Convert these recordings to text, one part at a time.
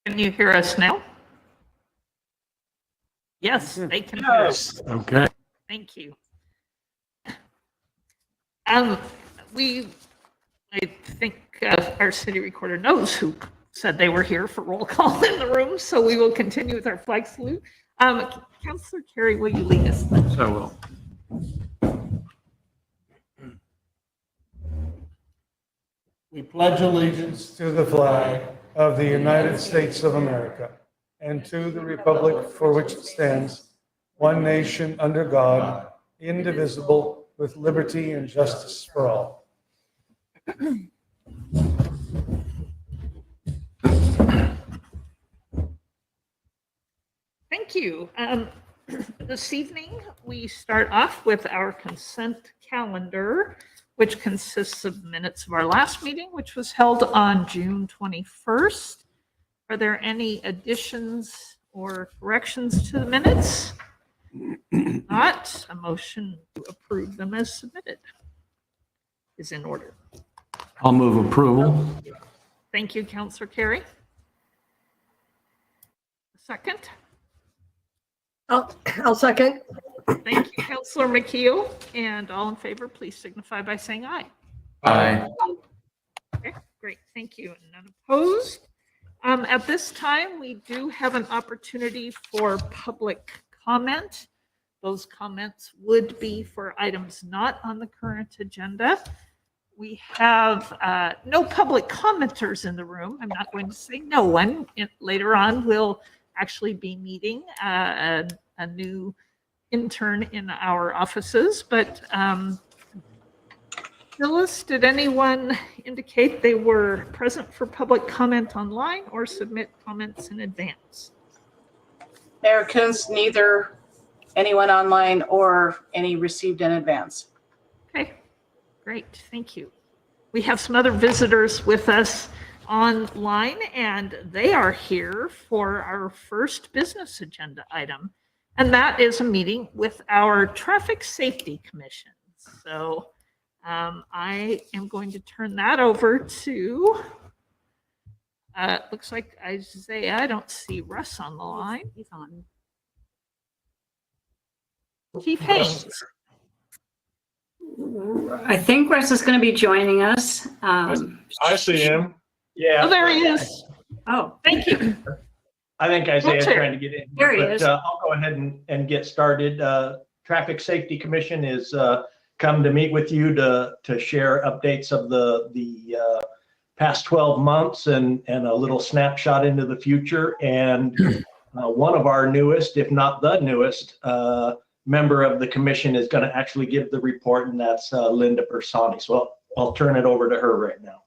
Can you hear us now? Yes, they can hear us. Okay. Thank you. I think our city recorder knows who said they were here for roll call in the room, so we will continue with our flag salute. Councillor Carey, will you lead us? So We pledge allegiance to the flag of the United States of America and to the republic for which it stands, one nation under God, indivisible, with liberty and justice for all. Thank you. This evening, we start off with our consent calendar, which consists of minutes of our last meeting, which was held on June 21st. Are there any additions or corrections to the minutes? Not, a motion to approve them as submitted is in order. I'll move approval. Thank you, Councillor Carey. Second. I'll second. Thank you, Councillor McKeel. And all in favor, please signify by saying aye. Aye. Okay, great, thank you. And none opposed. At this time, we do have an opportunity for public comment. Those comments would be for items not on the current agenda. We have no public commenters in the room. I'm not going to say no one. Later on, we'll actually be meeting a new intern in our offices, but Phyllis, did anyone indicate they were present for public comment online or submit comments in advance? Mayor Kunz, neither anyone online or any received in advance. Okay, great, thank you. We have some other visitors with us online, and they are here for our first business agenda item, and that is a meeting with our Traffic Safety Commission. So I am going to turn that over to, looks like Isaiah. I don't see Russ on the line. He's on. Chief Haynes. I think Russ is going to be joining us. I see him. Yeah. Oh, there he is. Oh, Thank you. I think Isaiah's trying to get in. There he but, is. I'll go ahead and get started. Traffic Safety Commission is come to meet with you to share updates of the past 12 months and a little snapshot into the future. And one of our newest, if not the newest, member of the commission is going to actually give the report, and that's Linda Bersani. So I'll turn it over to her right now.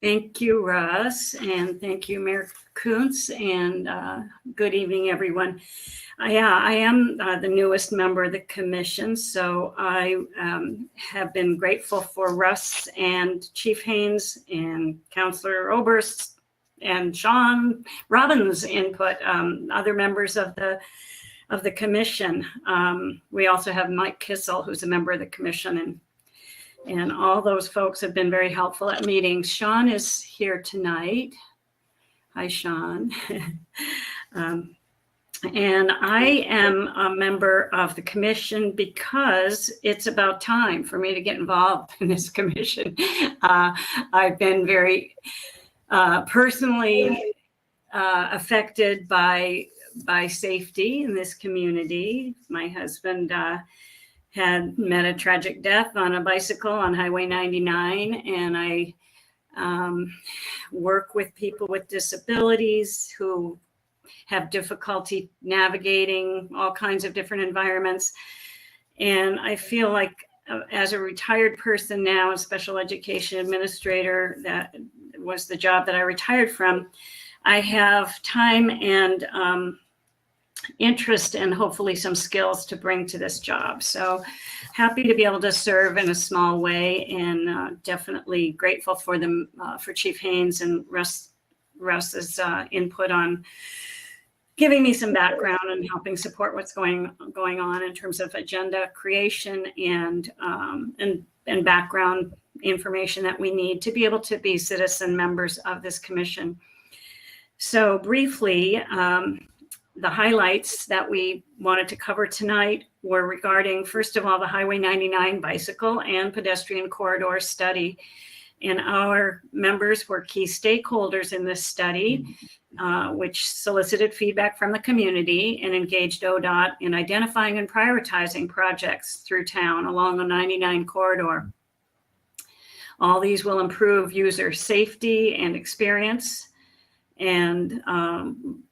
thank you, Russ, and thank you, Mayor Kunz, and good evening, everyone. I am the newest member of the commission, so I have been grateful for Russ and Chief Haynes and Councillor Oberst and Sean Robbins' input, other members of the commission. We also have Mike Kissel, who's a member of the commission, and all those folks have been very helpful at meetings. Sean is here tonight. Hi, Sean. And I am a member of the commission because it's about time for me to get involved in this commission. I've been very personally affected by safety in this community. My husband had met a tragic death on a bicycle on Highway 99, and I work with people with disabilities who have difficulty navigating all kinds of different environments. And I feel like as a retired person now, a special education administrator, that was the job that I retired from, I have time and interest and hopefully some skills to bring to this job. So happy to be able to serve in a small way, and definitely grateful for them, for Chief Haynes and Russ's input on giving me some background and helping support what's going on in terms of agenda creation and background information that we need to be able to be citizen members of this commission. So briefly, the highlights that we wanted to cover tonight were regarding, first of all, the Highway 99 bicycle and pedestrian corridor study. And our members were key stakeholders in this study, which solicited feedback from the community and engaged ODOT in identifying and prioritizing projects through town along the 99 corridor. All these will improve user safety and experience. And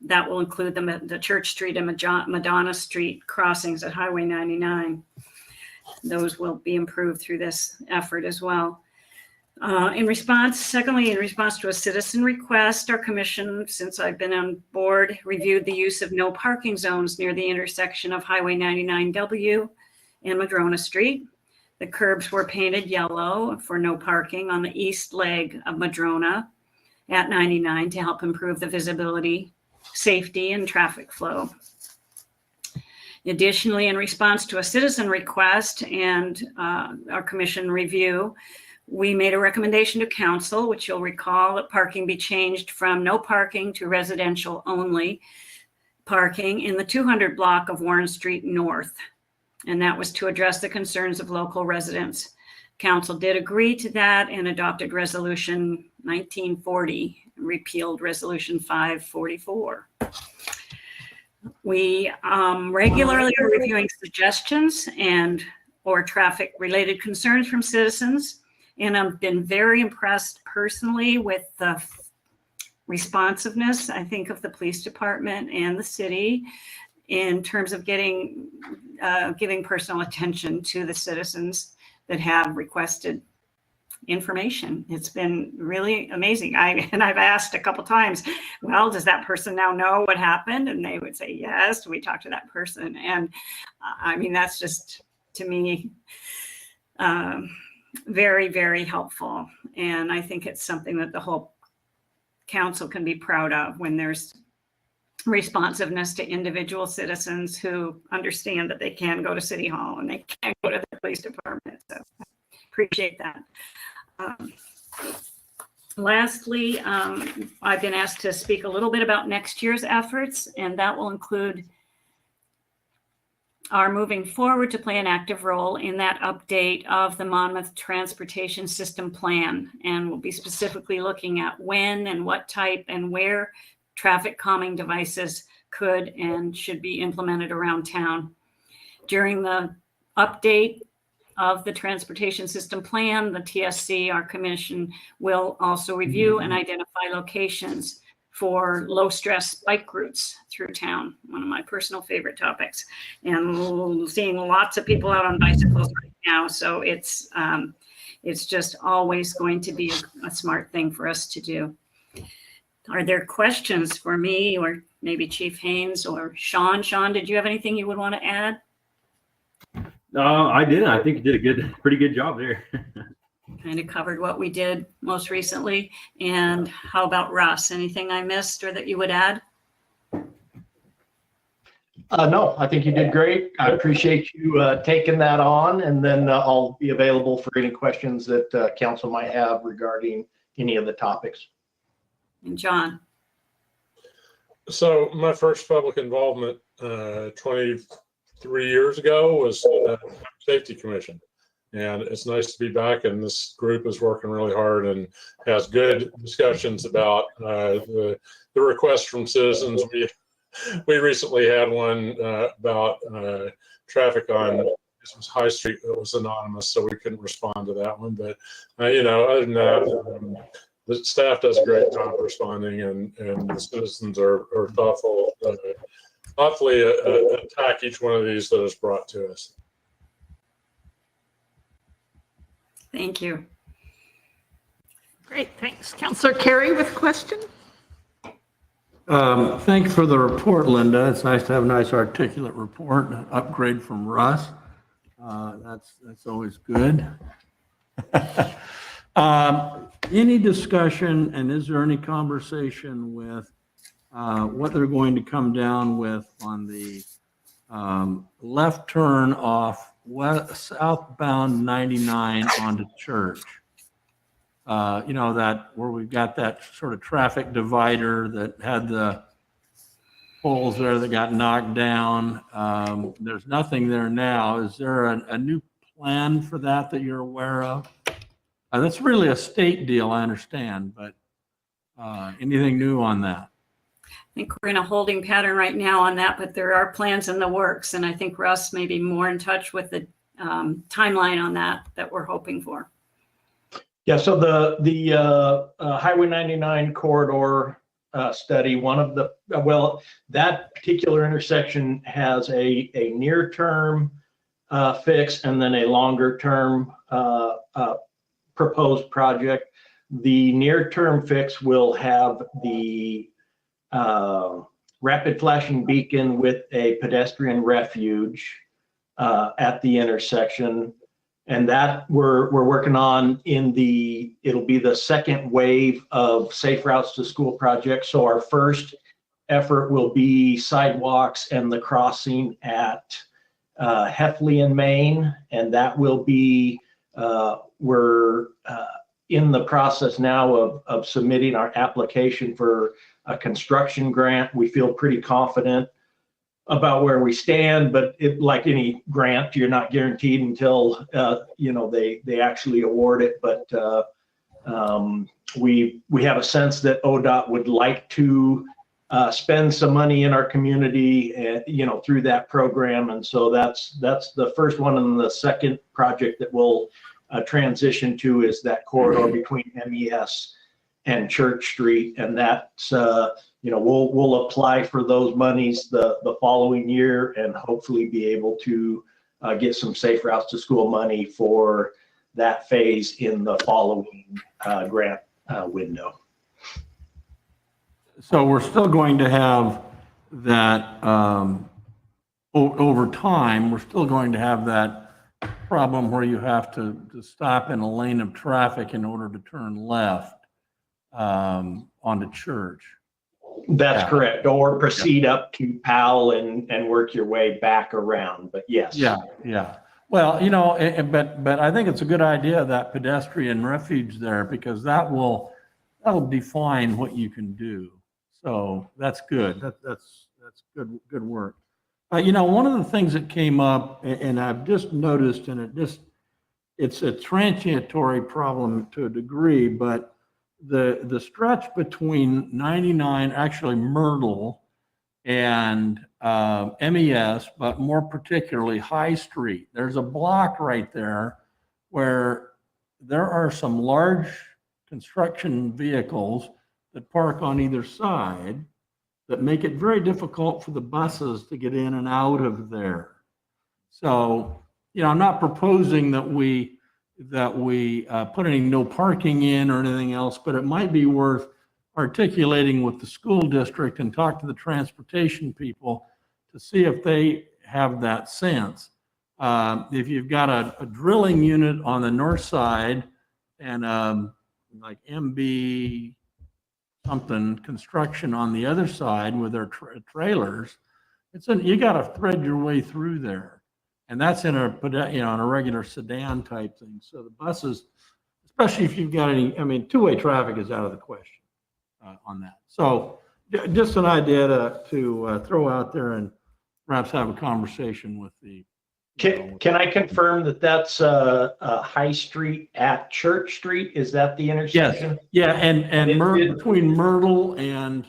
that will include the Church Street and Madonna Street crossings at Highway 99. Those will be improved through this effort as well. Secondly, in response to a citizen request, our commission, since I've been on board, reviewed the use of no parking zones near the intersection of Highway 99W and Madrona Street. The curbs were painted yellow for no parking on the east leg of Madrona at 99 to help improve the visibility, safety, and traffic flow. Additionally, in response to a citizen request and our commission review, we made a recommendation to council, which you'll recall that parking be changed from no parking to residential only parking in the 200 block of Warren Street North. And that was to address the concerns of local residents. Council did agree to that and adopted Resolution 1940, repealed Resolution 544. We regularly are reviewing suggestions or traffic related concerns from citizens. And I've been very impressed personally with the responsiveness, I think, of the police department and the city in terms of giving personal attention to the citizens that have requested information. It's been really amazing. I've asked a couple times, well, does that person now know what happened? And they would say, yes, we talked to that person. And I mean, that's just, to me, very, very helpful. And I think it's something that the whole council can be proud of when there's responsiveness to individual citizens who understand that they can go to City Hall and they can go to the police department. So appreciate that. Lastly, I've been asked to speak a little bit about next year's efforts, and that will include are moving forward to play an active role in that update of the Monmouth Transportation System Plan. And we'll be specifically looking at when and what type and where traffic calming devices could and should be implemented around town. During the update of the Transportation System Plan, the TSC, our commission, will also review and identify locations for low stress bike routes through town, one of my personal favorite topics. And seeing lots of people out on bicycles right now. So it's just always going to be a smart thing for us to do. Are there questions for me or maybe Chief Haynes or Sean? Sean, did you have anything you would want to add? No, I didn't. I think you did a pretty good job there. Kind of covered what we did most recently. And how about Russ? Anything I missed or that you would add? No, I think you did great. I appreciate you taking that on, and then I'll be available for any questions that council might have regarding any of the topics. And John? So my first public involvement 23 years ago was Safety Commission. And it's nice to be back, and this group is working really hard and has good discussions about the requests from citizens. We recently had one about traffic on this was High Street that was anonymous, so we couldn't respond to that one. But other than that, the staff does a great job responding, and the citizens are thoughtfully attack each one of these that is brought to us. Thank you. Great, thanks. Councillor Carey with a question? Thank you for the report, Linda. It's nice to have a nice articulate report, an upgrade from Russ. That's always good. Any discussion, and is there any conversation with what they're going to come down with on the left turn off southbound 99 onto Church? you know, that where we've got that sort of traffic divider that had the poles there that got knocked down. There's nothing there now. Is there a new plan for that you're aware of? That's really a state deal, I understand, but anything new on that? I think we're in a holding pattern right now on that, but there are plans in the works. And I think Russ may be more in touch with the timeline on that we're hoping for. Yeah, so the Highway 99 corridor study, one of the, well, that particular intersection has a near-term fix and then a longer-term proposed project. The near-term fix will have the rapid flashing beacon with a pedestrian refuge at the intersection. And that we're working on it'll be the second wave of Safe Routes to School projects. So our first effort will be sidewalks and the crossing at Heffley in Maine. And that will be, we're in the process now of submitting our application for a construction grant. We feel pretty confident about where we stand, but like any grant, you're not guaranteed until they actually award it. But we have a sense that ODOT would like to spend some money in our community, through that program, and so that's the first one. And the second project that we'll transition to is that corridor between MES and Church Street, and that's we'll apply for those monies the following year and hopefully be able to get some Safe Routes to School money for that phase in the following grant window. So we're still going to have that, over time, we're still going to have that problem where you have to stop in a lane of traffic in order to turn left onto Church. That's correct. Or proceed up to Powell and work your way back around. But yes. Yeah. Well, but I think it's a good idea, that pedestrian refuge there, because that'll define what you can do. So that's good. That's good work. One of the things that came up, and I've just noticed, and it's a transitory problem to a degree, but the stretch between 99, actually Myrtle, and MES, but more particularly High Street, there's a block right there where there are some large construction vehicles that park on either side that make it very difficult for the buses to get in and out of there. So, I'm not proposing that we put any no parking in or anything else, but it might be worth articulating with the school district and talk to the transportation people to see if they have that sense. If you've got a drilling unit on the north side and like MB something construction on the other side with their trailers, you got to thread your way through there. And that's in a regular sedan type thing. So the buses, especially if you've got two-way traffic is out of the question on that. So just an idea to throw out there and perhaps have a conversation with the. Can I confirm that that's High Street at Church Street? Is that the intersection? Yes. Yeah, and between Myrtle and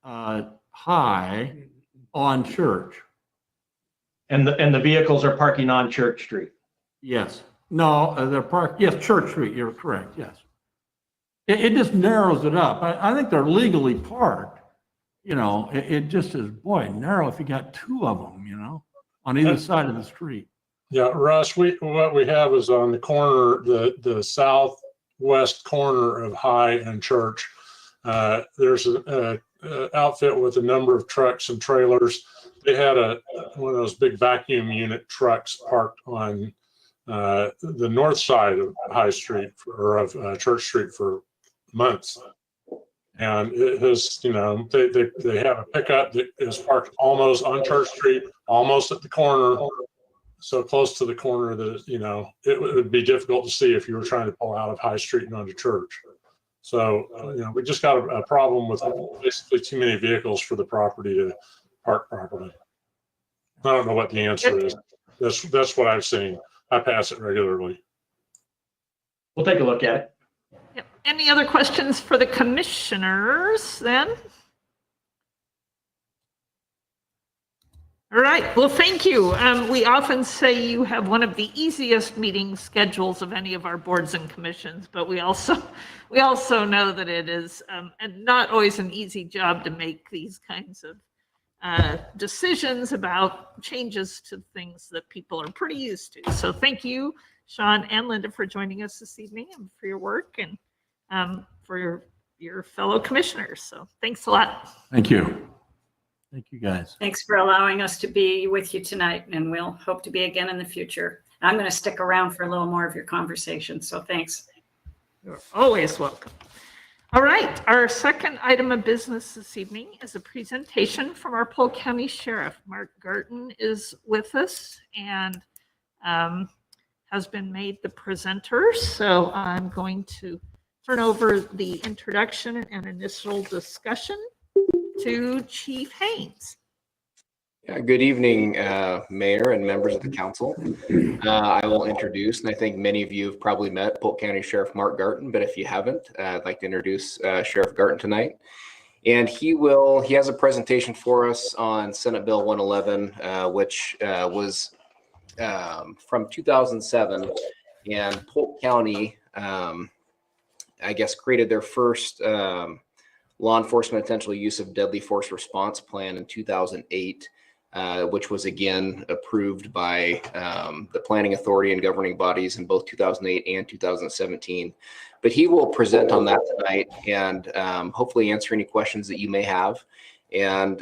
High on Church. And the vehicles are parking on Church Street. Yes. No, they're parked. Yes, Church Street. You're correct. Yes. It just narrows it up. I think they're legally parked. It just is, narrow if you got two of them, on either side of the street. Yeah, Russ, what we have is on the corner, the southwest corner of High and Church. There's an outfit with a number of trucks and trailers. They had one of those big vacuum unit trucks parked on the north side of High Street of Church Street for months. And it has, they have a pickup that is parked almost on Church Street, almost at the corner so close to the corner that, it would be difficult to see if you were trying to pull out of High Street and onto Church. So, we just got a problem with basically too many vehicles for the property to park properly. I don't know what the answer is. That's what I've seen. I pass it regularly. We'll take a look at it. Yep. Any other questions for the commissioners then? All right, well, thank you. We often say you have one of the easiest meeting schedules of any of our boards and commissions, but we also know that it is and not always an easy job to make these kinds of decisions about changes to things that people are pretty used to. So thank you, Sean and Linda, for joining us this evening and for your work and for your fellow commissioners. So thanks a lot. Thank you. Thank you, guys. Thanks for allowing us to be with you tonight, and we'll hope to be again in the future. I'm going to stick around for a little more of your conversation, so thanks. You're always welcome. All right, our second item of business this evening is a presentation from our Polk County Sheriff. Mark Garten is with us and has been made the presenter. So I'm going to turn over the introduction and initial discussion to Chief Haynes. Yeah, good evening, Mayor and members of the council. I will introduce, and I think many of you have probably met Polk County Sheriff Mark Garten, but if you haven't, I'd like to introduce Sheriff Garten tonight. And he has a presentation for us on Senate Bill 111, which was from 2007, and Polk County, I guess, created their first law enforcement intentional use of deadly force response plan in 2008, which was again approved by the planning authority and governing bodies in both 2008 and 2017. But he will present on that tonight and hopefully answer any questions that you may have. And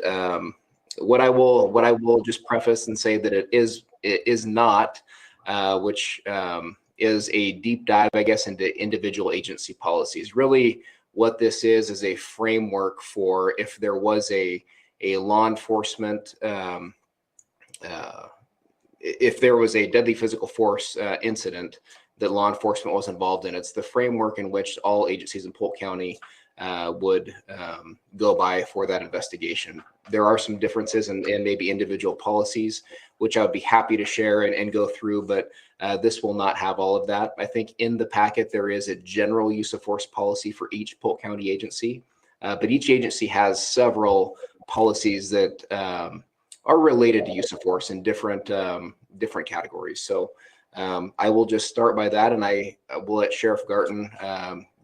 what I will just preface and say that it is not, which is a deep dive, I guess, into individual agency policies. Really, what this is a framework for if there was a law enforcement, if there was a deadly physical force incident that law enforcement was involved in. It's the framework in which all agencies in Polk County would go by for that investigation. There are some differences in maybe individual policies, which I would be happy to share and go through, but this will not have all of that. I think in the packet, there is a general use of force policy for each Polk County agency, but each agency has several policies that are related to use of force in different categories. So I will just start by that, and I will let Sheriff Garten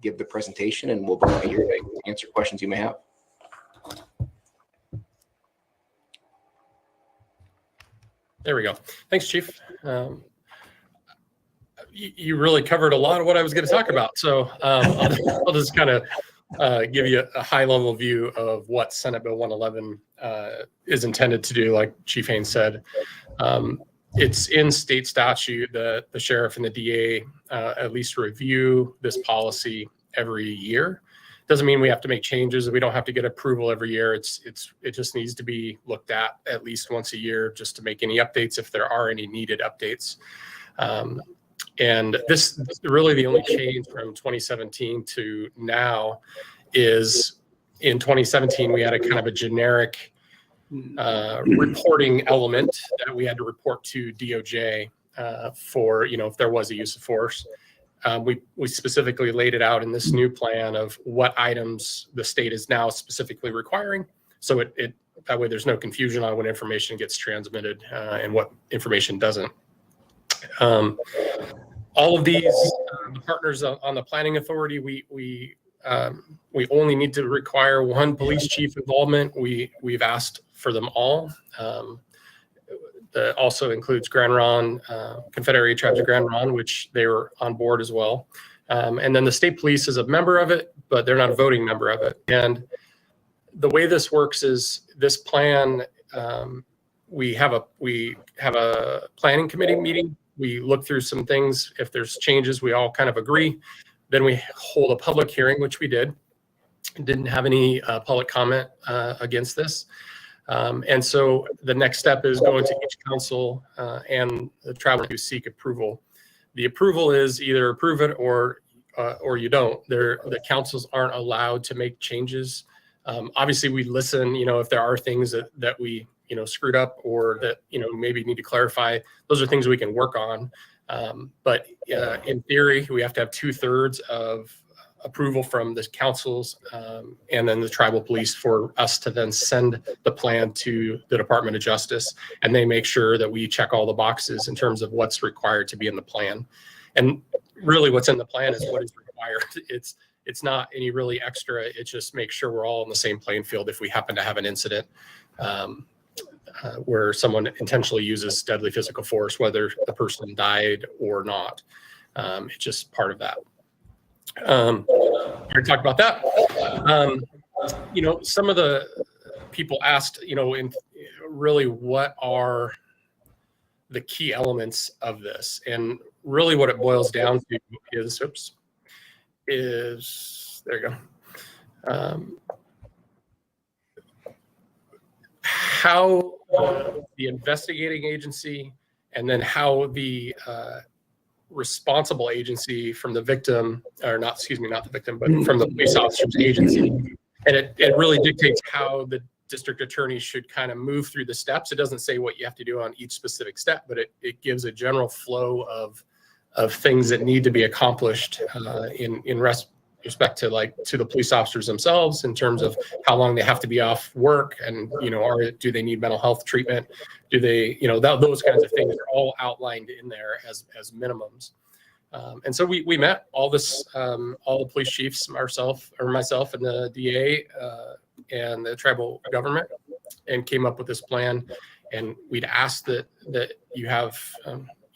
give the presentation, and we'll both be here to answer questions you may have. There we go. Thanks, Chief. You really covered a lot of what I was going to talk about. So I'll just kind of give you a high-level view of what Senate Bill 111 is intended to do, like Chief Haynes said. It's in state statute that the sheriff and the DA at least review this policy every year. Doesn't mean we have to make changes. We don't have to get approval every year. It just needs to be looked at least once a year, just to make any updates if there are any needed updates. And this really the only change from 2017 to now is in 2017 we had a kind of a generic reporting element that we had to report to DOJ for, if there was a use of force. We specifically laid it out in this new plan of what items the state is now specifically requiring. So that way there's no confusion on what information gets transmitted and what information doesn't. All of these partners on the planning authority, we only need to require one police chief involvement. We've asked for them all. That also includes Grand Ronde, Confederate Tribes of Grand Ronde, which they were on board as well. And then the state police is a member of it, but they're not a voting member of it. And the way this works is this plan, we have a planning committee meeting. We look through some things. If there's changes, we all kind of agree. Then we hold a public hearing, which we did. Didn't have any public comment against this. And so the next step is going to each council and the tribal to seek approval. The approval is either approve it or you don't. The councils aren't allowed to make changes. Obviously, we listen. If there are things that we screwed up or that maybe need to clarify, those are things we can work on. But in theory, we have to have 2/3 of approval from the councils and then the tribal police for us to then send the plan to the Department of Justice, and they make sure that we check all the boxes in terms of what's required to be in the plan. And really what's in the plan is what is required. It's not any really extra. It just makes sure we're all on the same playing field if we happen to have an incident where someone intentionally uses deadly physical force, whether the person died or not. It's just part of that. We already talked about that. Some of the people asked, in really what are the key elements of this? And really what it boils down to is there you go. How the investigating agency and then how the responsible agency from the victim, or not the victim, but from the police officer's agency. And it really dictates how the district attorney should kind of move through the steps. It doesn't say what you have to do on each specific step, but it gives a general flow of things that need to be accomplished in respect to to the police officers themselves in terms of how long they have to be off work and, do they need mental health treatment? Do they, those kinds of things are all outlined in there as minimums. And so we met all the police chiefs, myself and the DA and the tribal government, and came up with this plan. And we'd asked that you have,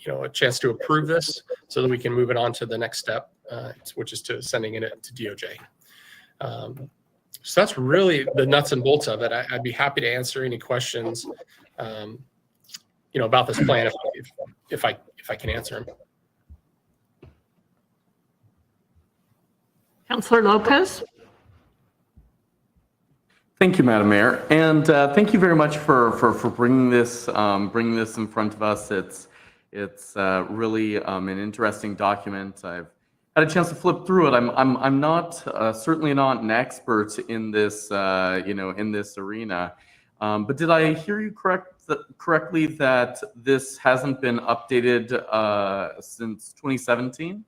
a chance to approve this so that we can move it on to the next step, which is to sending it to DOJ. So that's really the nuts and bolts of it. I'd be happy to answer any questions, about this plan if I can answer them. Councillor Lopez. Thank you, Madam Mayor, and thank you very much for bringing this in front of us. It's really an interesting document. I've had a chance to flip through it. I'm not certainly not an expert in this in this arena, but did I hear you correctly that this hasn't been updated since 2017?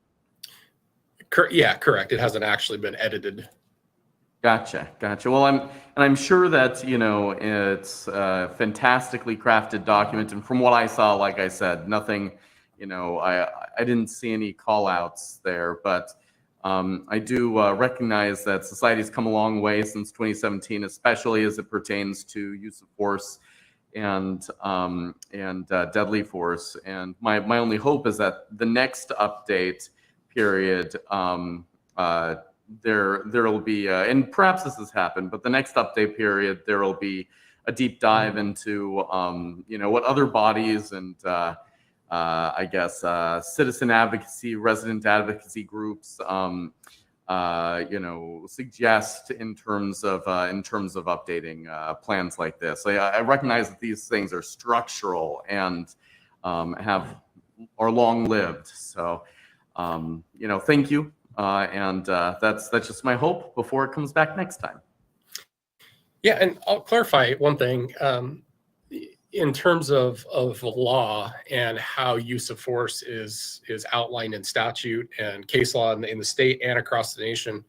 Yeah, correct. It hasn't actually been edited. Gotcha. Well, I'm sure that it's a fantastically crafted document, and from what I saw, like I said, nothing, I didn't see any call outs there, but I do recognize that society's come a long way since 2017, especially as it pertains to use of force and deadly force. And my only hope is that the next update period, there will be, and perhaps this has happened, but the next update period, there will be a deep dive into, what other bodies and I guess citizen advocacy, resident advocacy groups, suggest in terms of updating plans like this. I recognize that these things are structural and are long lived. So, thank you. And that's just my hope before it comes back next time. Yeah, and I'll clarify one thing. In terms of law and how use of force is outlined in statute and case law in the state and across the nation,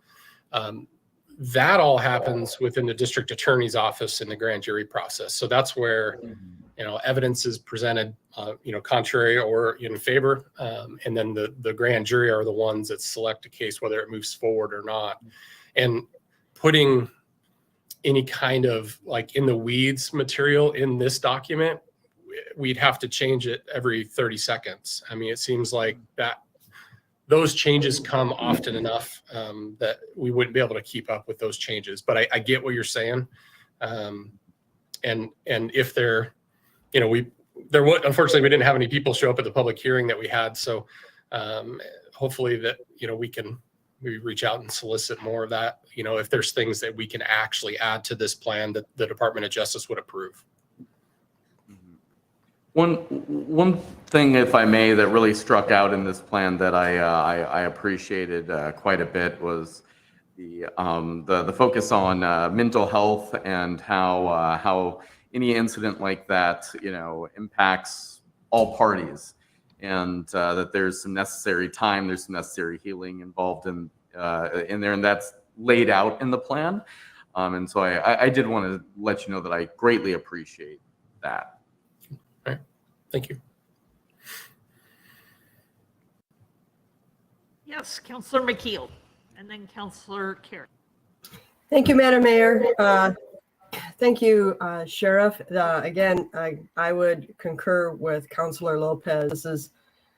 that all happens within the district attorney's office in the grand jury process. So that's where evidence is presented, contrary or in favor, and then the grand jury are the ones that select a case whether it moves forward or not. And putting any kind of in the weeds material in this document, we'd have to change it every 30 seconds. I mean, it seems like that those changes come often enough that we wouldn't be able to keep up with those changes. But I get what you're saying. And if unfortunately, we didn't have any people show up at the public hearing that we had. So hopefully that, we can maybe reach out and solicit more of that, if there's things that we can actually add to this plan that the Department of Justice would approve. One thing, if I may, that really struck out in this plan that I appreciated quite a bit was the focus on mental health and how any incident like that, impacts all parties, and that there's some necessary time, there's some necessary healing involved in there, and that's laid out in the plan. And so I did want to let you know that I greatly appreciate that. All right. Thank you. Yes, Counselor McKeel, and then Counselor Carey. Thank you, Madam Mayor. Thank you, Sheriff. Again, I would concur with Counselor Lopez. This is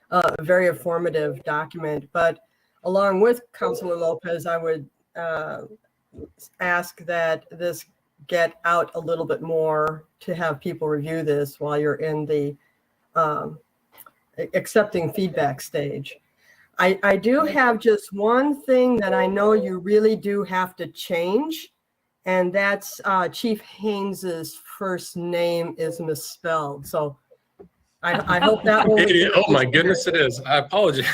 a very informative document, but along with Counselor Lopez, I would ask that this get out a little bit more to have people review this while you're in the accepting feedback stage. I do have just one thing that I know you really do have to change, and that's Chief Haynes's first name is misspelled. So I hope that will. Oh my goodness, it is. I apologize.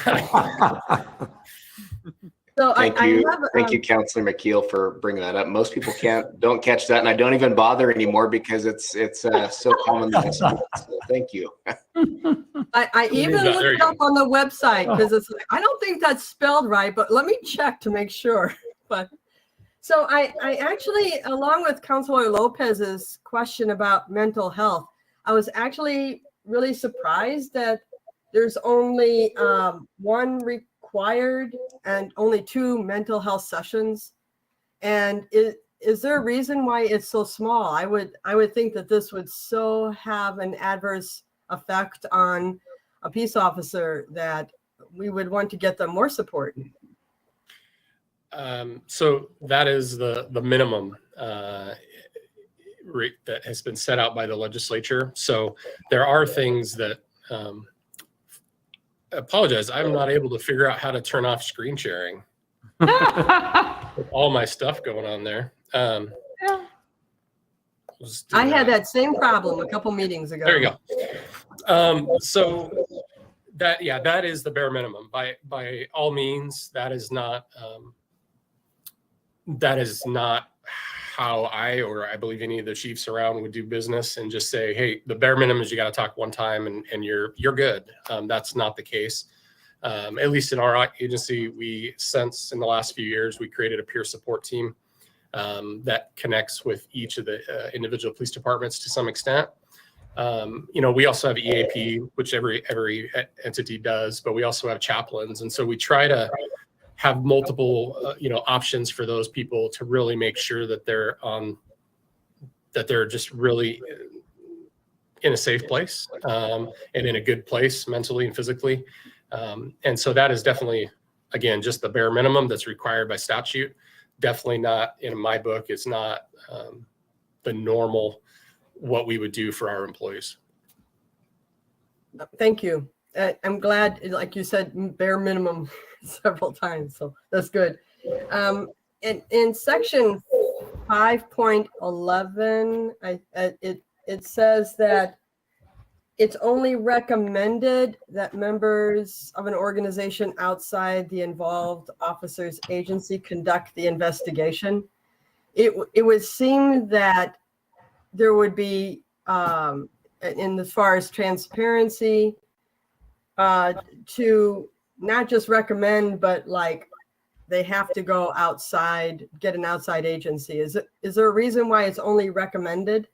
So Thank you, Counselor McKeel, for bringing that up. Most people don't catch that, and I don't even bother anymore because it's so common. So thank you. I even looked it up on the website because it's like, I don't think that's spelled right, but let me check to make sure. But so I actually, along with Counselor Lopez's question about mental health, I was actually really surprised that there's only one required and only 2 mental health sessions. And is there a reason why it's so small? I would think that this would so have an adverse effect on a peace officer that we would want to get them more support. So that is the minimum rate that has been set out by the legislature. So there are things that apologize, I'm not able to figure out how to turn off screen sharing with all my stuff going on there. I had that same problem a couple meetings ago. There you go. So that is the bare minimum. By all means, that is not how I believe any of the chiefs around would do business and just say, hey, the bare minimum is you got to talk one time and you're good. That's not the case. At least in our agency, we since in the last few years, we created a peer support team that connects with each of the individual police departments to some extent. We also have EAP, which every entity does, but we also have chaplains. And so we try to have multiple, options for those people to really make sure that they're just really in a safe place and in a good place mentally and physically. And so that is definitely, again, just the bare minimum that's required by statute. Definitely not in my book. It's not the normal what we would do for our employees. Thank you. I'm glad, like you said, bare minimum several times, so that's good. In section 5.11, it says that it's only recommended that members of an organization outside the involved officer's agency conduct the investigation. It would seem that there would be, in as far as transparency, to not just recommend, but like they have to go outside, get an outside agency. Is there a reason why it's only recommended?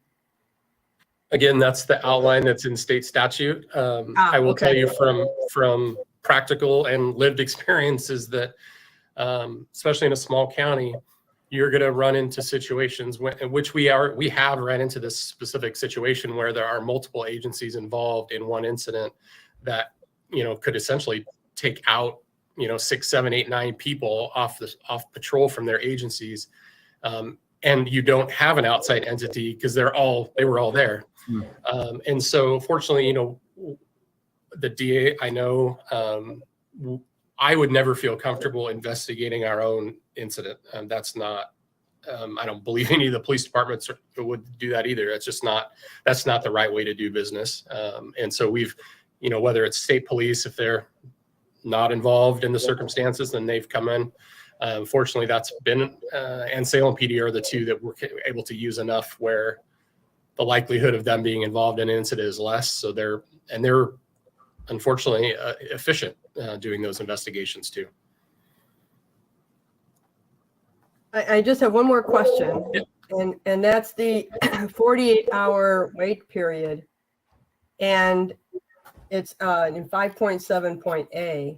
Again, that's the outline that's in state statute. I will tell you from practical and lived experiences that, especially in a small county, you're going to run into situations in which we have run into this specific situation where there are multiple agencies involved in one incident that, could essentially take out, 6, 7, 8, 9 people off patrol from their agencies. And you don't have an outside entity because they were all there. And so fortunately, the DA, I know, I would never feel comfortable investigating our own incident. That's not, I don't believe any of the police departments would do that either. That's not the right way to do business. And so we've, whether it's state police, if they're not involved in the circumstances, then they've come in. Fortunately, that's been, and Salem PD are the two that we're able to use enough where the likelihood of them being involved in an incident is less. So they're unfortunately efficient doing those investigations too. I just have one more question. Yep. And that's the 48-hour wait period. And it's in 5.7.a.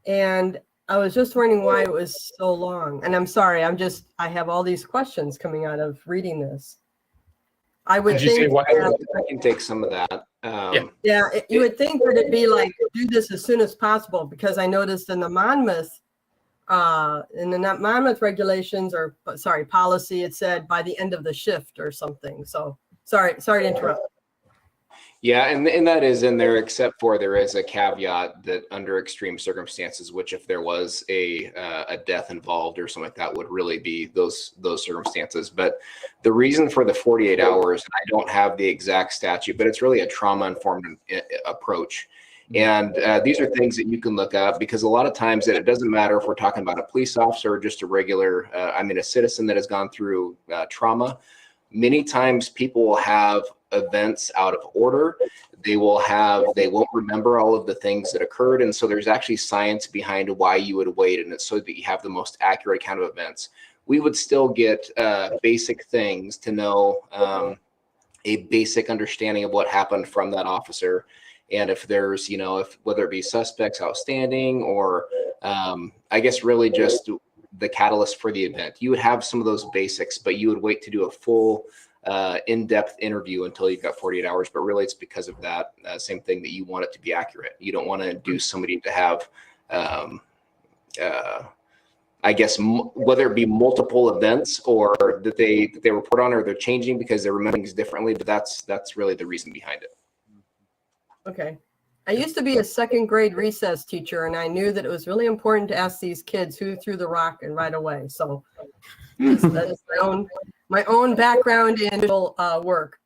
And I was just wondering why it was so long. And I'm sorry, I have all these questions coming out of reading this. I would Did you say think what? I can take some of that. you would think that it'd be like, do this as soon as possible, because I noticed in the Monmouth regulations, or sorry, policy, it said by the end of the shift or something. So sorry to interrupt. Yeah, and that is in there, except for there is a caveat that under extreme circumstances, which if there was a death involved or something like that, would really be those circumstances. But the reason for the 48 hours, I don't have the exact statute, but it's really a trauma-informed approach. And these are things that you can look up, because a lot of times it doesn't matter if we're talking about a police officer or just a regular, a citizen that has gone through trauma. Many times people will have events out of order. They won't remember all of the things that occurred. And so there's actually science behind why you would wait, and it's so that you have the most accurate account of events. We would still get basic things to know, a basic understanding of what happened from that officer. And if there's, whether it be suspects outstanding or I guess really just the catalyst for the event, you would have some of those basics, but you would wait to do a full in-depth interview until you've got 48 hours. But really it's because of that same thing, that you want it to be accurate. You don't want to induce somebody to have, I guess, whether it be multiple events or that they report on, or they're changing because they're remembering things differently. But that's really the reason behind it. Okay. I used to be a second grade recess teacher, and I knew that it was really important to ask these kids who threw the rock and right away. So that is my own background in work.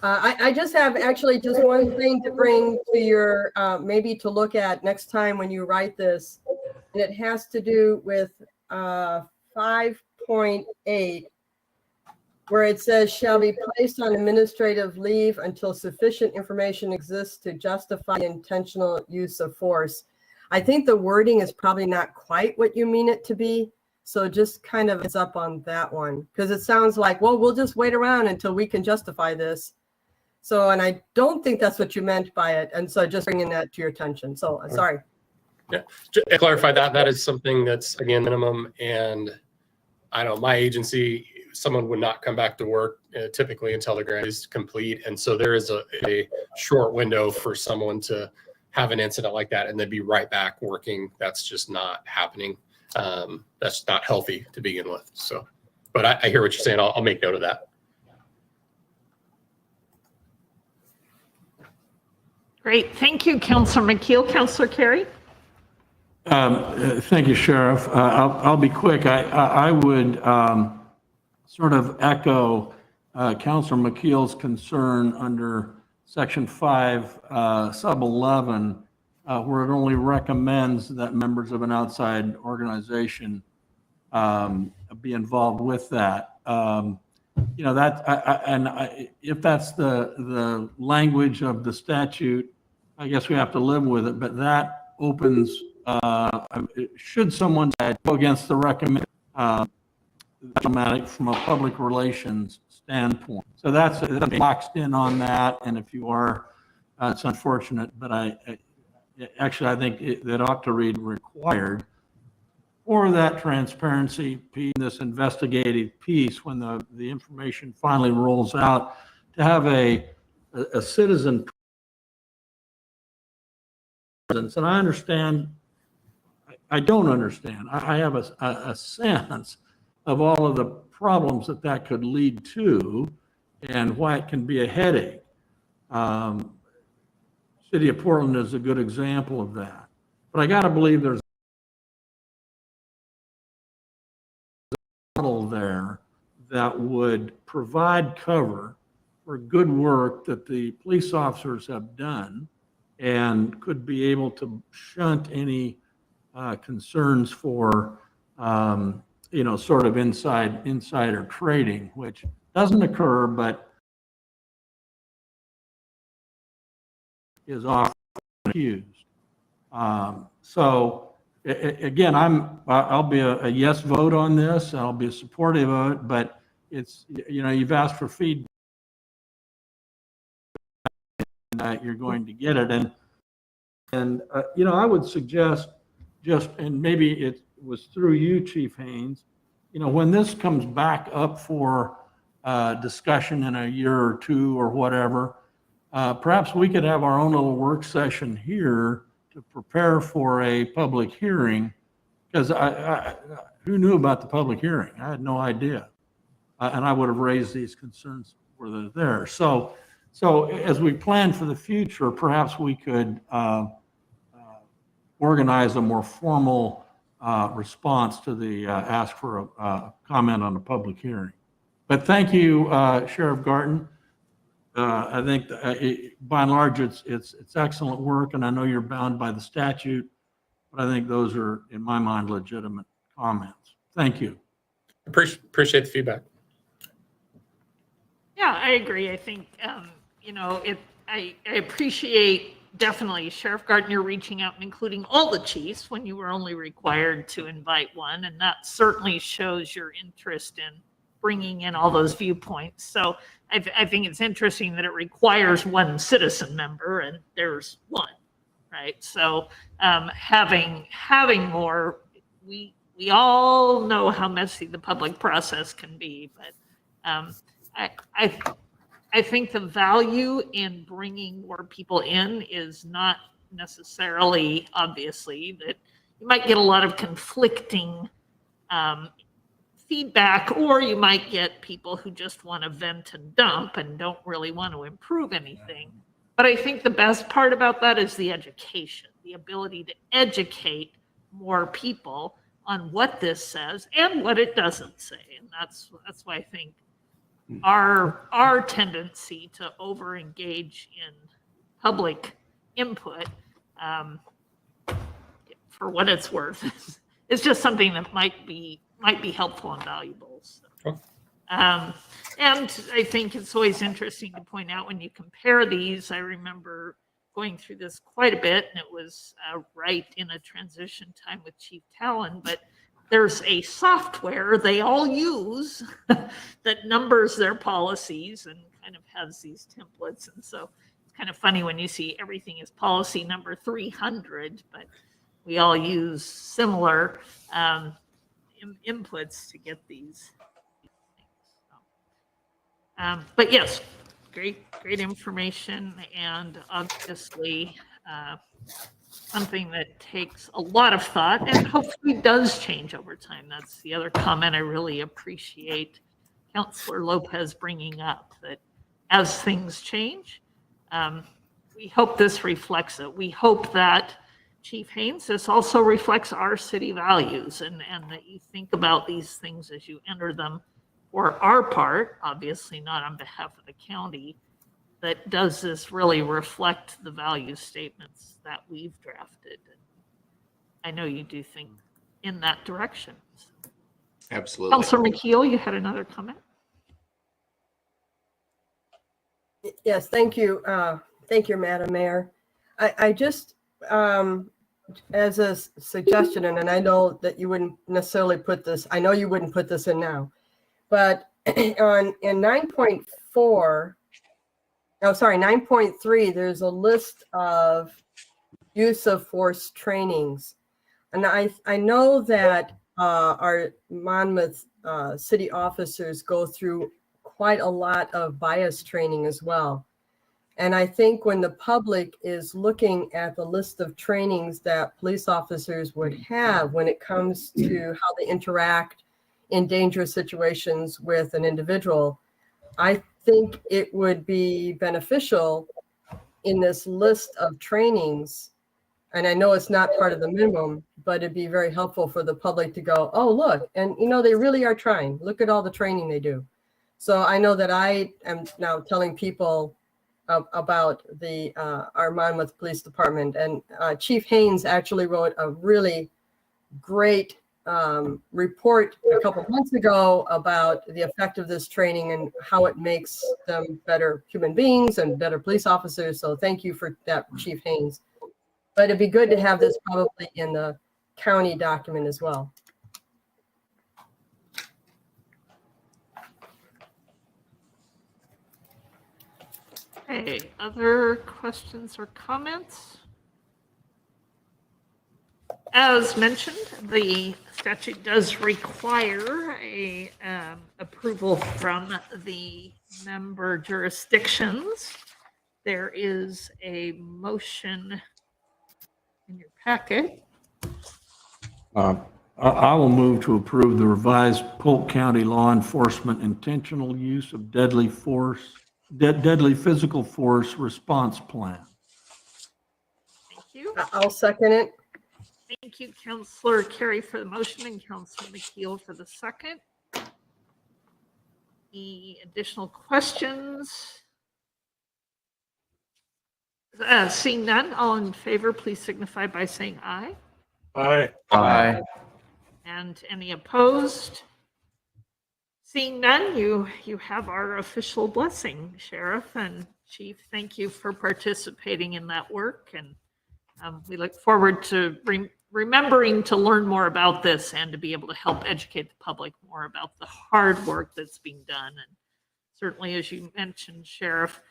I just have actually just one thing to bring to your, maybe to look at next time when you write this, and it has to do with 5.8, where it says shall be placed on administrative leave until sufficient information exists to justify intentional use of force. I think the wording is probably not quite what you mean it to be. So just kind of heads up on that one, because it sounds like, well, we'll just wait around until we can justify this. So, and I don't think that's what you meant by it. And so just bringing that to your attention. So sorry. Yeah, just to clarify that is something that's, again, minimum. And I know my agency, someone would not come back to work typically until the grant is complete. And so there is a short window for someone to have an incident like that and then be right back working. That's just not happening. That's not healthy to begin with. So, but I hear what you're saying. I'll make note of that. Great. Thank you, Councilor McKeel. Councilor Carey? Thank you, Sheriff. I'll be quick. I would sort of echo Councilor McKeel's concern under Section 5, Sub 11, where it only recommends that members of an outside organization be involved with that. If that's the language of the statute, I guess we have to live with it. But that opens, should someone go against the recommendation, from a public relations standpoint. So that's boxed in on that. And if you are, it's unfortunate, but I think that ought to read required for that transparency piece, this investigative piece, when the information finally rolls out, to have a citizen presence. And I understand, I don't understand. I have a sense of all of the problems that could lead to and why it can be a headache. City of Portland is a good example of that. But I got to believe there's a model there that would provide cover for good work that the police officers have done and could be able to shunt any concerns for, sort of insider trading, which doesn't occur, but is often accused. Again, I'll be a yes vote on this. I'll be supportive of it, but it's, you've asked for feedback. You're going to get it. And I would suggest and maybe it was through you, Chief Haynes, when this comes back up for discussion in a year or two or whatever, perhaps we could have our own little work session here to prepare for a public hearing, because who knew about the public hearing? I had no idea. And I would have raised these concerns were they there. So as we plan for the future, perhaps we could organize a more formal response to the ask for a comment on the public hearing. But thank you, Sheriff Garton. I think by and large, it's excellent work, and I know you're bound by the statute, but I think those are, in my mind, legitimate comments. Thank you. Appreciate the feedback. Yeah, I agree. I think, I appreciate definitely Sheriff Gardner reaching out and including all the chiefs when you were only required to invite one. And that certainly shows your interest in bringing in all those viewpoints. So I think it's interesting that it requires one citizen member and there's one, right? So having more, we all know how messy the public process can be, but I think the value in bringing more people in is not necessarily, obviously, that you might get a lot of conflicting feedback, or you might get people who just want to vent and dump and don't really want to improve anything. But I think the best part about that is the education, the ability to educate more people on what this says and what it doesn't say. And that's why I think our tendency to over-engage in public input, for what it's worth, is just something that might be helpful and valuable. So. And I think it's always interesting to point out when you compare these. I remember going through this quite a bit, and it was right in a transition time with Chief Talon, but there's a software they all use that numbers their policies and kind of has these templates. And so it's kind of funny when you see everything is policy number 300, but we all use similar inputs to get these things. So, but yes, great information, and obviously something that takes a lot of thought and hopefully does change over time. That's the other comment I really appreciate Councilor Lopez bringing up, that as things change, we hope this reflects it. We hope that, Chief Haynes, this also reflects our city values, and that you think about these things as you enter them for our part, obviously not on behalf of the county, that does this really reflect the value statements that we've drafted? And I know you do think in that direction. Absolutely. Councilor McKeel, you had another comment? Yes, thank you. Thank you, Madam Mayor. I just, as a suggestion, and I know that you wouldn't necessarily put this, I know you wouldn't put this in now, but in 9.4, 9.3, there's a list of use of force trainings. And I know that our Monmouth city officers go through quite a lot of bias training as well. And I think when the public is looking at the list of trainings that police officers would have when it comes to how they interact in dangerous situations with an individual, I think it would be beneficial in this list of trainings And I know it's not part of the minimum, but it'd be very helpful for the public to go, oh, look, and they really are trying. Look at all the training they do. So I know that I am now telling people about the our Monmouth Police Department, and Chief Haynes actually wrote a really great report a couple of months ago about the effect of this training and how it makes them better human beings and better police officers. So thank you for that, Chief Haynes. But it'd be good to have this probably in the county document as well. Okay, other questions or comments? As mentioned, the statute does require a approval from the member jurisdictions. There is a motion in your packet. I will move to approve the revised Polk County Law Enforcement Intentional Use of Deadly Physical Force Response Plan. Thank you. I'll second it. Thank you, Councillor Carey, for the motion and Councillor McKeel for the second. Any additional questions? Seeing none, all in favor, please signify by saying aye. Aye. Aye. And any opposed? Seeing none, you have our official blessing, Sheriff and Chief. Thank you for participating in that work, and we look forward to remembering to learn more about this and to be able to help educate the public more about the hard work that's being done. And certainly, as you mentioned, Sheriff,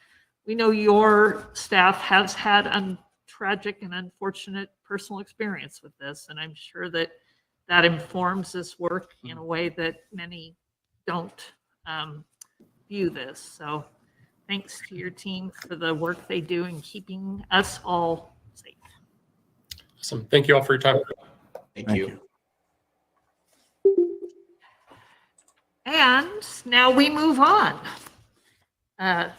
we know your staff has had a tragic and unfortunate personal experience with this, and I'm sure that informs this work in a way that many don't view this. So thanks to your team for the work they do in keeping us all safe. Awesome. Thank you all for your time. Thank you. And now we move on to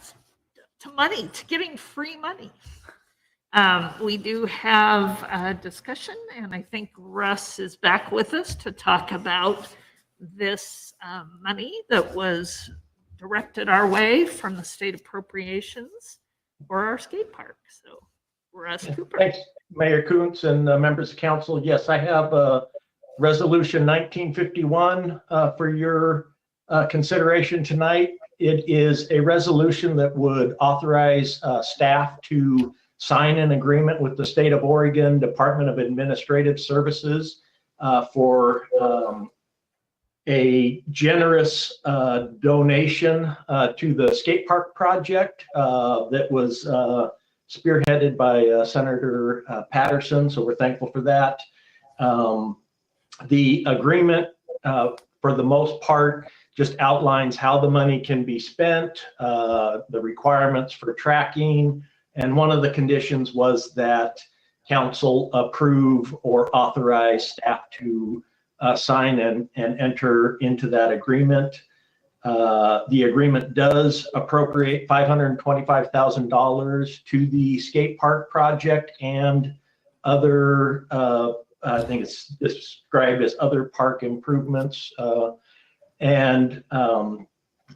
money, to getting free money. We do have a discussion, and I think Russ is back with us to talk about this money that was directed our way from the state appropriations for our skate park. So, Russ Cooper. Thanks, Mayor Kuntz and members of council. Yes, I have resolution 1951 for your consideration tonight. It is a resolution that would authorize staff to sign an agreement with the state of Oregon Department of Administrative Services for a generous donation to the skate park project that was spearheaded by Senator Patterson. So we're thankful for that. The agreement, for the most part, just outlines how the money can be spent, the requirements for tracking, and one of the conditions was that council approve or authorize staff to sign and enter into that agreement. The agreement does appropriate $525,000 to the skate park project and other, I think it's described as other park improvements.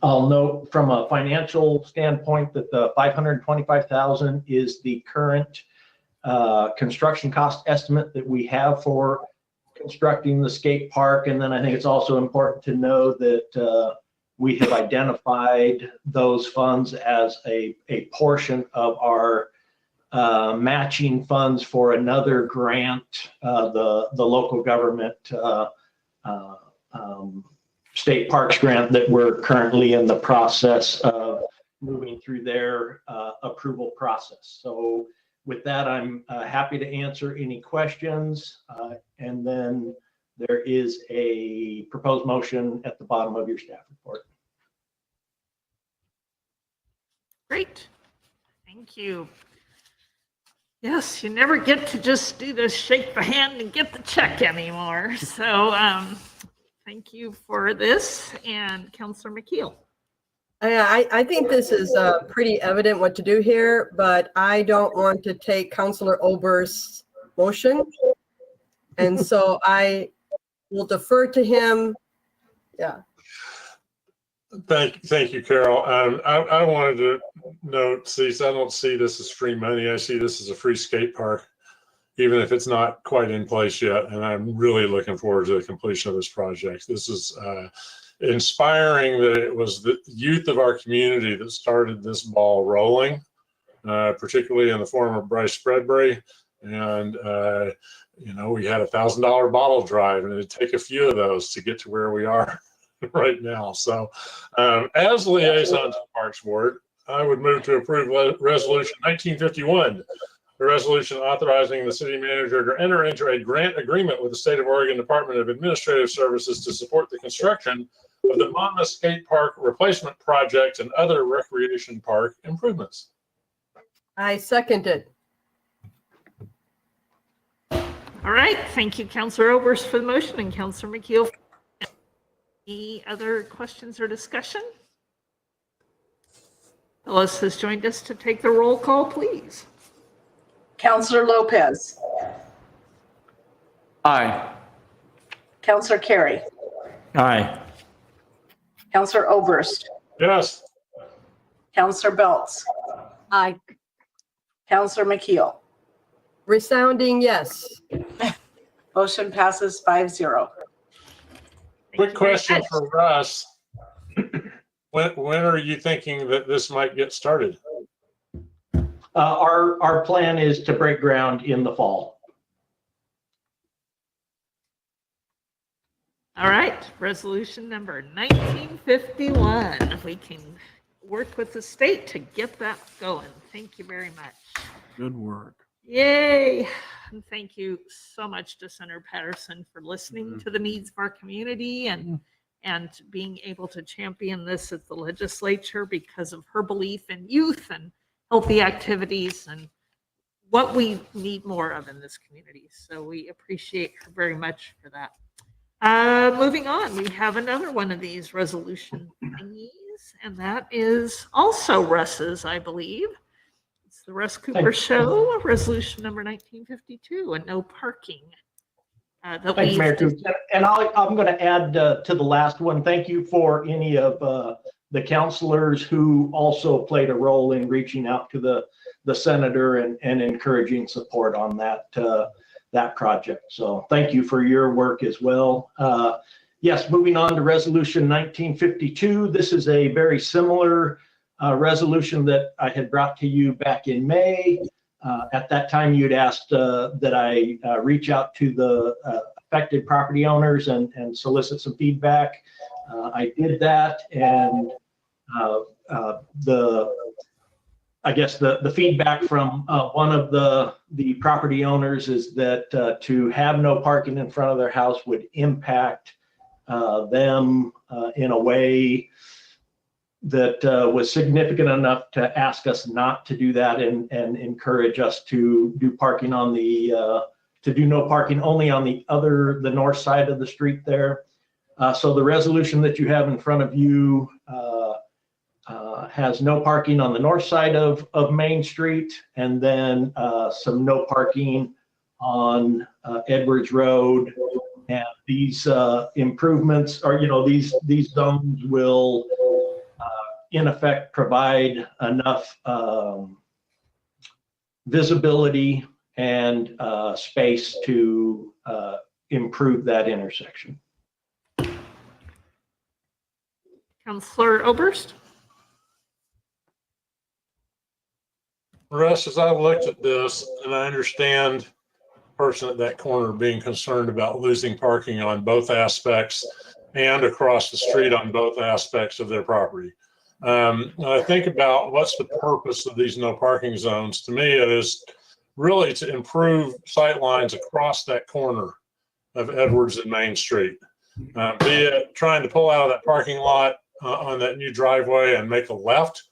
I'll note from a financial standpoint that the $525,000 is the current construction cost estimate that we have for constructing the skate park. And then I think it's also important to know that we have identified those funds as a portion of our matching funds for another grant, the local government state parks grant that we're currently in the process of moving through their approval process. So with that, I'm happy to answer any questions. And then there is a proposed motion at the bottom of your staff report. Great. Thank you. Yes, you never get to just do the shake the hand and get the check anymore. So thank you for this. And Councillor McKeel. I think this is pretty evident what to do here, but I don't want to take Councillor Oberst's motion. And so I will defer to him. Yeah. Thank you, Carol. I wanted to note, I don't see this as free money. I see this as a free skate park, even if it's not quite in place yet. And I'm really looking forward to the completion of this project. This is inspiring that it was the youth of our community that started this ball rolling, particularly in the form of Bryce Spreadbury. And, we had $1,000 bottle drive, and it'd take a few of those to get to where we are right now. So as liaison to the Parks Board, I would move to approve Resolution 1951, the resolution authorizing the city manager to enter into a grant agreement with the State of Oregon Department of Administrative Services to support the construction of the Monmouth Skate Park replacement project and other recreation park improvements. I second it. All right, thank you, Councilor Oberst for the motion and Councilor McKeel. Any other questions or discussion? Phyllis has joined us to take the roll call, please. Councilor Lopez, Aye. Councilor Carey, Aye. Councilor Oberst, Yes. Councilor Belts, Aye. Councilor McKeel. Resounding yes. Motion passes 5-0. Quick question for Russ. When are you thinking that this might get started? Our plan is to break ground in the fall. All right, resolution number 1951. If we can work with the state to get that going. Thank you very much. Good work. Yay. And thank you so much to Senator Patterson for listening to the needs of our community and being able to champion this at the legislature because of her belief in youth and healthy activities and what we need more of in this community. So we appreciate her very much for that. Moving on, we have another one of these resolution thingies, and that is also Russ's, I believe. It's the Russ Cooper Show, resolution number 1952, and no parking. Thanks, Mayor Coops. And I'm going to add to the last one. Thank you for any of the counselors who also played a role in reaching out to the senator and encouraging support on that project. So thank you for your work as well. Yes, moving on to resolution 1952. This is a very similar resolution that I had brought to you back in May. At that time, you'd asked that I reach out to the affected property owners and solicit some feedback. I did that, and I guess the feedback from one of the property owners is that to have no parking in front of their house would impact them in a way that was significant enough to ask us not to do that and encourage us to do parking on to do no parking only on the north side of the street there. So the resolution that you have in front of you has no parking on the north side of Main Street, and then some no parking on Edwards Road. And these improvements are, these zones will in effect provide enough visibility and space to improve that intersection. Councilor Oberst? Russ, as I looked at this, and I understand the person at that corner being concerned about losing parking on both aspects and across the street on both aspects of their property. When I think about what's the purpose of these no parking zones, to me, it is really to improve sight lines across that corner of Edwards and Main Street. Be it trying to pull out of that parking lot on that new driveway and make a left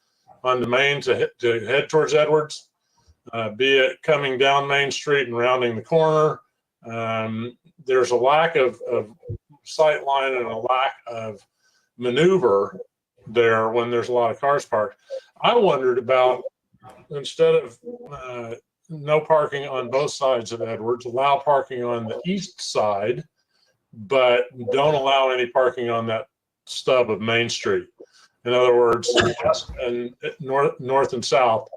onto Main to head towards Edwards, be it coming down Main Street and rounding the corner. There's a lack of sight line and a lack of maneuver there when there's a lot of cars parked. I wondered about, instead of no parking on both sides of Edwards, allow parking on the east side, but don't allow any parking on that stub of Main Street. In other words, west and north and south,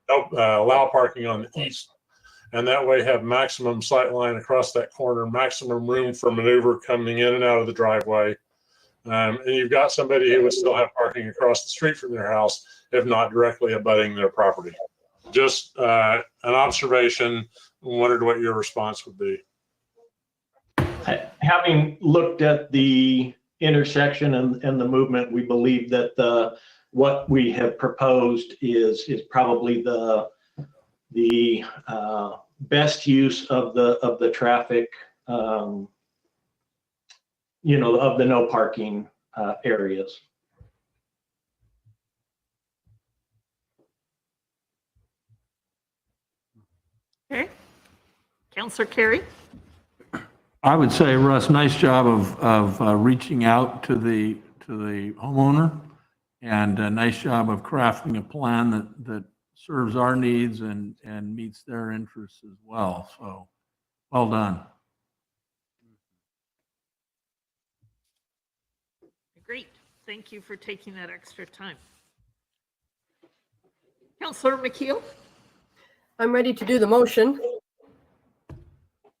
allow parking on the east. And that way have maximum sight line across that corner, maximum room for maneuver coming in and out of the driveway. And you've got somebody who would still have parking across the street from their house, if not directly abutting their property. Just an observation. Wondered what your response would be. Having looked at the intersection and the movement, we believe that what we have proposed is probably the best use of the traffic, of the no parking areas. Okay. Counselor Carey? I would say, Russ, nice job of reaching out to the homeowner, and a nice job of crafting a plan that serves our needs and meets their interests as well. So, well done. Great. Thank you for taking that extra time. Counselor McKeel? I'm ready to do the motion.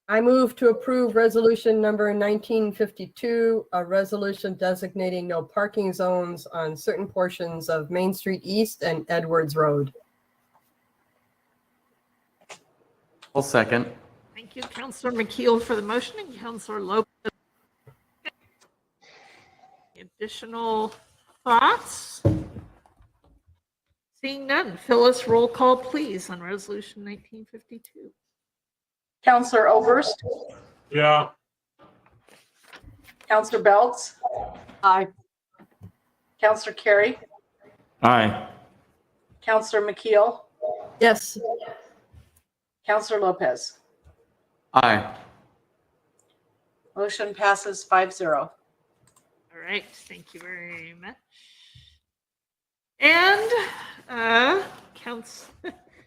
I move to approve resolution number 1952, a resolution designating no parking zones on certain portions of Main Street East and Edwards Road. I'll second. Thank you, Counselor McKeel, for the motion, and Counselor Lopez. Additional thoughts? Seeing none, Phyllis, roll call, please, on resolution 1952. Counselor Oberst, Yeah. Counselor Belts, Aye. Counselor Carey, Aye. Counselor McKeel, Yes. Counselor Lopez. Aye. Motion passes 5-0. All right, thank you very much. And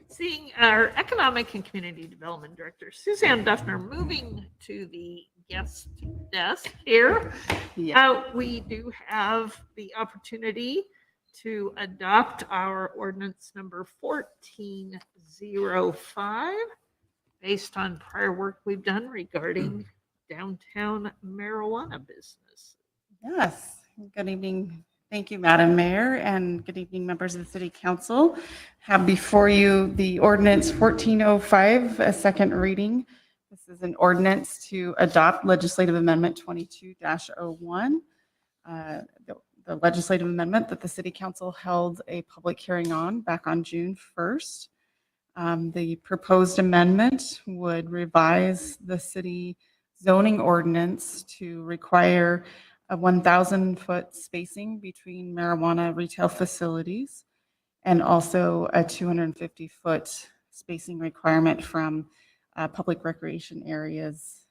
seeing our Economic and Community Development Director, Suzanne Duffner, moving to the guest desk here. We do have the opportunity to adopt our ordinance number 1405 based on prior work we've done regarding downtown marijuana business. Yes, good evening. Thank you, Madam Mayor, and good evening, members of the City Council. Have before you the ordinance 1405, a second reading. This is an ordinance to adopt legislative amendment 22-01. The legislative amendment that the City Council held a public hearing on back on June 1st. The proposed amendment would revise the city zoning ordinance to require a 1,000-foot spacing between marijuana retail facilities, and also a 250-foot spacing requirement from public recreation areas,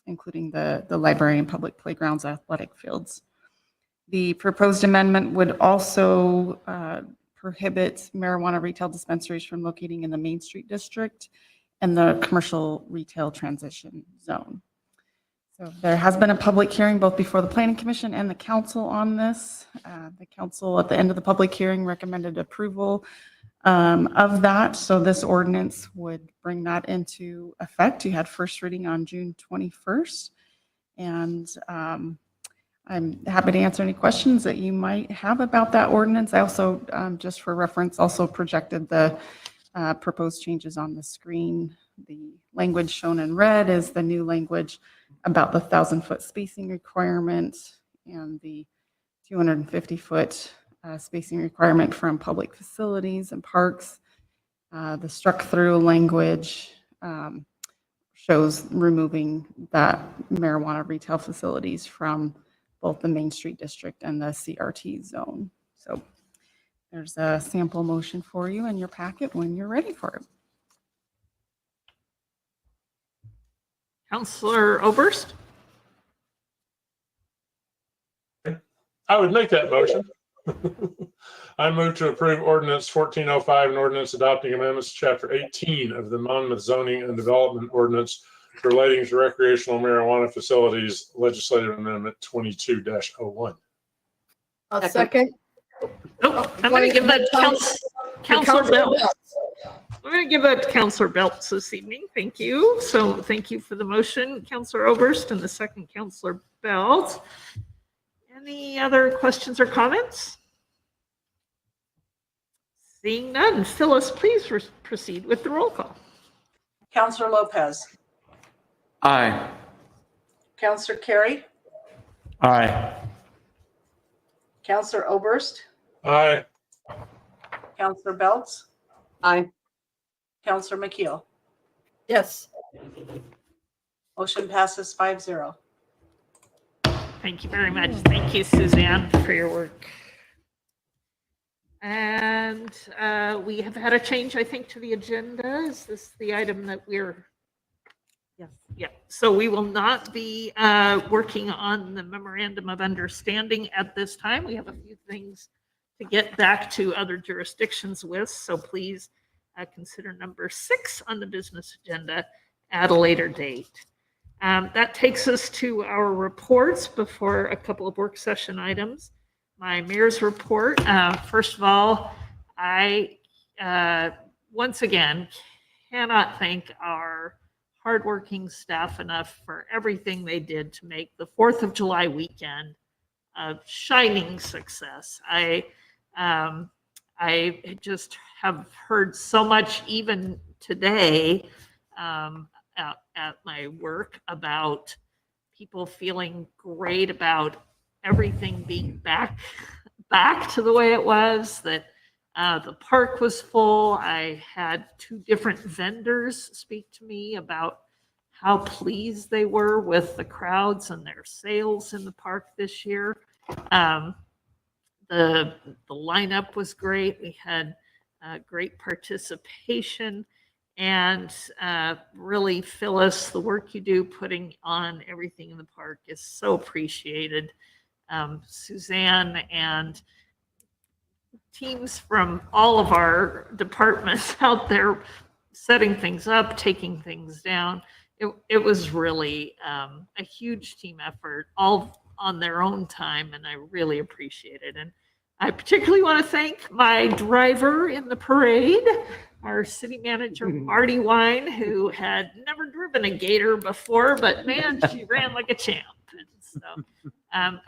including the library and public playgrounds, athletic fields. The proposed amendment would also prohibit marijuana retail dispensaries from locating in the Main Street District and the commercial retail transition zone. So there has been a public hearing both before the Planning Commission and the Council on this. The Council at the end of the public hearing recommended approval of that. So this ordinance would bring that into effect. You had first reading on June 21st. And I'm happy to answer any questions that you might have about that ordinance. I also, just for reference, also projected the proposed changes on the screen. The language shown in red is the new language about the 1,000-foot spacing requirement and the 250-foot spacing requirement from public facilities and parks. The struck-through language shows removing that marijuana retail facilities from both the Main Street District and the CRT zone. So there's a sample motion for you in your packet when you're ready for it. Counselor Oberst? I would make that motion. I move to approve ordinance 1405, an ordinance adopting amendments to chapter 18 of the Monmouth Zoning and Development Ordinance relating to recreational marijuana facilities, legislative amendment 22-01. A second. Oh, I'm going to give that to Councilor Belts. I'm going to give that to Councilor Belts this evening. Thank you. So thank you for the motion, Councilor Oberst, and the second, Councilor Belts. Any other questions or comments? Seeing none, Phyllis, please proceed with the roll call. Counselor Lopez, Aye. Counselor Carey, Aye. Counselor Oberst, Aye. Counselor Belts, Aye. Counselor McKeel. Yes. Motion passes 5-0. Thank you very much. Thank you, Suzanne, for your work. And we have had a change, I think, to the agenda. Is this the item that we're? Yes. Yeah. So we will not be working on the memorandum of understanding at this time. We have a few things to get back to other jurisdictions with. So please consider number 6 on the business agenda at a later date. That takes us to our reports before a couple of work session items. My mayor's report. First of all, I once again cannot thank our hardworking staff enough for everything they did to make the 4th of July weekend a shining success. I just have heard so much even today at my work about people feeling great about everything being back to the way it was, that the park was full. I had 2 different vendors speak to me about how pleased they were with the crowds and their sales in the park this year. The lineup was great. We had great participation. And really, Phyllis, the work you do putting on everything in the park is so appreciated. Suzanne and teams from all of our departments out there setting things up, taking things down. It was really a huge team effort, all on their own time, and I really appreciate it. And I particularly want to thank my driver in the parade, our city manager, Marty Wine, who had never driven a gator before, but man, she ran like a champ. And so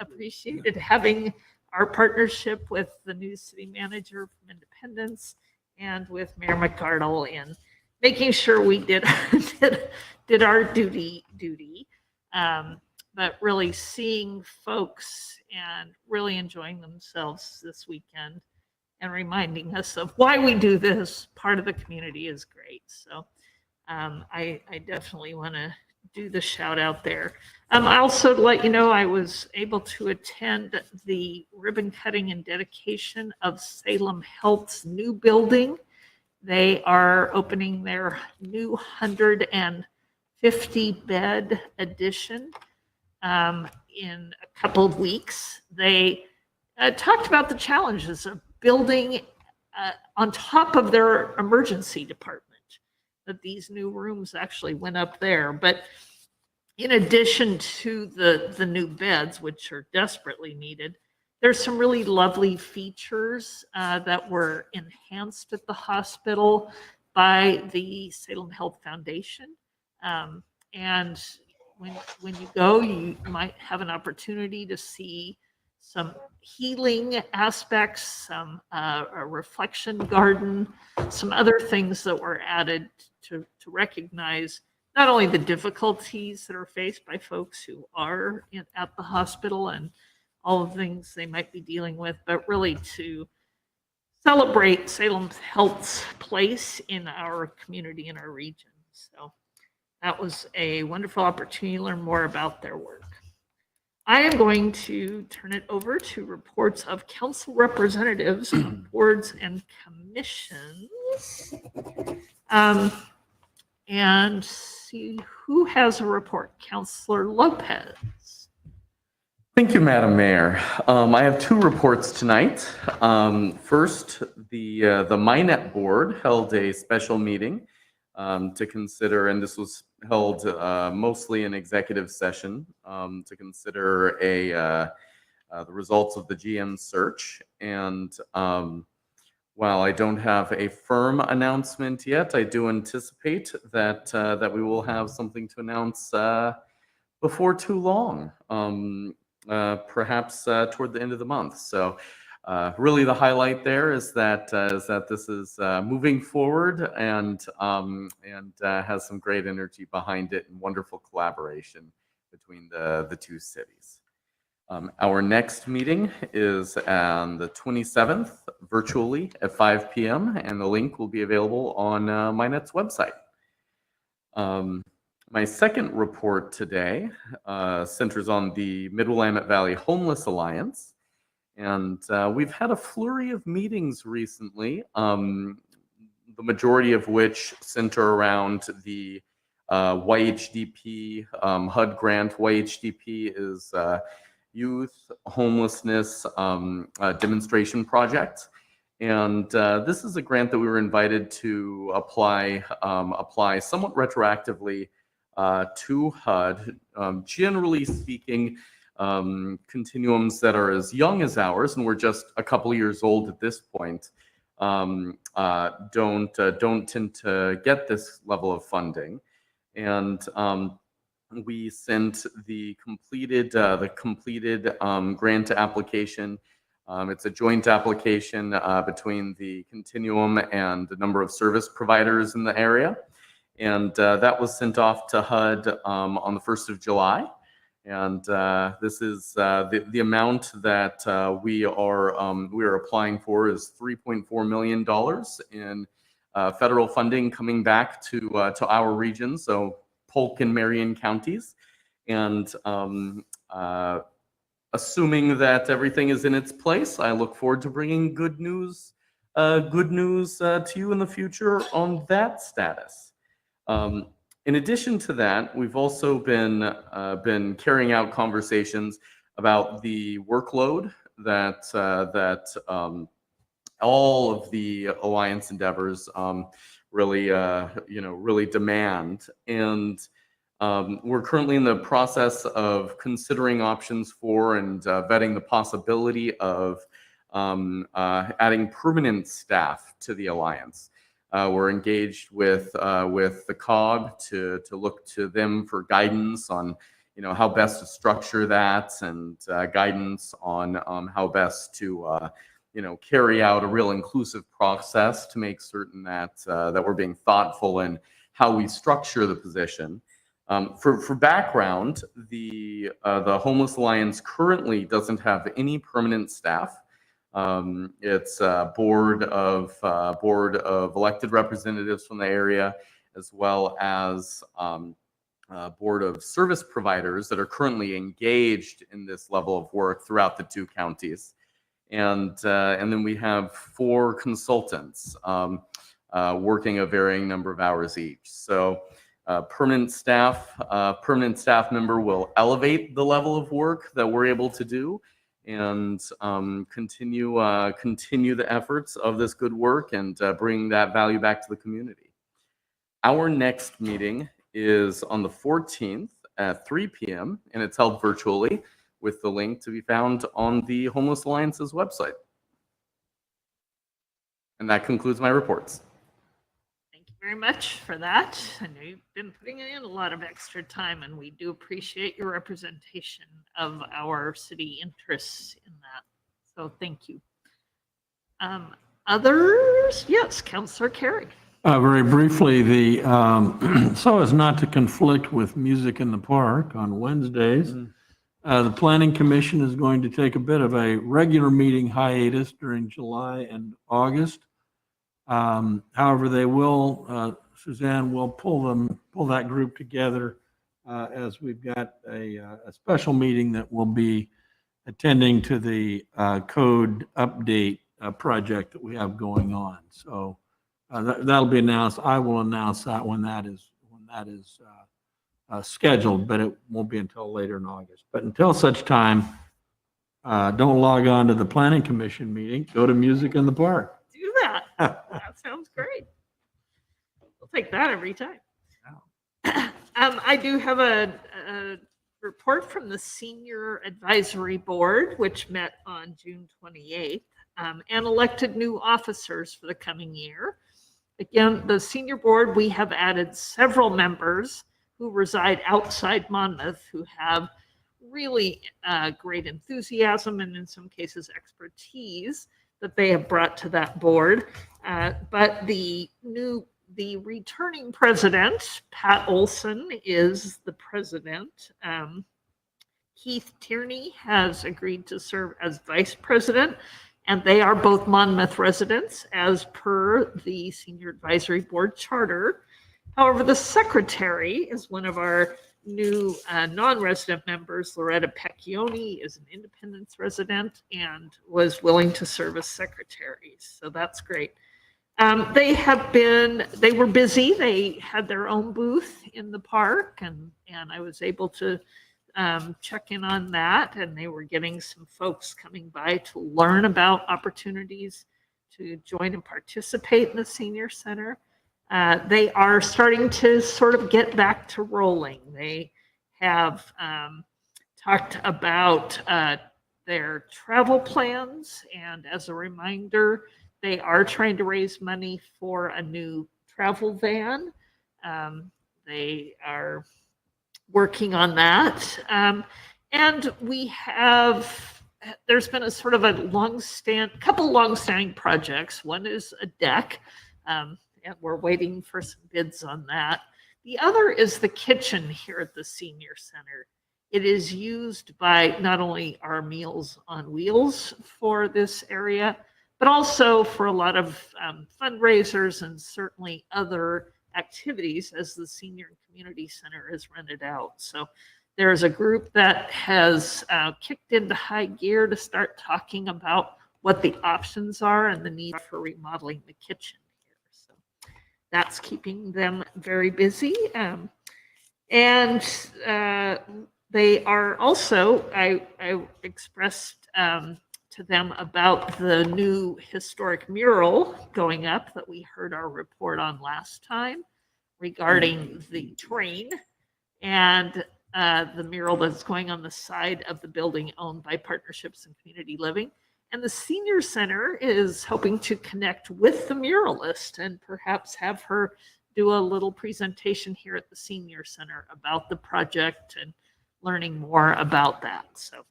appreciated having our partnership with the new city manager from Independence and with Mayor McArdle in making sure we did our duty. But really seeing folks and really enjoying themselves this weekend and reminding us of why we do this part of the community is great. So I definitely want to do the shout out there. I also to let you know, I was able to attend the ribbon cutting and dedication of Salem Health's new building. They are opening their new 150 bed addition in a couple of weeks. They talked about the challenges of building on top of their emergency department, that these new rooms actually went up there. But in addition to the new beds, which are desperately needed, there's some really lovely features that were enhanced at the hospital by the Salem Health Foundation. And when you go, you might have an opportunity to see some healing aspects, some a reflection garden, some other things that were added to recognize not only the difficulties that are faced by folks who are at the hospital and all the things they might be dealing with, but really to celebrate Salem Health's place in our community, in our region. So that was a wonderful opportunity to learn more about their work. I am going to turn it over to reports of council representatives on boards and commissions. And see who has a report. Councilor Lopez. Thank you, Madam Mayor. I have two reports tonight. First, the Minet Board held a special meeting to consider, and this was held mostly in executive session, to consider the results of the GM search. And while I don't have a firm announcement yet, I do anticipate that we will have something to announce before too long. Perhaps toward the end of the month. So really the highlight there is that this is moving forward and has some great energy behind it and wonderful collaboration between the two cities. Our next meeting is on the 27th virtually at 5 p.m. and the link will be available on Minet's website. My second report today centers on the Mid-Willamette Valley Homeless Alliance. And we've had a flurry of meetings recently, the majority of which center around the YHDP HUD grant. YHDP is Youth Homelessness Demonstration Project. And this is a grant that we were invited to apply somewhat retroactively to HUD, generally speaking, continuums that are as young as ours, and we're just a couple years old at this point, don't tend to get this level of funding. And we sent the completed grant application. It's a joint application between the continuum and a number of service providers in the area. And that was sent off to HUD on the 1st of July. And this is the amount that we are applying for is $3.4 million in federal funding coming back to our region, so Polk and Marion counties. And assuming that everything is in its place, I look forward to bringing good news to you in the future on that status. In addition to that, we've also been carrying out conversations about the workload that all of the alliance endeavors really demand. And we're currently in the process of considering options for and vetting the possibility of adding permanent staff to the alliance. We're engaged with the COG to look to them for guidance on how best to structure that, and guidance on how best to carry out a real inclusive process to make certain that we're being thoughtful in how we structure the position. For background, the Homeless Alliance currently doesn't have any permanent staff. It's a board of elected representatives from the area, as well as a board of service providers that are currently engaged in this level of work throughout the two counties. And then we have 4 consultants working a varying number of hours each. So permanent staff member will elevate the level of work that we're able to do, and continue the efforts of this good work and bring that value back to the community. Our next meeting is on the 14th at 3 p.m. and it's held virtually, with the link to be found on the Homeless Alliance's website. And that concludes my reports. Thank you very much for that. I know you've been putting in a lot of extra time, and we do appreciate your representation of our city interests in that. So thank you. Others? Yes, Councillor Carey. Very briefly, so as not to conflict with Music in the Park on Wednesdays, the Planning Commission is going to take a bit of a regular meeting hiatus during July and August. However, they will, Suzanne will pull that group together as we've got a special meeting that will be attending to the code update project that we have going on. So that'll be announced. I will announce that when that is scheduled, but it won't be until later in August. But until such time, don't log on to the planning commission meeting, go to Music in the Park. Do that. That sounds great. I'll take that every time. I do have a report from the Senior Advisory Board, which met on June 28th, and elected new officers for the coming year. Again, the Senior Board, we have added several members who reside outside Monmouth who have really great enthusiasm and in some cases expertise that they have brought to that board. But the returning president, Pat Olson, is the president. Keith Tierney has agreed to serve as vice president, and they are both Monmouth residents as per the Senior Advisory Board charter. However, the secretary is one of our new non-resident members. Loretta Pecchioni is an Independence resident and was willing to serve as secretary. So that's great. They were busy. They had their own booth in the park, and I was able to check in on that. And they were getting some folks coming by to learn about opportunities to join and participate in the senior center. They are starting to sort of get back to rolling. They have talked about their travel plans, and as a reminder, they are trying to raise money for a new travel van. They are working on that. And there's been a sort of couple long-standing projects. One is a deck, and we're waiting for some bids on that. The other is the kitchen here at the Senior Center. It is used by not only our Meals on Wheels for this area, but also for a lot of fundraisers and certainly other activities as the Senior and Community Center is rented out. So there's a group that has kicked into high gear to start talking about what the options are and the need for remodeling the kitchen here. So that's keeping them very busy. And they are also, I expressed to them about the new historic mural going up that we heard our report on last time regarding the train, and the mural that's going on the side of the building owned by Partnerships and Community Living. And the Senior Center is hoping to connect with the muralist and perhaps have her do a little presentation here at the Senior Center about the project and learning more about that. So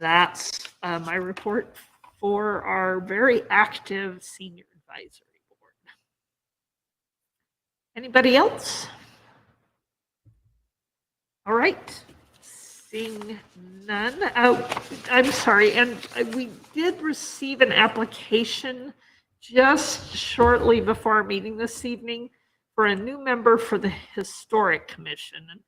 that's my report for our very active Senior Advisory Board. Anybody else? All right, seeing none. I'm sorry, and we did receive an application just shortly before our meeting this evening for a new member for the Historic Commission. And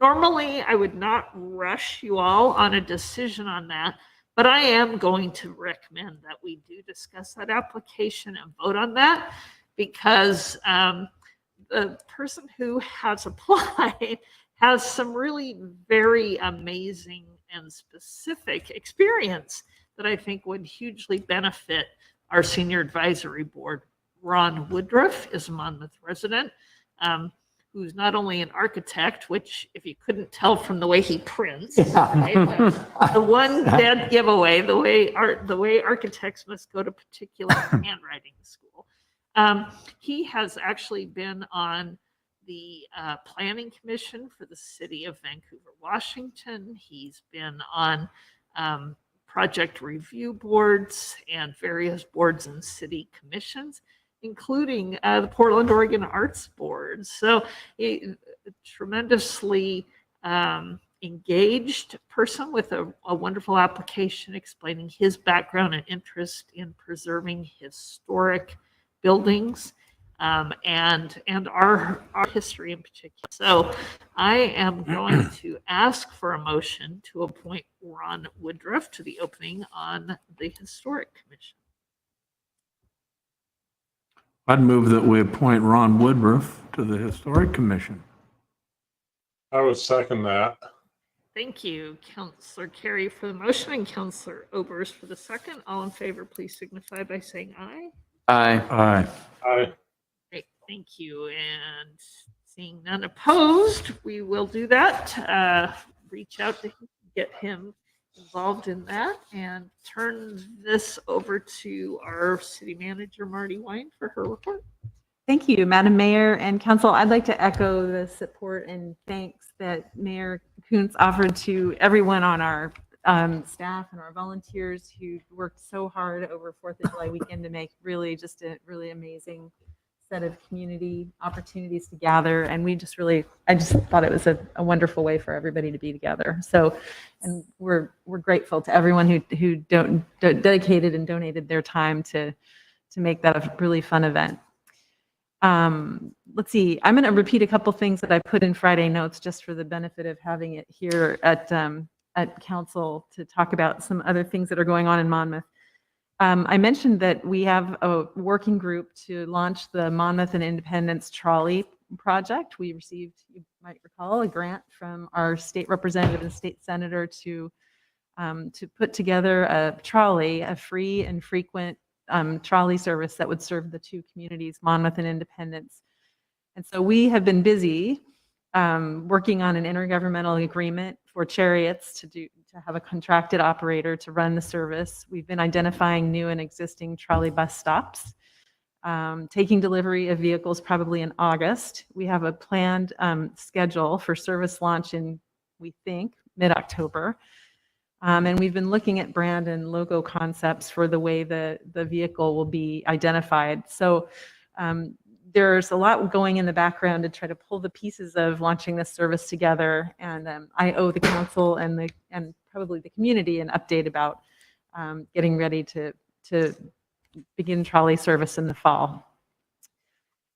normally, I would not rush you all on a decision on that, but I am going to recommend that we do discuss that application and vote on that, because the person who has applied has some really very amazing and specific experience that I think would hugely benefit our Senior Advisory Board. Ron Woodruff is a Monmouth resident, who's not only an architect, which if you couldn't tell from the way he prints, right, the one dead giveaway, the way architects must go to particular handwriting school. He has actually been on the Planning Commission for the City of Vancouver, Washington. He's been on project review boards and various boards and city commissions, including the Portland, Oregon Arts Board. So a tremendously engaged person with a wonderful application explaining his background and interest in preserving historic buildings and our history in particular. So I am going to ask for a motion to appoint Ron Woodruff to the opening on the Historic Commission. I'd move that we appoint Ron Woodruff to the Historic Commission. I would second that. Thank you, Counselor Carey for the motion and Counselor Oberst for the second. All in favor, please signify by saying aye. Aye. Aye. Aye. Great, thank you. And seeing none opposed, we will do that. Reach out to get him involved in that and turn this over to our city manager, Marty Wine, for her report. Thank you, Madam Mayor and Council. I'd like to echo the support and thanks that Mayor Kuntz offered to everyone on our staff and our volunteers who worked so hard over 4th of July weekend to make really just a really amazing set of community opportunities to gather. And I just thought it was a wonderful way for everybody to be together. So, and we're grateful to everyone who dedicated and donated their time to make that a really fun event. Let's see, I'm going to repeat a couple things that I put in Friday notes just for the benefit of having it here at council to talk about some other things that are going on in Monmouth. I mentioned that we have a working group to launch the Monmouth and Independence Trolley project. We received, you might recall, a grant from our state representative and state senator to put together a trolley, a free and frequent trolley service that would serve the two communities, Monmouth and Independence. And so we have been busy working on an intergovernmental agreement for Chariots to have a contracted operator to run the service. We've been identifying new and existing trolley bus stops, taking delivery of vehicles probably in August. We have a planned schedule for service launch in, we think, mid-October. And we've been looking at brand and logo concepts for the way the vehicle will be identified. So there's a lot going in the background to try to pull the pieces of launching this service together. And I owe the council and probably the community an update about getting ready to begin trolley service in the fall.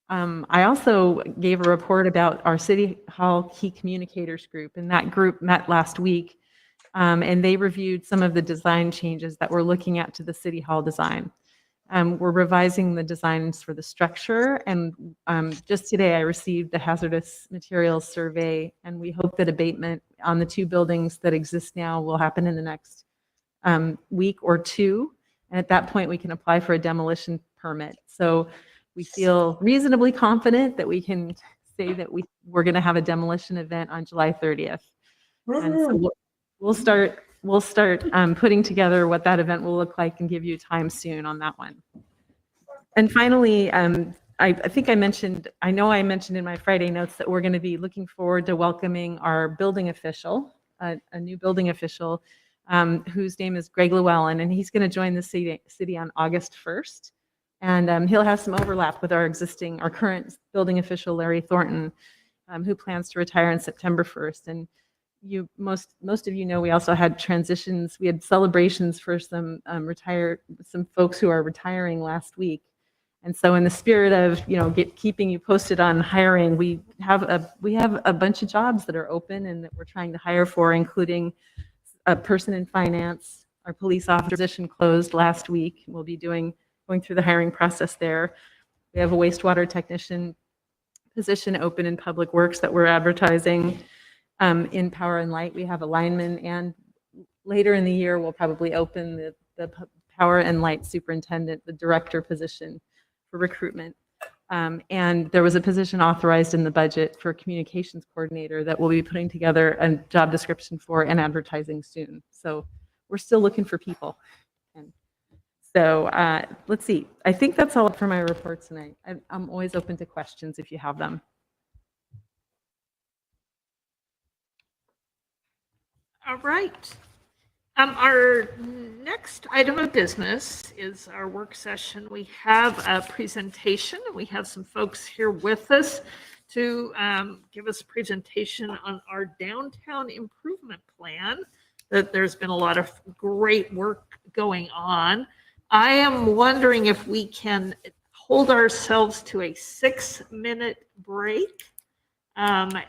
I also gave a report about our City Hall Key Communicators group, and that group met last week. And they reviewed some of the design changes that we're looking at to the City Hall design. We're revising the designs for the structure, and just today I received the hazardous materials survey, and we hope that abatement on the two buildings that exist now will happen in the next week or two. And at that point, we can apply for a demolition permit. So we feel reasonably confident that we can say that we're going to have a demolition event on July 30th. And so we'll start putting together what that event will look like and give you time soon on that one. And finally, I think I mentioned in my Friday notes that we're going to be looking forward to welcoming our building official, a new building official, whose name is Greg Llewellyn, and he's going to join the city on August 1st. And he'll have some overlap with our current building official, Larry Thornton, who plans to retire on September 1st. And most of you know, we also had transitions. We had celebrations for some folks who are retiring last week. And so in the spirit of, keeping you posted on hiring, we have a bunch of jobs that are open and that we're trying to hire for, including a person in finance. Our police officer position closed last week. We'll be going through the hiring process there. We have a wastewater technician position open in Public Works that we're advertising. In Power and Light, we have a lineman, and later in the year, we'll probably open the Power and Light superintendent, the director position for recruitment. And there was a position authorized in the budget for communications coordinator that we'll be putting together a job description for and advertising soon. So we're still looking for people. And so let's see. I think that's all for my report tonight. I'm always open to questions if you have them. All right. Our next item of business is our work session. We have a presentation. We have some folks here with us to give us a presentation on our downtown improvement plan. That there's been a lot of great work going on. I am wondering if we can hold ourselves to a 6-minute break. And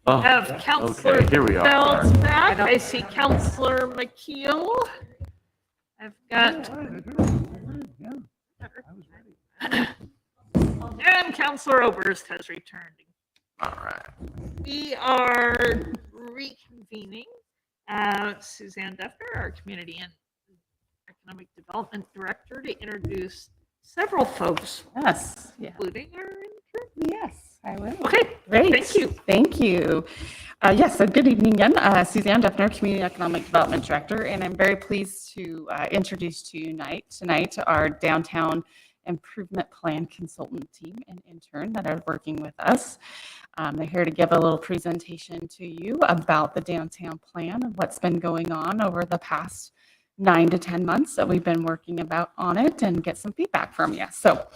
Oh, Have Counselor okay, here we are. Bells back. I see Counselor McKeel. I've got. And Counselor Oberst has returned. All right. We are reconvening. Suzanne Defner, our Community and Economic Development Director, to introduce several folks, Yes, yeah. including our intern. Yes, I will. Okay, Great. thank you. Thank you. Yes, so good evening again. Suzanne Defner, Community Economic Development Director, and I'm very pleased to introduce to you tonight our Downtown Improvement Plan consultant team and intern that are working with us. They're here to give a little presentation to you about the downtown plan and what's been going on over the past 9 to 10 months that we've been working on it and get some feedback from you. So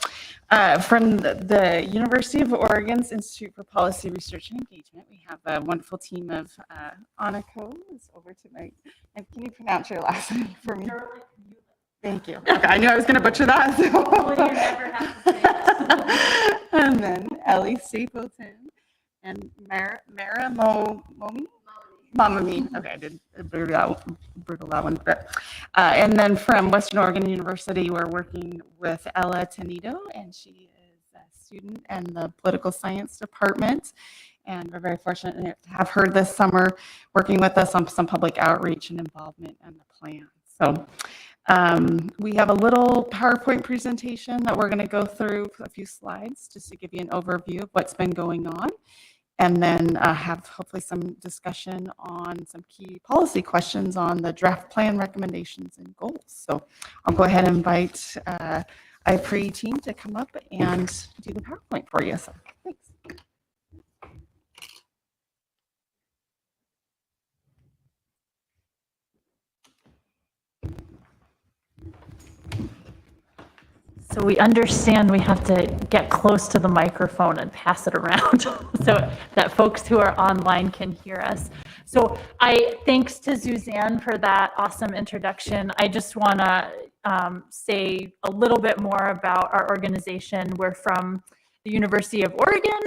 from the University of Oregon's Institute for Policy Research and Engagement, we have a wonderful team of Aniko is over tonight. And can you pronounce your last name for me? Thank you. Okay, I knew I was going to butcher that. And then Ellie Stapleton and Mara Momi? Mamami. Okay, I did brutal that one. But, and then from Western Oregon University, we're working with Ella Tenido, and she is a student in the political science department. And we're very fortunate to have her this summer working with us on some public outreach and involvement in the plan. So we have a little PowerPoint presentation that we're going to go through a few slides just to give you an overview of what's been going on, and then have hopefully some discussion on some key policy questions on the draft plan recommendations and goals. So I'll go ahead and invite IPRE team to come up and do the PowerPoint for you. So thanks. So we understand we have to get close to the microphone and pass it around so that folks who are online can hear us. So thanks to Suzanne for that awesome introduction. I just want to say a little bit more about our organization. We're from the University of Oregon,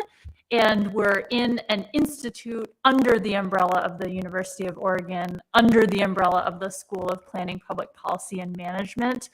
and we're in an institute under the umbrella of the University of Oregon, under the umbrella of the School of Planning, Public Policy, and Management.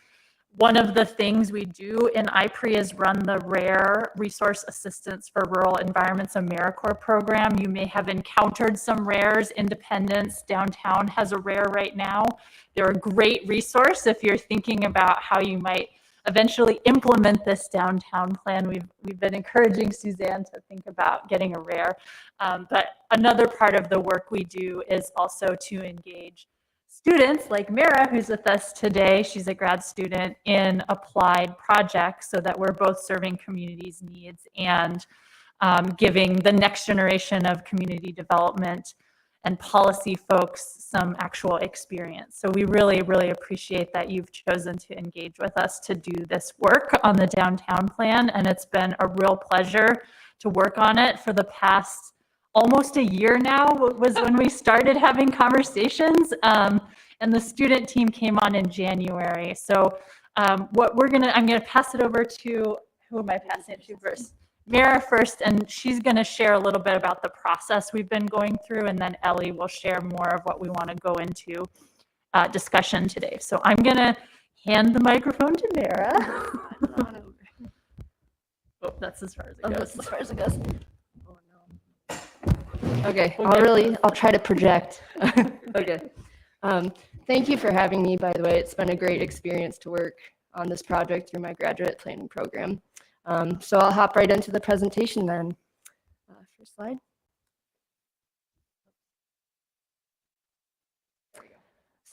One of the things we do in IPRE is run the RARE Resource Assistance for Rural Environments AmeriCorps program. You may have encountered some RAREs. Independence Downtown has a RARE right now. They're a great resource if you're thinking about how you might eventually implement this downtown plan. We've been encouraging Suzanne to think about getting a RARE. But another part of the work we do is also to engage students like Mara, who's with us today. She's a grad student in applied projects so that we're both serving communities' needs and giving the next generation of community development and policy folks some actual experience. So we really, really appreciate that you've chosen to engage with us to do this work on the downtown plan. And it's been a real pleasure to work on it for the past almost a year now was when we started having conversations, and the student team came on in January. So I'm gonna pass it over to, who am I passing it to first? Mara first, and she's gonna share a little bit about the process we've been going through, and then Ellie will share more of what we wanna go into discussion today. So I'm gonna hand the microphone to Mara. Oh, that's as far as it goes. That's as far as it goes. Okay, I'll try to project. Okay. Thank you for having me, by the way. It's been a great experience to work on this project through my graduate planning program. So I'll hop right into the presentation then. First slide.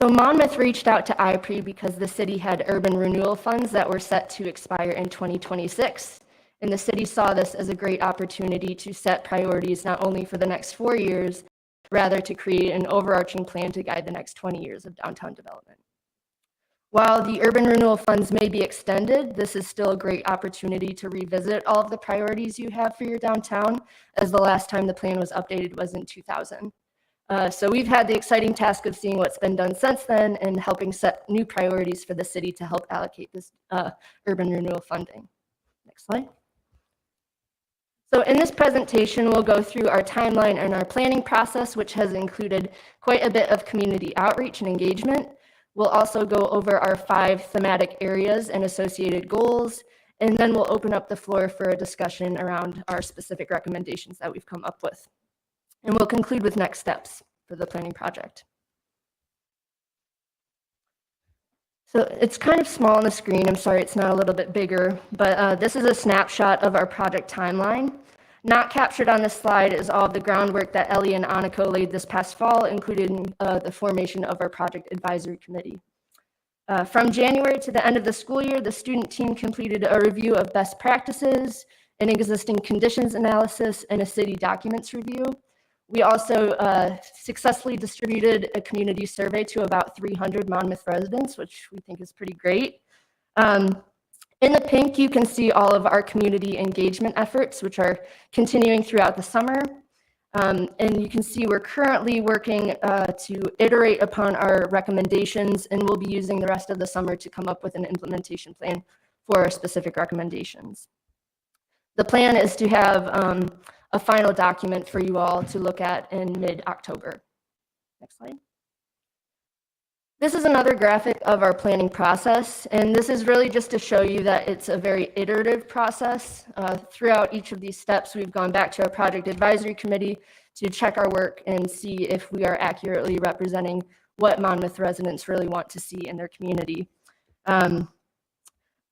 So Monmouth reached out to IPRE because the city had urban renewal funds that were set to expire in 2026. And the city saw this as a great opportunity to set priorities not only for the next 4 years, rather to create an overarching plan to guide the next 20 years of downtown development. While the urban renewal funds may be extended, this is still a great opportunity to revisit all of the priorities you have for your downtown, as the last time the plan was updated was in 2000. So we've had the exciting task of seeing what's been done since then and helping set new priorities for the city to help allocate this urban renewal funding. Next slide. So in this presentation, we'll go through our timeline and our planning process, which has included quite a bit of community outreach and engagement. We'll also go over our 5 thematic areas and associated goals, and then we'll open up the floor for a discussion around our specific recommendations that we've come up with. And we'll conclude with next steps for the planning project. So it's kind of small on the screen. I'm sorry it's not a little bit bigger, but this is a snapshot of our project timeline. Not captured on this slide is all of the groundwork that Ellie and Aniko laid this past fall, including the formation of our project advisory committee. From January to the end of the school year, the student team completed a review of best practices, an existing conditions analysis, and a city documents review. We also successfully distributed a community survey to about 300 Monmouth residents, which we think is pretty great. In the pink, you can see all of our community engagement efforts, which are continuing throughout the summer. And you can see we're currently working to iterate upon our recommendations, and we'll be using the rest of the summer to come up with an implementation plan for our specific recommendations. The plan is to have a final document for you all to look at in mid-October. Next slide. This is another graphic of our planning process, and this is really just to show you that it's a very iterative process. Throughout each of these steps, we've gone back to our project advisory committee to check our work and see if we are accurately representing what Monmouth residents really want to see in their community.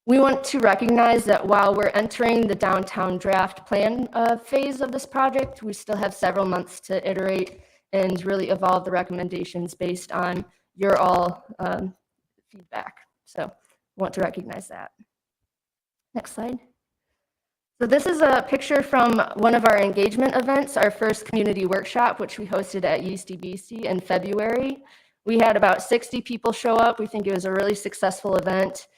We want to recognize that while we're entering the downtown draft plan phase of this project, we still have several months to iterate and really evolve the recommendations based on your all feedback. So want to recognize that. Next slide. So this is a picture from one of our engagement events, our first community workshop, which we hosted at UCBC in February. We had about 60 people show up. We think it was a really successful event.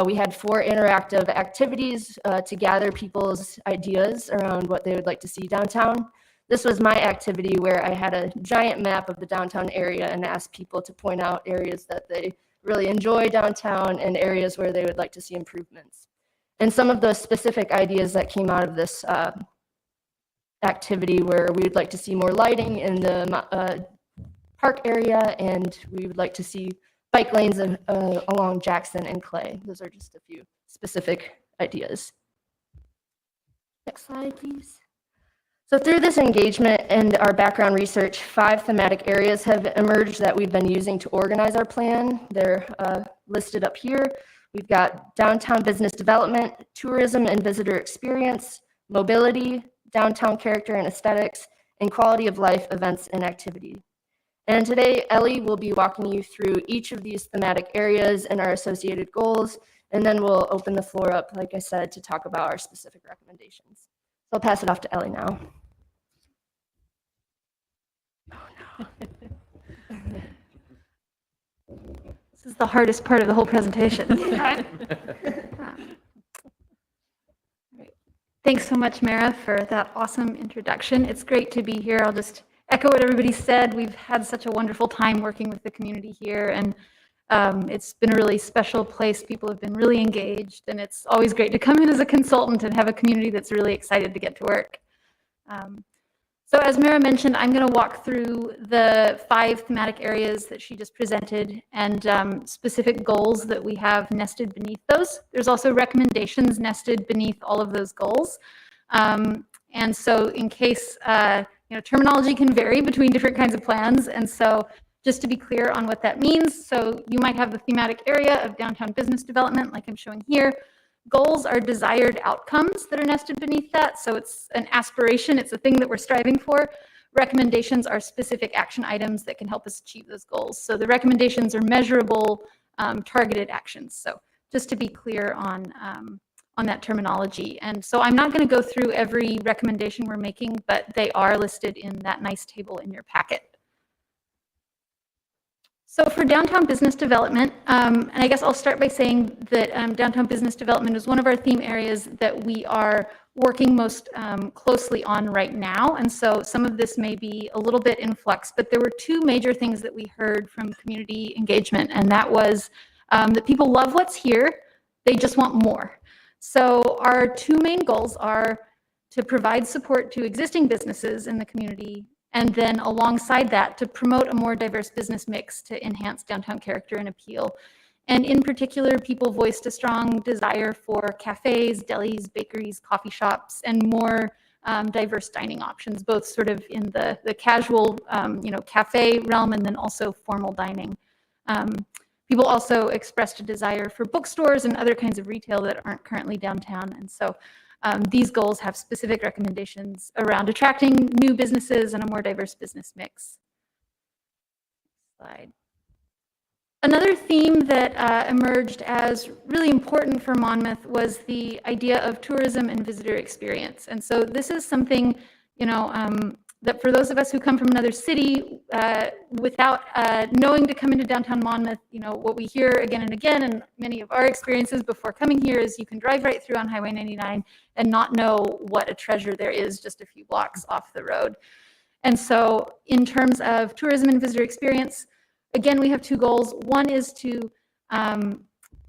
We had 4 interactive activities to gather people's ideas around what they would like to see downtown. This was my activity where I had a giant map of the downtown area and asked people to point out areas that they really enjoy downtown and areas where they would like to see improvements. And some of the specific ideas that came out of this activity were we would like to see more lighting in the park area, and we would like to see bike lanes along Jackson and Clay. Those are just a few specific ideas. Next slide, please. So through this engagement and our background research, 5 thematic areas have emerged that we've been using to organize our plan. They're listed up here. We've got downtown business development, tourism and visitor experience, mobility, downtown character and aesthetics, and quality of life events and activity. And today, Ellie will be walking you through each of these thematic areas and our associated goals, and then we'll open the floor up, like I said, to talk about our specific recommendations. So I'll pass it off to Ellie now. This is the hardest part of the whole presentation. Thanks so much, Mara, for that awesome introduction. It's great to be here. I'll just echo what everybody said. We've had such a wonderful time working with the community here, and it's been a really special place. People have been really engaged, and it's always great to come in as a consultant and have a community that's really excited to get to work. So as Mara mentioned, I'm going to walk through the 5 thematic areas that she just presented and specific goals that we have nested beneath those. There's also recommendations nested beneath all of those goals. And so in case, terminology can vary between different kinds of plans. And so just to be clear on what that means, so you might have the thematic area of downtown business development, like I'm showing here. Goals are desired outcomes that are nested beneath that. So it's an aspiration. It's a thing that we're striving for. Recommendations are specific action items that can help us achieve those goals. So the recommendations are measurable, targeted actions. So just to be clear on that terminology. And so I'm not going to go through every recommendation we're making, but they are listed in that nice table in your packet. So for downtown business development, and I guess I'll start by saying that downtown business development is one of our theme areas that we are working most closely on right now. And so some of this may be a little bit in flux, but there were 2 major things that we heard from community engagement, and that was that people love what's here, they just want more. So our 2 main goals are to provide support to existing businesses in the community, and then alongside that, to promote a more diverse business mix to enhance downtown character and appeal. And in particular, people voiced a strong desire for cafes, delis, bakeries, coffee shops, and more diverse dining options, both sort of in the casual, cafe realm and then also formal dining. People also expressed a desire for bookstores and other kinds of retail that aren't currently downtown. And so these goals have specific recommendations around attracting new businesses and a more diverse business mix. Slide. Another theme that emerged as really important for Monmouth was the idea of tourism and visitor experience. And so this is something, that for those of us who come from another city, without knowing to come into downtown Monmouth, what we hear again and again, and many of our experiences before coming here, is you can drive right through on Highway 99 and not know what a treasure there is just a few blocks off the road. And so in terms of tourism and visitor experience, again, we have two goals. One is to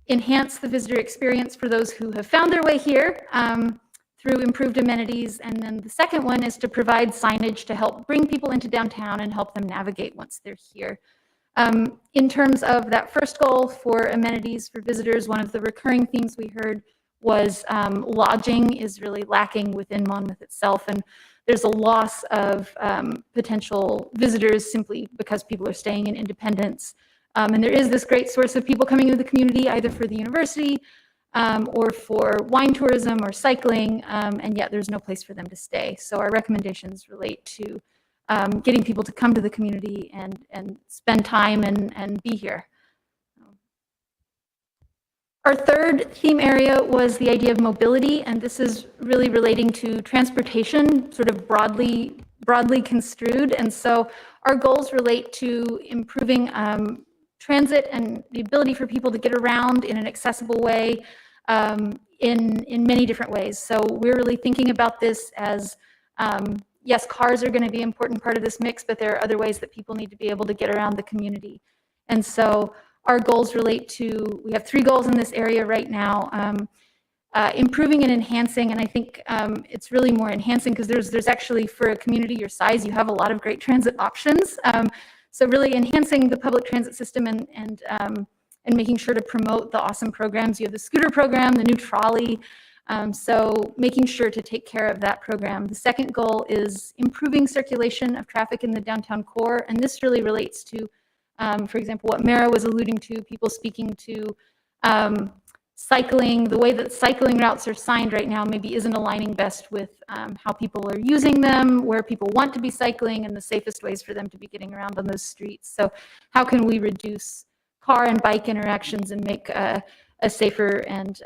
enhance the visitor experience for those who have found their way here through improved amenities. And then the second one is to provide signage to help bring people into downtown and help them navigate once they're here. In terms of that first goal for amenities for visitors, one of the recurring themes we heard was lodging is really lacking within Monmouth itself. And there's a loss of potential visitors simply because people are staying in Independence. And there is this great source of people coming into the community, either for the university or for wine tourism or cycling, and yet there's no place for them to stay. So our recommendations relate to getting people to come to the community and spend time and be here. Our third theme area was the idea of mobility, and this is really relating to transportation, sort of broadly construed. And so our goals relate to improving transit and the ability for people to get around in an accessible way in many different ways. So we're really thinking about this as, yes, cars are going to be an important part of this mix, but there are other ways that people need to be able to get around the community. And so our goals relate to, we have 3 goals in this area right now, improving and enhancing, and I think it's really more enhancing because there's actually, for a community your size, you have a lot of great transit options. So really enhancing the public transit system and making sure to promote the awesome programs. You have the scooter program, the new trolley, so making sure to take care of that program. The second goal is improving circulation of traffic in the downtown core, and this really relates to for example, what Mara was alluding to, people speaking to cycling, the way that cycling routes are signed right now maybe isn't aligning best with how people are using them, where people want to be cycling, and the safest ways for them to be getting around on those streets. So how can we reduce car and bike interactions and make a safer and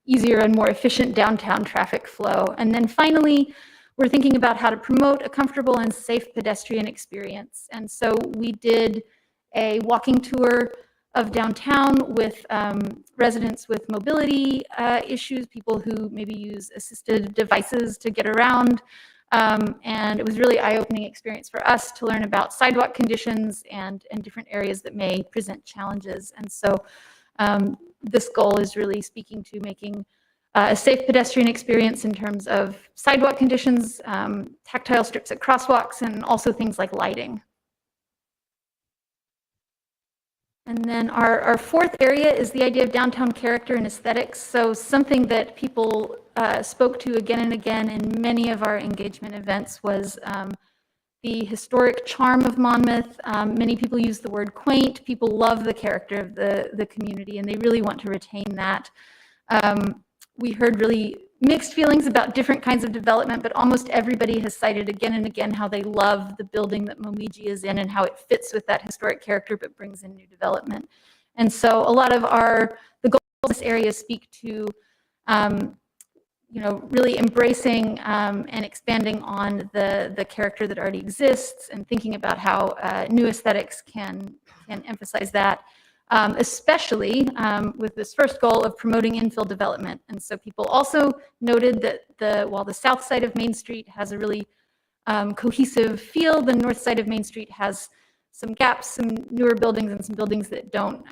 easier and more efficient downtown traffic flow? And then finally, we're thinking about how to promote a comfortable and safe pedestrian experience. And so we did a walking tour of downtown with residents with mobility issues, people who maybe use assisted devices to get around. And it was really eye-opening experience for us to learn about sidewalk conditions and different areas that may present challenges. And so this goal is really speaking to making a safe pedestrian experience in terms of sidewalk conditions, tactile strips at crosswalks, and also things like lighting. And then our fourth area is the idea of downtown character and aesthetics. So something that people spoke to again and again in many of our engagement events was the historic charm of Monmouth. Many people use the word quaint. People love the character of the community, and they really want to retain that. We heard really mixed feelings about different kinds of development, but almost everybody has cited again and again how they love the building that Momiji is in and how it fits with that historic character but brings in new development. And so a lot of the goals of this area speak to really embracing and expanding on the character that already exists and thinking about how new aesthetics can emphasize that. Especially with this first goal of promoting infill development. And so people also noted that while the south side of Main Street has a really cohesive feel, the north side of Main Street has some gaps, some newer buildings, and some buildings that don't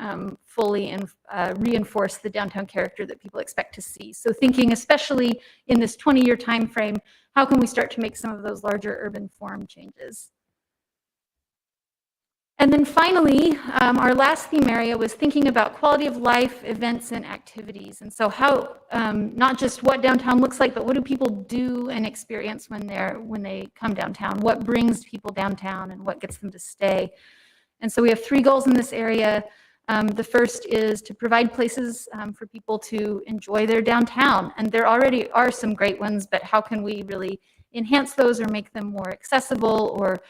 fully reinforce the downtown character that people expect to see. So thinking especially in this 20-year time frame, how can we start to make some of those larger urban form changes? And then finally, our last theme area was thinking about quality of life, events, and activities. And so how, not just what downtown looks like, but what do people do and experience when they come downtown? What brings people downtown and what gets them to stay? And so we have 3 goals in this area. The first is to provide places for people to enjoy their downtown. And there already are some great ones, but how can we really enhance those or make them more accessible or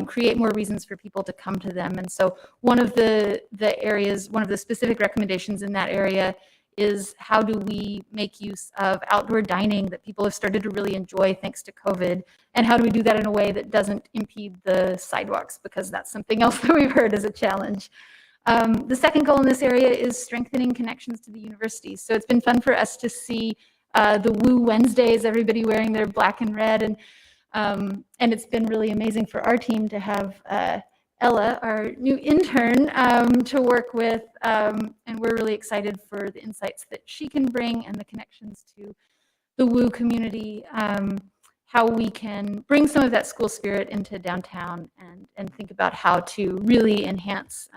create more reasons for people to come to them? And so one of the specific recommendations in that area is how do we make use of outdoor dining that people have started to really enjoy thanks to COVID? And how do we do that in a way that doesn't impede the sidewalks? Because that's something else that we've heard as a challenge. The second goal in this area is strengthening connections to the university. So it's been fun for us to see the Woo Wednesdays, everybody wearing their black and red. And it's been really amazing for our team to have Ella, our new intern, to work with. And we're really excited for the insights that she can bring and the connections to the Woo community, how we can bring some of that school spirit into downtown and think about how to really enhance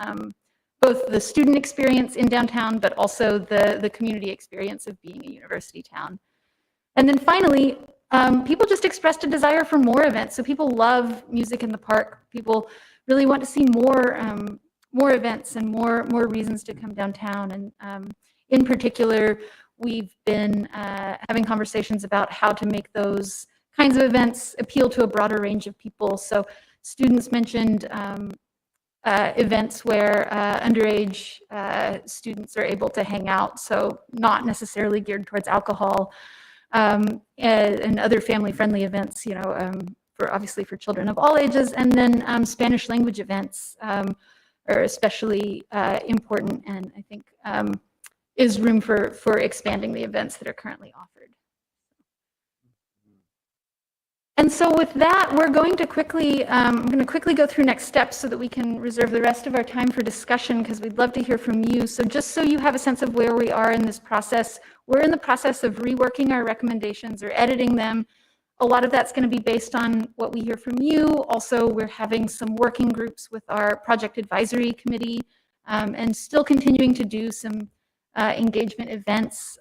both the student experience in downtown, but also the community experience of being a university town. And then finally, people just expressed a desire for more events. So people love music in the park. People really want to see more events and more reasons to come downtown. And in particular, we've been having conversations about how to make those kinds of events appeal to a broader range of people. So students mentioned events where underage students are able to hang out, so not necessarily geared towards alcohol, and other family-friendly events, obviously for children of all ages. And then Spanish language events are especially important, and I think is room for expanding the events that are currently offered. And so with that, we're going to quickly, I'm going to quickly go through next steps so that we can reserve the rest of our time for discussion, because we'd love to hear from you. So just so you have a sense of where we are in this process, we're in the process of reworking our recommendations or editing them. A lot of that's going to be based on what we hear from you. Also, we're having some working groups with our project advisory committee, and still continuing to do some engagement events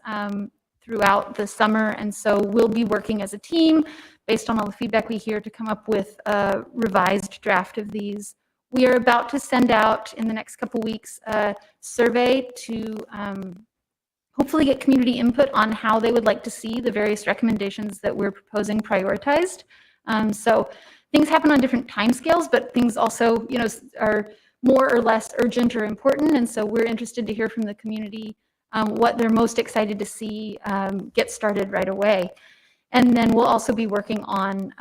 throughout the summer. And so we'll be working as a team based on all the feedback we hear to come up with a revised draft of these. We are about to send out in the next couple weeks a survey to hopefully get community input on how they would like to see the various recommendations that we're proposing prioritized. So things happen on different timescales, but things also, are more or less urgent or important. And so we're interested to hear from the community what they're most excited to see get started right away. And then we'll also be working on,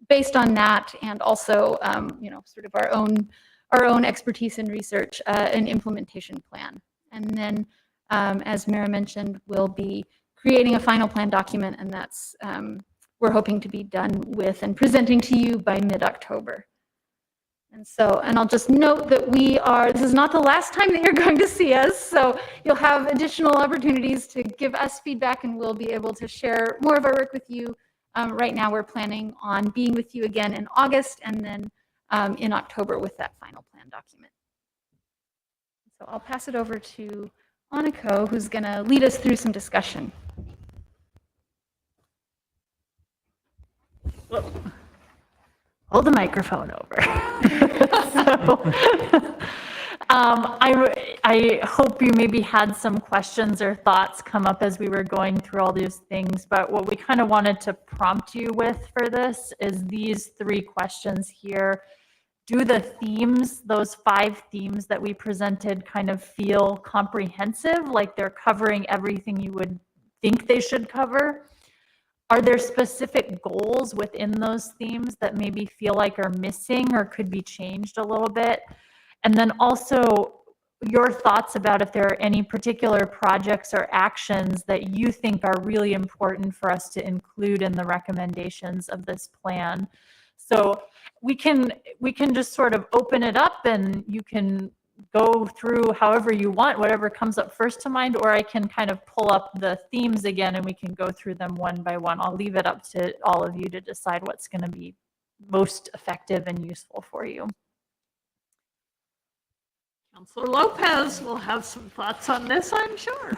based on that, and also, sort of our own expertise in research, an implementation plan. And then, as Mara mentioned, we'll be creating a final plan document, and that's we're hoping to be done with and presenting to you by mid-October. And I'll just note that this is not the last time that you're going to see us, so you'll have additional opportunities to give us feedback, and we'll be able to share more of our work with you. Right now, we're planning on being with you again in August, and then in October with that final plan document. So I'll pass it over to Aniko, who's going to lead us through some discussion. Hold the microphone over. I hope you maybe had some questions or thoughts come up as we were going through all these things, but what we kind of wanted to prompt you with for this is these 3 questions here. Do the themes, those 5 themes that we presented, kind of feel comprehensive, like they're covering everything you would think they should cover? Are there specific goals within those themes that maybe feel like are missing or could be changed a little bit? And then also your thoughts about if there are any particular projects or actions that you think are really important for us to include in the recommendations of this plan. So we can just sort of open it up and you can go through however you want, whatever comes up first to mind, or I can kind of pull up the themes again and we can go through them one by one. I'll leave it up to all of you to decide what's going to be most effective and useful for you. Councilor Lopez will have some thoughts on this, I'm sure.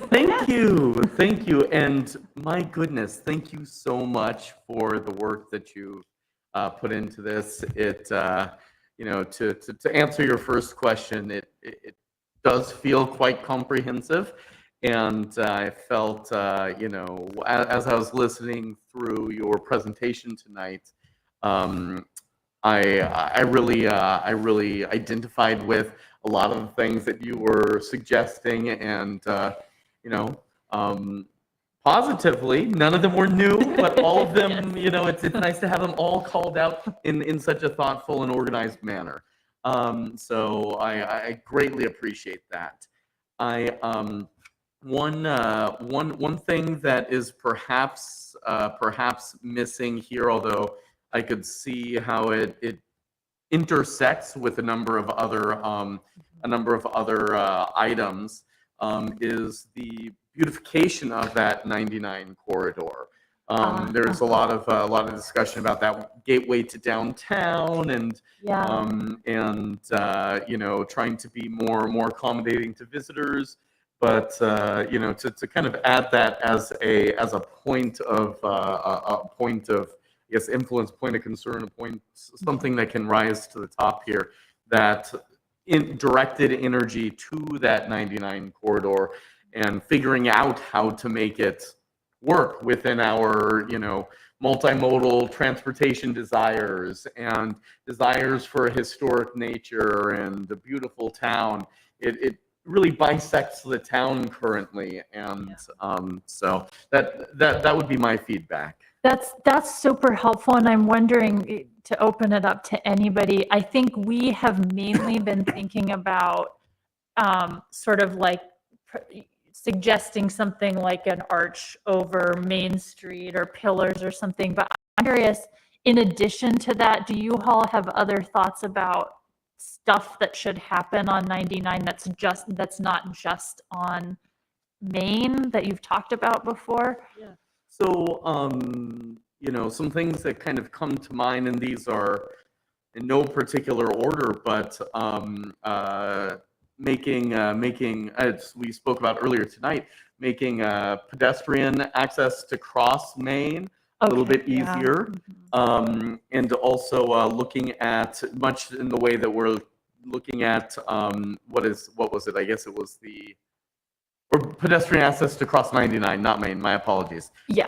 Thank you. Thank you. And my goodness, thank you so much for the work that you put into this. It, you know, to answer your first question, it does feel quite comprehensive. And I felt, you know, as I was listening through your presentation tonight, I really identified with a lot of the things that you were suggesting, and you know, positively, none of them were new, but all of them, you know, it's nice to have them all called out in such a thoughtful and organized manner. So I greatly appreciate that. One thing that is perhaps missing here, although I could see how it intersects with a number of other items, is the beautification of that 99 corridor. There's a lot of discussion about that gateway to downtown, and you know, trying to be more accommodating to visitors, but you know, to kind of add that as a point of I guess influence, point of concern, something that can rise to the top here, that directed energy to that 99 corridor and figuring out how to make it work within our, you know, multimodal transportation desires and desires for a historic nature and a beautiful town. It really bisects the town currently, and so that would be my feedback. That's super helpful, and I'm wondering, to open it up to anybody, I think we have mainly been thinking about sort of like suggesting something like an arch over Main Street or pillars or something, but I'm curious, in addition to that, do you all have other thoughts about stuff that should happen on 99 that's not just on Main that you've talked about before? Yeah. So, you know, some things that kind of come to mind, and these are in no particular order, but making, as we spoke about earlier tonight, making pedestrian access to cross Main a little bit easier, and also looking at, much in the way that we're looking at what was it? I guess it was or pedestrian access to cross 99, not Main. My apologies. Yes.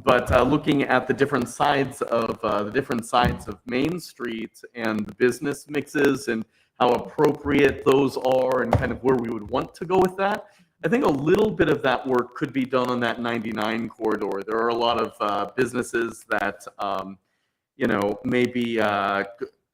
But looking at the different sides of Main Street and the business mixes and how appropriate those are, and kind of where we would want to go with that. I think a little bit of that work could be done on that 99 corridor. There are a lot of businesses that, you know, maybe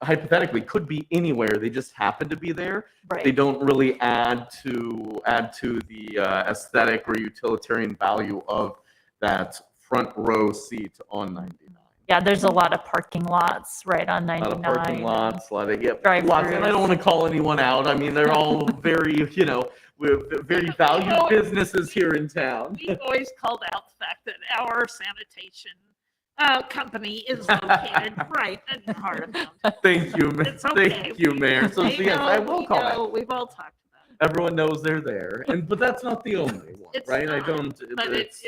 hypothetically could be anywhere. They just happen to be there. Right. They don't really add to the aesthetic or utilitarian value of that front row seat on 99. Yeah, there's a lot of parking lots right on 99. A lot of parking lots, a lot of lots, Drive-throughs. and I don't want to call anyone out. I mean, they're all very, you know, we're very valued businesses here in town. We've always called out the fact that our sanitation company is located right in the heart of downtown. Thank you, It's okay. thank you, Mayor. So They yes, know, I will we call know, it. We've all talked about it. Everyone knows they're there, but that's not the only one, It's right? I not, don't. But it's,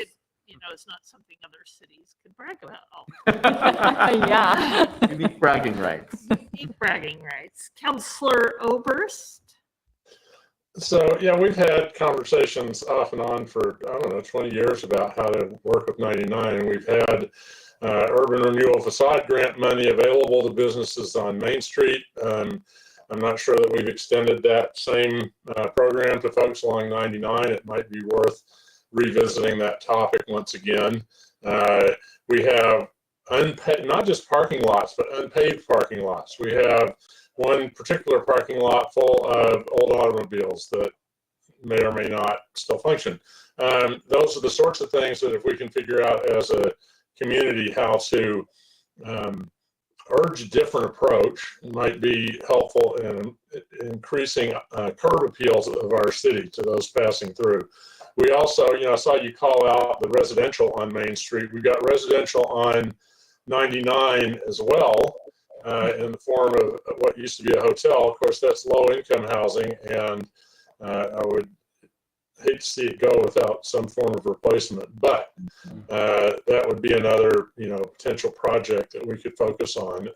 you know, it's not something other cities could brag about. Yeah. unique bragging rights. Unique bragging rights. Councillor Oberst. So, yeah, we've had conversations off and on for, I don't know, 20 years about how to work with 99. And we've had urban renewal facade grant money available to businesses on Main Street. I'm not sure that we've extended that same program to folks along 99. It might be worth revisiting that topic once again. We have unpaid, not just parking lots, but unpaved parking lots. We have one particular parking lot full of old automobiles that may or may not still function. Those are the sorts of things that if we can figure out as a community how to urge a different approach might be helpful in increasing curb appeals of our city to those passing through. We also, I saw you call out the residential on Main Street. We've got residential on 99 as well, in the form of what used to be a hotel. Of course, that's low income housing, and I would hate to see it go without some form of replacement, but that would be another, potential project that we could focus on,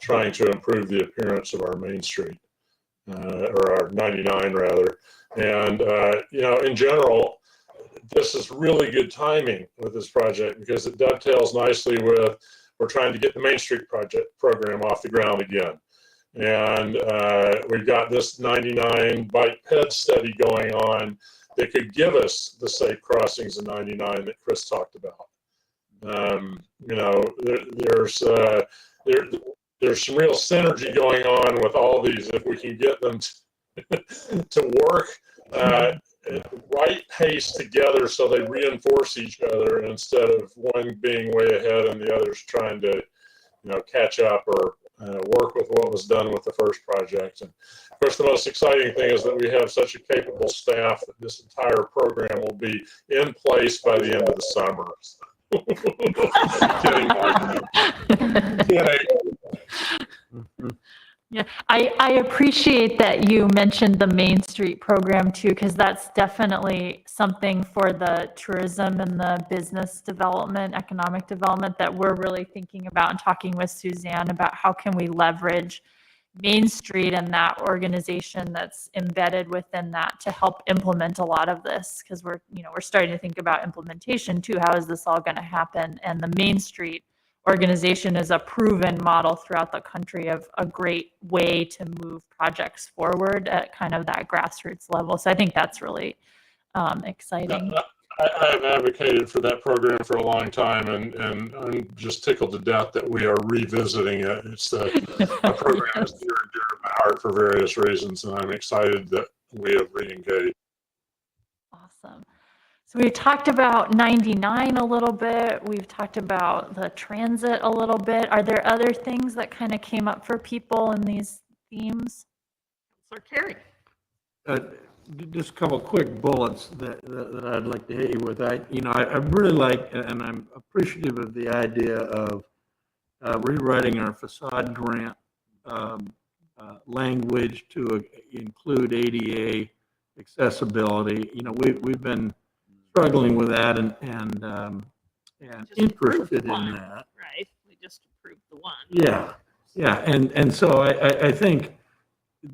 trying to improve the appearance of our Main Street, or our 99 rather. And, in general, this is really good timing with this project because it dovetails nicely with, we're trying to get the Main Street program off the ground again. And we've got this 99 bike ped study going on that could give us the safe crossings in 99 that Chris talked about. There's some real synergy going on with all these if we can get them to work at the right pace together so they reinforce each other instead of one being way ahead and the others trying to catch up or work with what was done with the first project. And of course, the most exciting thing is that we have such a capable staff that this entire program will be in place by the end of the summer. Kidding. Yeah, I appreciate that you mentioned the Main Street program too, because that's definitely something for the tourism and the business development, economic development that we're really thinking about and talking with Suzanne about how can we leverage Main Street and that organization that's embedded within that to help implement a lot of this, because we're starting to think about implementation too. How is this all going to happen? And the Main Street organization is a proven model throughout the country of a great way to move projects forward at kind of that grassroots level. So I think that's really exciting. I have advocated for that program for a long time, and I'm just tickled to death that we are revisiting it. It's a program that's near and dear to my heart for various reasons, and I'm excited that we have re-engaged. Awesome. So we talked about 99 a little bit. We've talked about the transit a little bit. Are there other things that kind of came up for people in these themes? Councilor Carey. Just a couple of quick bullets that I'd like to hit you with. I really like, and I'm appreciative of the idea of rewriting our facade grant language to include ADA accessibility. We've been struggling with that and interested in that. Right. We just approved the one. Yeah. And so I think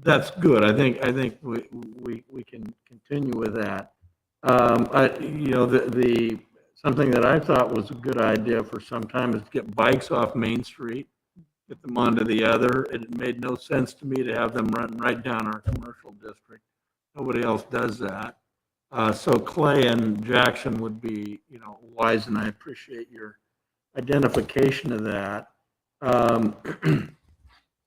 that's good. I think we can continue with that. Something that I thought was a good idea for some time is to get bikes off Main Street, get them onto the other. It made no sense to me to have them run right down our commercial district. Nobody else does that. So Clay and Jackson would be, wise, and I appreciate your identification of that.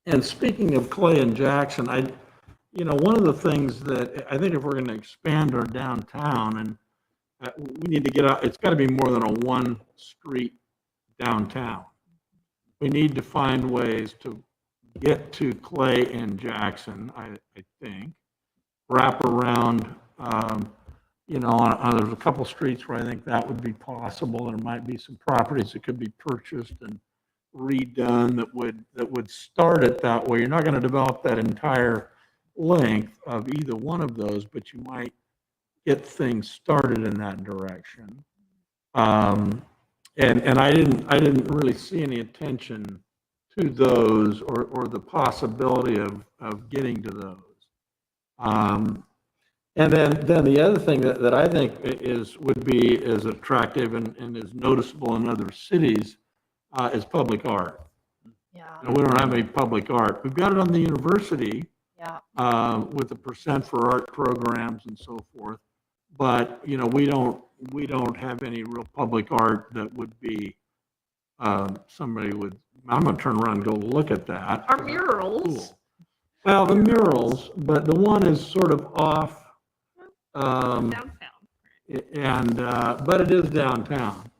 And speaking of Clay and Jackson, one of the things that I think if we're going to expand our downtown, and we need to get out, it's got to be more than a one street downtown. We need to find ways to get to Clay and Jackson, I think, wrap around, there's a couple streets where I think that would be possible. There might be some properties that could be purchased and redone that would start it that way. You're not going to develop that entire length of either one of those, but you might get things started in that direction. And I didn't really see any attention to those or the possibility of getting to those. And then the other thing that I think would be as attractive and is noticeable in other cities is public art. Yeah. We don't have any public art. We've got it on the university. Yeah. With the % for art programs and so forth, but we don't have any real public art that would be somebody would. I'm gonna turn around and go look at that. Our murals. Cool. Well, the murals, but the one is sort of off. Downtown. And but it is downtown.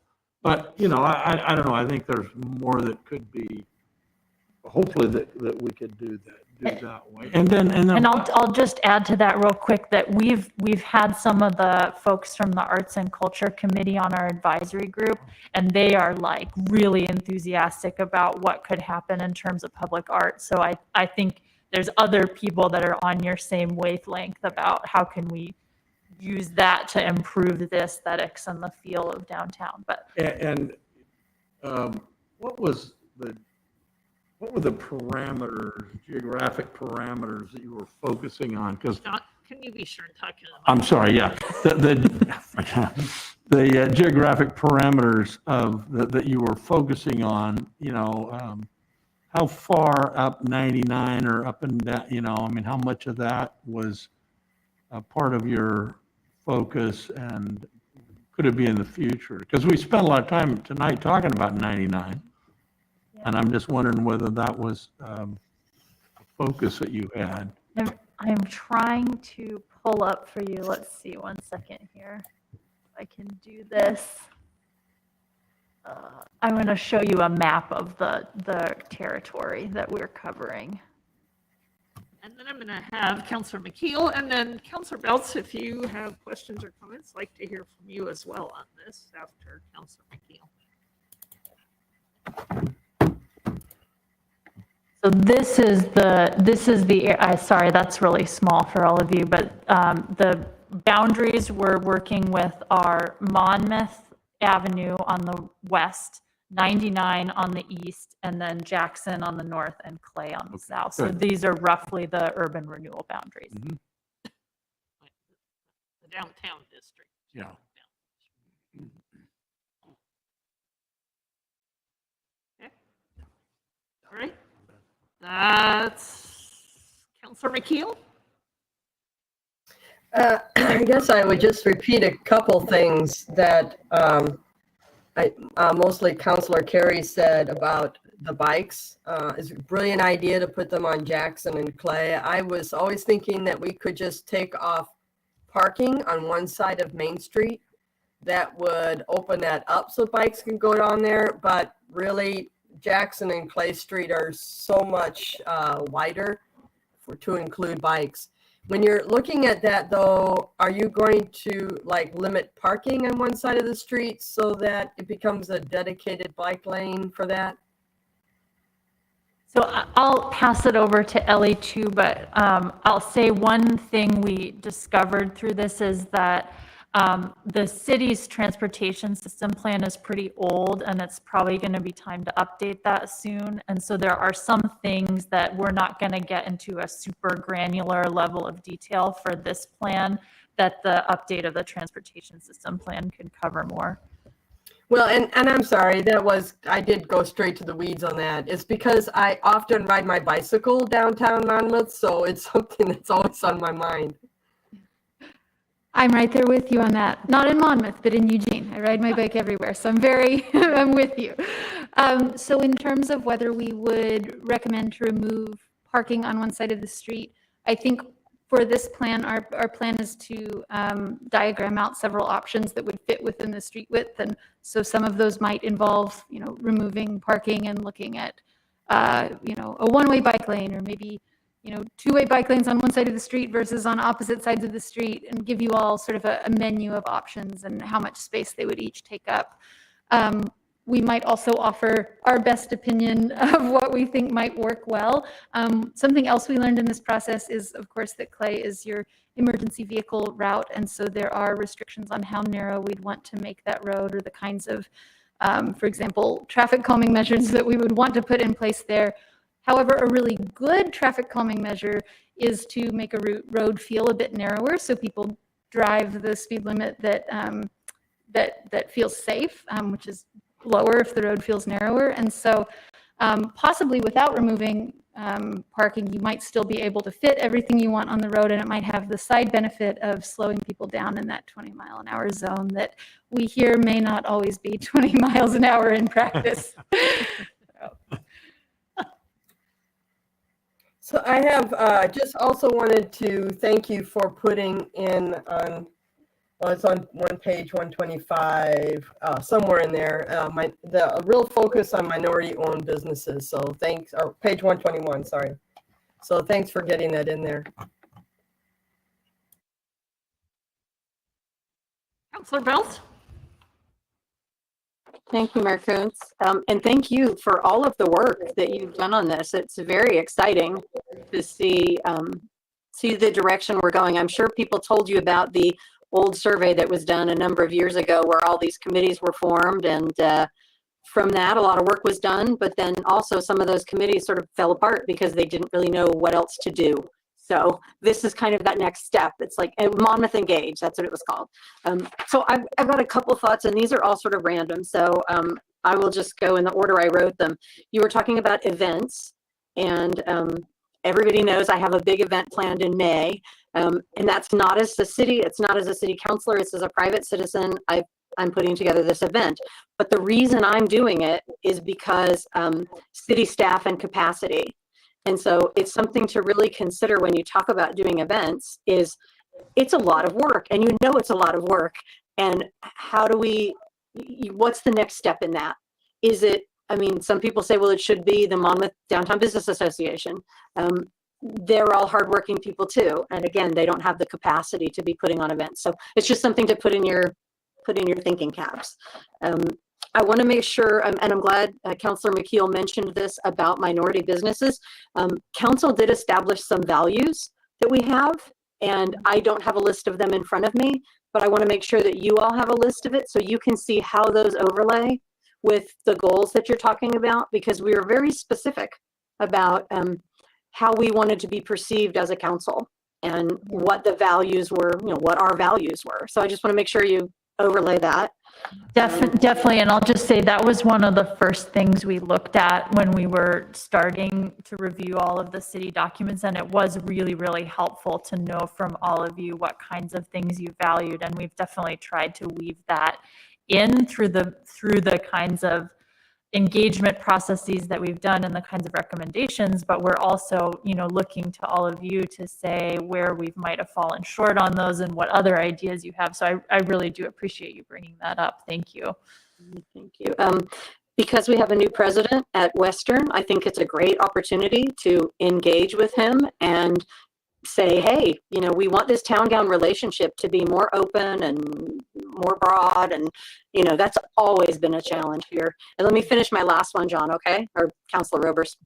But I don't know. I think there's more that could be hopefully that we could do that way. And then And I'll just add to that real quick that we've had some of the folks from the Arts and Culture Committee on our advisory group, and they are like really enthusiastic about what could happen in terms of public art. So I think there's other people that are on your same wavelength about how can we use that to improve the aesthetics and the feel of downtown. But what were the parameters, geographic parameters that you were focusing on? Because Can you be sure and talk to them? I'm sorry, yeah, the geographic parameters of that you were focusing on, how far up 99 or up and down, I mean, how much of that was a part of your focus, and could it be in the future? Because we spent a lot of time tonight talking about 99, and I'm just wondering whether that was a focus that you had. I'm trying to pull up for you. Let's see, 1 second here. If I can do this. I'm going to show you a map of the territory that we're covering. And then I'm going to have Councilor McKeel and then Councilor Belts, if you have questions or comments, like to hear from you as well on this after Councilor McKeel. So this is the sorry, that's really small for all of you, but the boundaries we're working with are Monmouth Avenue on the west, 99 on the east, and then Jackson on the north and Clay on the south. So good. these are roughly the urban renewal boundaries. Mm-hmm. The downtown district. Yeah. Okay. All right. That's Councilor McKeel. I guess I would just repeat a couple things that mostly Councilor Carey said about the bikes. It's a brilliant idea to put them on Jackson and Clay. I was always thinking that we could just take off parking on one side of Main Street. That would open that up so bikes can go down there, but really Jackson and Clay Street are so much wider to include bikes. When you're looking at that though, are you going to like limit parking on one side of the street so that it becomes a dedicated bike lane for that? So I'll pass it over to Ellie too, but I'll say one thing we discovered through this is that the city's transportation system plan is pretty old, and it's probably going to be time to update that soon. And so there are some things that we're not going to get into a super granular level of detail for this plan that the update of the transportation system plan could cover more. Well, and I'm sorry, I did go straight to the weeds on that. It's because I often ride my bicycle downtown Monmouth, so it's something that's always on my mind. I'm right there with you on that. Not in Monmouth, but in Eugene. I ride my bike everywhere, so I'm with you. So in terms of whether we would recommend to remove parking on one side of the street, I think for this plan, our plan is to diagram out several options that would fit within the street width. And so some of those might involve, removing parking and looking at, a one-way bike lane, or maybe two-way bike lanes on one side of the street versus on opposite sides of the street, and give you all sort of a menu of options and how much space they would each take up. We might also offer our best opinion of what we think might work well. Something else we learned in this process is, of course, that Clay is your emergency vehicle route, and so there are restrictions on how narrow we'd want to make that road, or the kinds of, for example, traffic calming measures that we would want to put in place there. However, a really good traffic calming measure is to make a road feel a bit narrower, so people drive the speed limit that that feels safe, which is lower if the road feels narrower. And so possibly without removing parking, you might still be able to fit everything you want on the road, and it might have the side benefit of slowing people down in that 20-mile-an-hour zone that we hear may not always be 20 miles an hour in practice. So I have just also wanted to thank you for putting in on Well, it's on page 125, somewhere in there. The real focus on minority-owned businesses. So thanks, or page 121, sorry. So thanks for getting that in there. Counselor Belt? Thank you, Mayor Kuntz. And thank you for all of the work that you've done on this. It's very exciting to see the direction we're going. I'm sure people told you about the old survey that was done a number of years ago where all these committees were formed, and from that a lot of work was done, but then also some of those committees sort of fell apart because they didn't really know what else to do. So this is kind of that next step. It's like Monmouth Engage, that's what it was called. So I've got a couple thoughts, and these are all sort of random. So I will just go in the order I wrote them. You were talking about events, and everybody knows I have a big event planned in May. And that's not as a city, it's not as a city councilor, it's as a private citizen. I'm putting together this event. But the reason I'm doing it is because city staff and capacity. And so it's something to really consider when you talk about doing events. Is it's a lot of work, and you know it's a lot of work. And how do we, what's the next step in that? Is it, I mean, some people say, well, it should be the Monmouth Downtown Business Association. They're all hardworking people too. And again, they don't have the capacity to be putting on events. So it's just something to put in your thinking caps. I want to make sure, and I'm glad Councilor McKeel mentioned this about minority businesses. Council did establish some values that we have, and I don't have a list of them in front of me, but I want to make sure that you all have a list of it so you can see how those overlay with the goals that you're talking about, because we were very specific about how we wanted to be perceived as a council and what the values were, you know, what our values were. So I just want to make sure you overlay that. Definitely. And I'll just say that was one of the first things we looked at when we were starting to review all of the city documents. And it was really, really helpful to know from all of you what kinds of things you valued. And we've definitely tried to weave that in through the kinds of engagement processes that we've done and the kinds of recommendations, but we're also, you know, looking to all of you to say where we might have fallen short on those and what other ideas you have. So I really do appreciate you bringing that up. Thank you. Thank you. Because we have a new president at Western, I think it's a great opportunity to engage with him and say, hey, you know, we want this town-gown relationship to be more open and more broad. And, you know, that's always been a challenge here. And let me finish my last one, John, okay? Or Councilor Robers.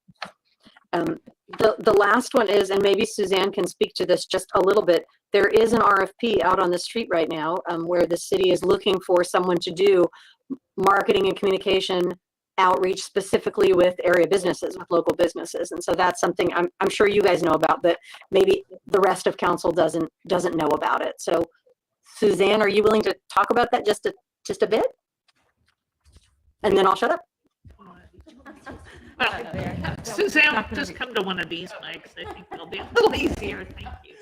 The last one is, and maybe Suzanne can speak to this just a little bit, there is an RFP out on the street right now where the city is looking for someone to do marketing and communication outreach specifically with area businesses, with local businesses. And so that's something I'm sure you guys know about, but maybe the rest of council doesn't know about it. So Suzanne, are you willing to talk about that just a bit? And then I'll shut up. Well, Suzanne, just come to one of these mics. I think it'll be a little easier. Thank you.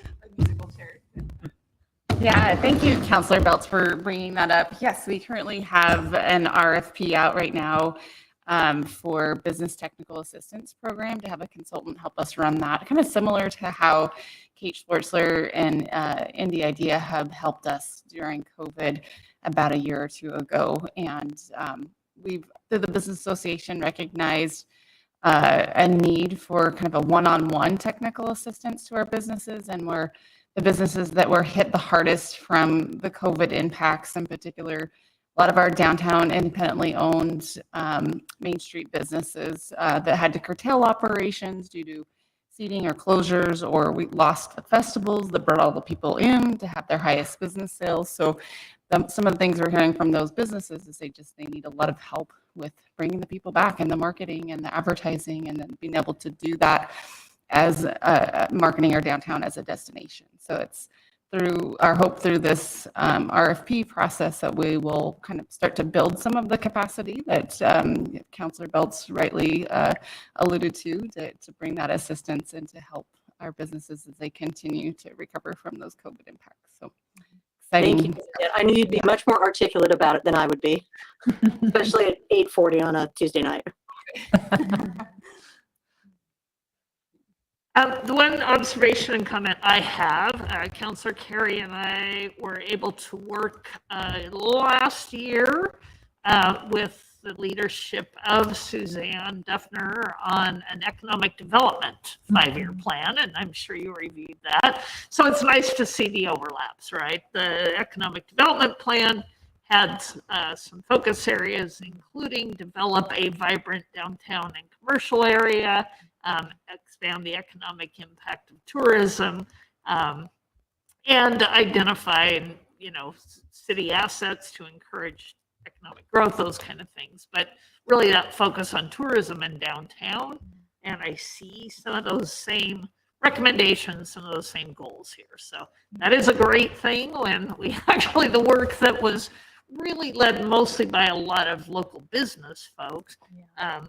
Yeah, thank you, Councilor Belts, for bringing that up. Yes, we currently have an RFP out right now for Business Technical Assistance Program to have a consultant help us run that. Kind of similar to how Kate Schwartzler and Indie Idea Hub helped us during COVID about a year or two ago. And we've, through the Business Association, recognized a need for kind of a one-on-one technical assistance to our businesses, and we're the businesses that were hit the hardest from the COVID impacts, in particular, a lot of our downtown independently owned Main Street businesses that had to curtail operations due to seating or closures, or we lost the festivals that brought all the people in to have their highest business sales. So some of the things we're hearing from those businesses is they need a lot of help with bringing the people back, and the marketing and the advertising, and then being able to do that as marketing our downtown as a destination. So it's through our hope through this RFP process that we will kind of start to build some of the capacity that Councilor Belts rightly alluded to bring that assistance and to help our businesses as they continue to recover from those COVID impacts. So exciting. Thank you. I knew you'd be much more articulate about it than I would be, especially at 8:40 on a Tuesday night. The one observation and comment I have, Councillor Carey and I were able to work last year with the leadership of Suzanne Duffner on an economic development 5-year plan, and I'm sure you reviewed that. So it's nice to see the overlaps, right? The economic development plan had some focus areas, including develop a vibrant downtown and commercial area, expand the economic impact of tourism, and identify, city assets to encourage economic growth, those kind of things. But really that focus on tourism and downtown. And I see some of those same recommendations, some of those same goals here. So that is a great thing when we actually, the work that was really led mostly by a lot of local business folks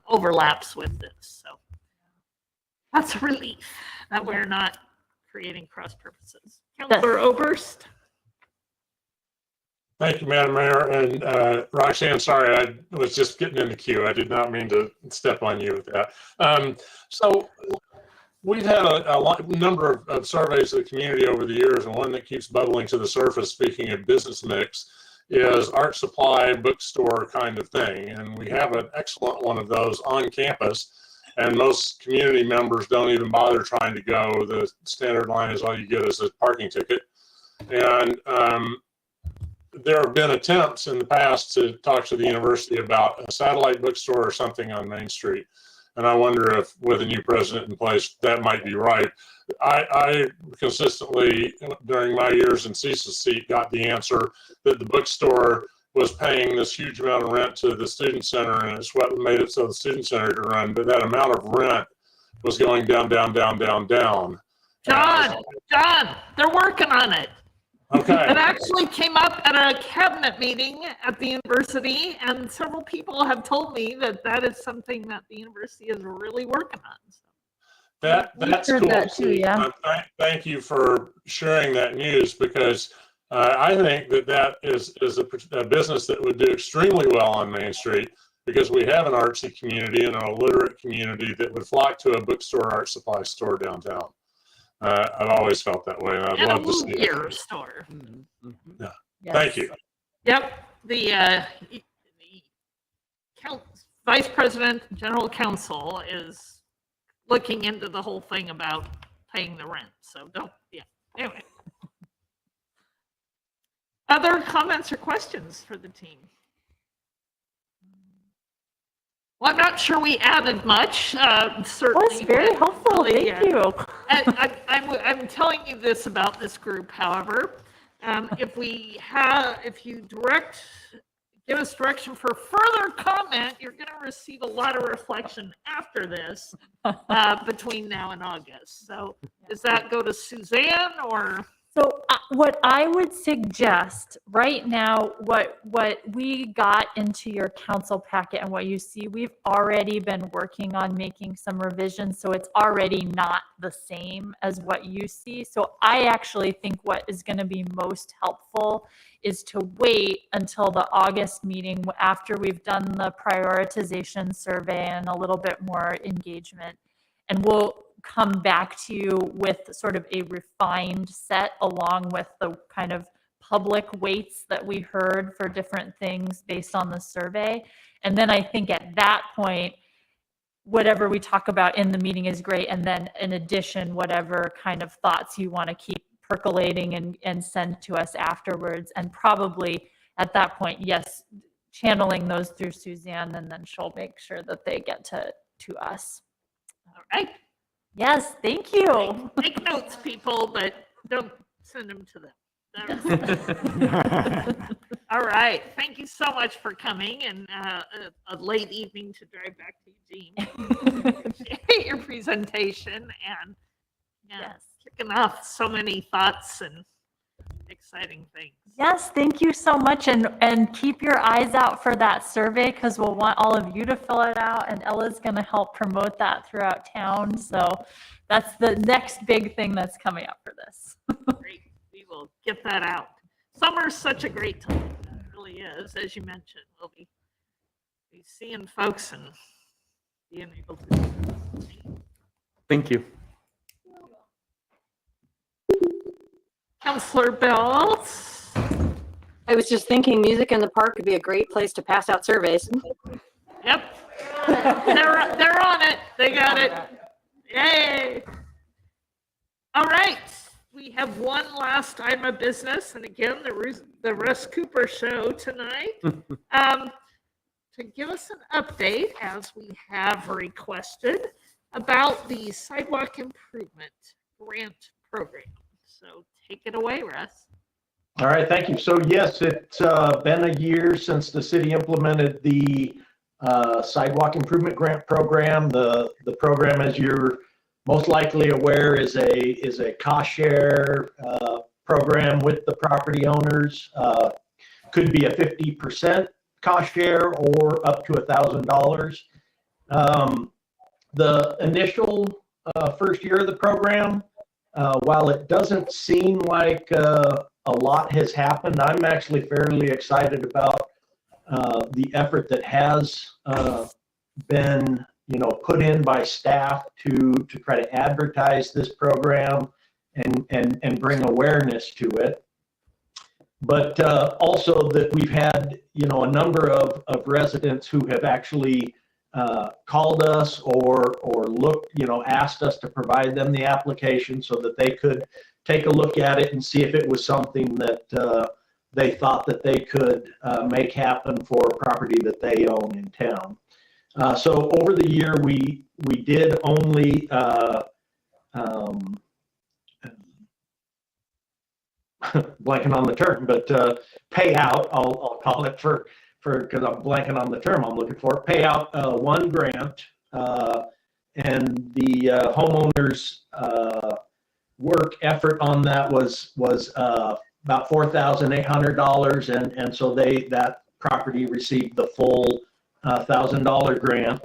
overlaps with this. So that's a relief that we're not creating cross purposes. Councillor Oberst. Thank you, Madam Mayor. And Roxanne, sorry, I was just getting in the queue. I did not mean to step on you with that. So we've had a number of surveys of the community over the years, and one that keeps bubbling to the surface, speaking of business mix, is art supply, bookstore kind of thing. And we have an excellent one of those on campus, and most community members don't even bother trying to go. The standard line is all you get is a parking ticket. And there have been attempts in the past to talk to the university about a satellite bookstore or something on Main Street. And I wonder if with a new president in place, that might be right. I consistently, during my years in CISA's seat, got the answer that the bookstore was paying this huge amount of rent to the student center, and it's what made it so the student center could run. But that amount of rent was going down, down, down, down, down. John, they're working on it. Okay. It actually came up at a cabinet meeting at the university, and several people have told me that that is something that the university is really working on. That's cool. That too, yeah. Thank you for sharing that news, because I think that is a business that would do extremely well on Main Street, because we have an artsy community and a literate community that would flock to a bookstore, art supply store downtown. I've always felt that way, and I'd And a love to see movie it. store. Yeah. Yes. Thank you. Yep. The Vice President, General Counsel is looking into the whole thing about paying the rent. So anyway. Other comments or questions for the team? Well, I'm not sure we added much. Certainly, That's very helpful. Really, Thank you. I'm telling you this about this group, however, if you give us direction for further comment, you're going to receive a lot of reflection after this between now and August. So does that go to Suzanne or? So what I would suggest right now, what we got into your council packet and what you see, we've already been working on making some revisions. So it's already not the same as what you see. So I actually think what is going to be most helpful is to wait until the August meeting after we've done the prioritization survey and a little bit more engagement. And we'll come back to you with sort of a refined set along with the kind of public weights that we heard for different things based on the survey. And then I think at that point, whatever we talk about in the meeting is great. And then in addition, whatever kind of thoughts you want to keep percolating and send to us afterwards. And probably at that point, yes, channeling those through Suzanne, and then she'll make sure that they get to us. All right. Yes, thank you. Take notes, people, but don't send them to them. All right. Thank you so much for coming, and a late evening to drive back to Eugene. Appreciate your presentation and kicking off so many thoughts and exciting things. Yes, thank you so much. And keep your eyes out for that survey, because we'll want all of you to fill it out, and Ella's going to help promote that throughout town. So that's the next big thing that's coming up for this. Great. We will get that out. Summer's such a great time. It really is. As you mentioned, we'll be seeing folks and being able to. Thank you. Counselor Bell. I was just thinking music in the park could be a great place to pass out surveys. Yep. They're on it. They got it. Yay. All right. We have one last item of business. And again, the Russ Cooper show tonight. To give us an update, as we have requested, about the sidewalk improvement grant program. So take it away, Russ. All right, thank you. So yes, it's been a year since the city implemented the sidewalk improvement grant program. The program, as you're most likely aware, is a cost share program with the property owners. Could be a 50% cost share or up to $1,000. The initial first year of the program, while it doesn't seem like a lot has happened, I'm actually fairly excited about the effort that has been, put in by staff to try to advertise this program and bring awareness to it. But also that we've had, a number of residents who have actually called us or looked, asked us to provide them the application so that they could take a look at it and see if it was something that they thought that they could make happen for a property that they own in town. So over the year, we did only blanking on the term, but pay out, I'll call it for because I'm blanking on the term I'm looking for, pay out one grant, and the homeowners work effort on that was about $4,800, and so that property received the full $1,000 grant.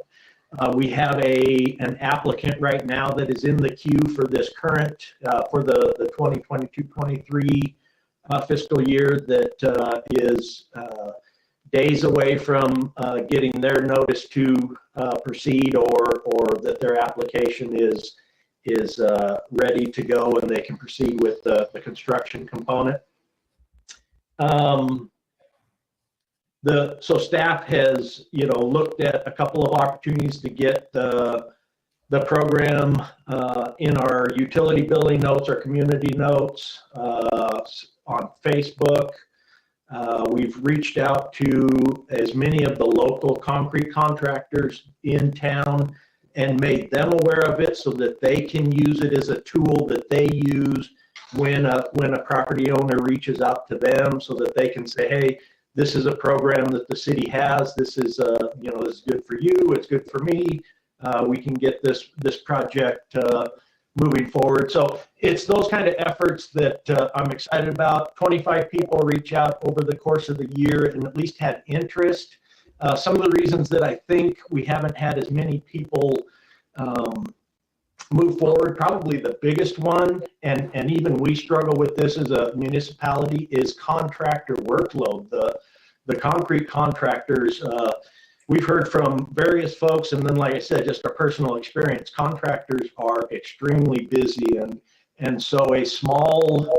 We have an applicant right now that is in the queue for this current for the 2022-23 fiscal year that is days away from getting their notice to proceed or that their application is ready to go and they can proceed with the construction component. So staff has, looked at a couple of opportunities to get the program in our utility billing notes, our community notes, on Facebook. We've reached out to as many of the local concrete contractors in town and made them aware of it so that they can use it as a tool that they use when a property owner reaches out to them, so that they can say, hey, this is a program that the city has. This is this is good for you. It's good for me. We can get this project moving forward. So it's those kind of efforts that I'm excited about. 25 people reach out over the course of the year and at least had interest. Some of the reasons that I think we haven't had as many people move forward, probably the biggest one, and even we struggle with this as a municipality, is contractor workload. The concrete contractors, we've heard from various folks, and then, like I said, just our personal experience, contractors are extremely busy, and so a small,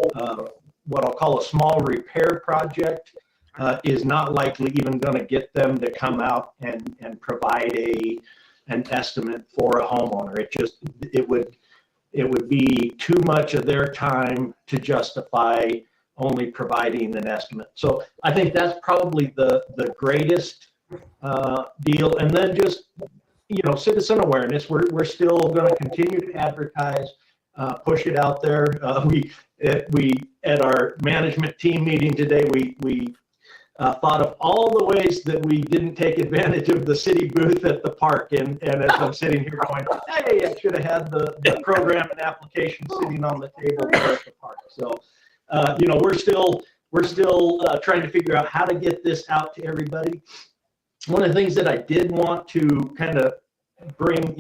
what I'll call a small repair project is not likely even going to get them to come out and provide an estimate for a homeowner. It would be too much of their time to justify only providing an estimate. So I think that's probably the greatest deal. And then just, citizen awareness. We're still going to continue to advertise, push it out there. We at our management team meeting today, we thought of all the ways that we didn't take advantage of the city booth at the park. And as I'm sitting here going, hey, I should have had the program and application sitting on the table at the park. So, we're still trying to figure out how to get this out to everybody. One of the things that I did want to kind of bring,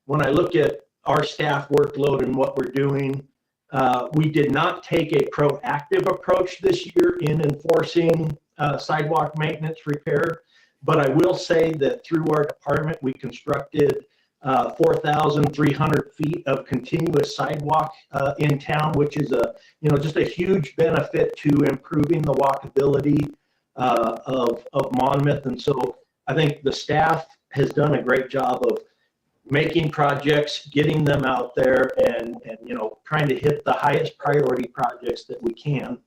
when I look at our staff workload and what we're doing, we did not take a proactive approach this year in enforcing sidewalk maintenance repair, but I will say that through our department, we constructed 4,300 feet of continuous sidewalk in town, which is just a huge benefit to improving the walkability of Monmouth. And so I think the staff has done a great job of making projects, getting them out there, and trying to hit the highest priority projects that we can.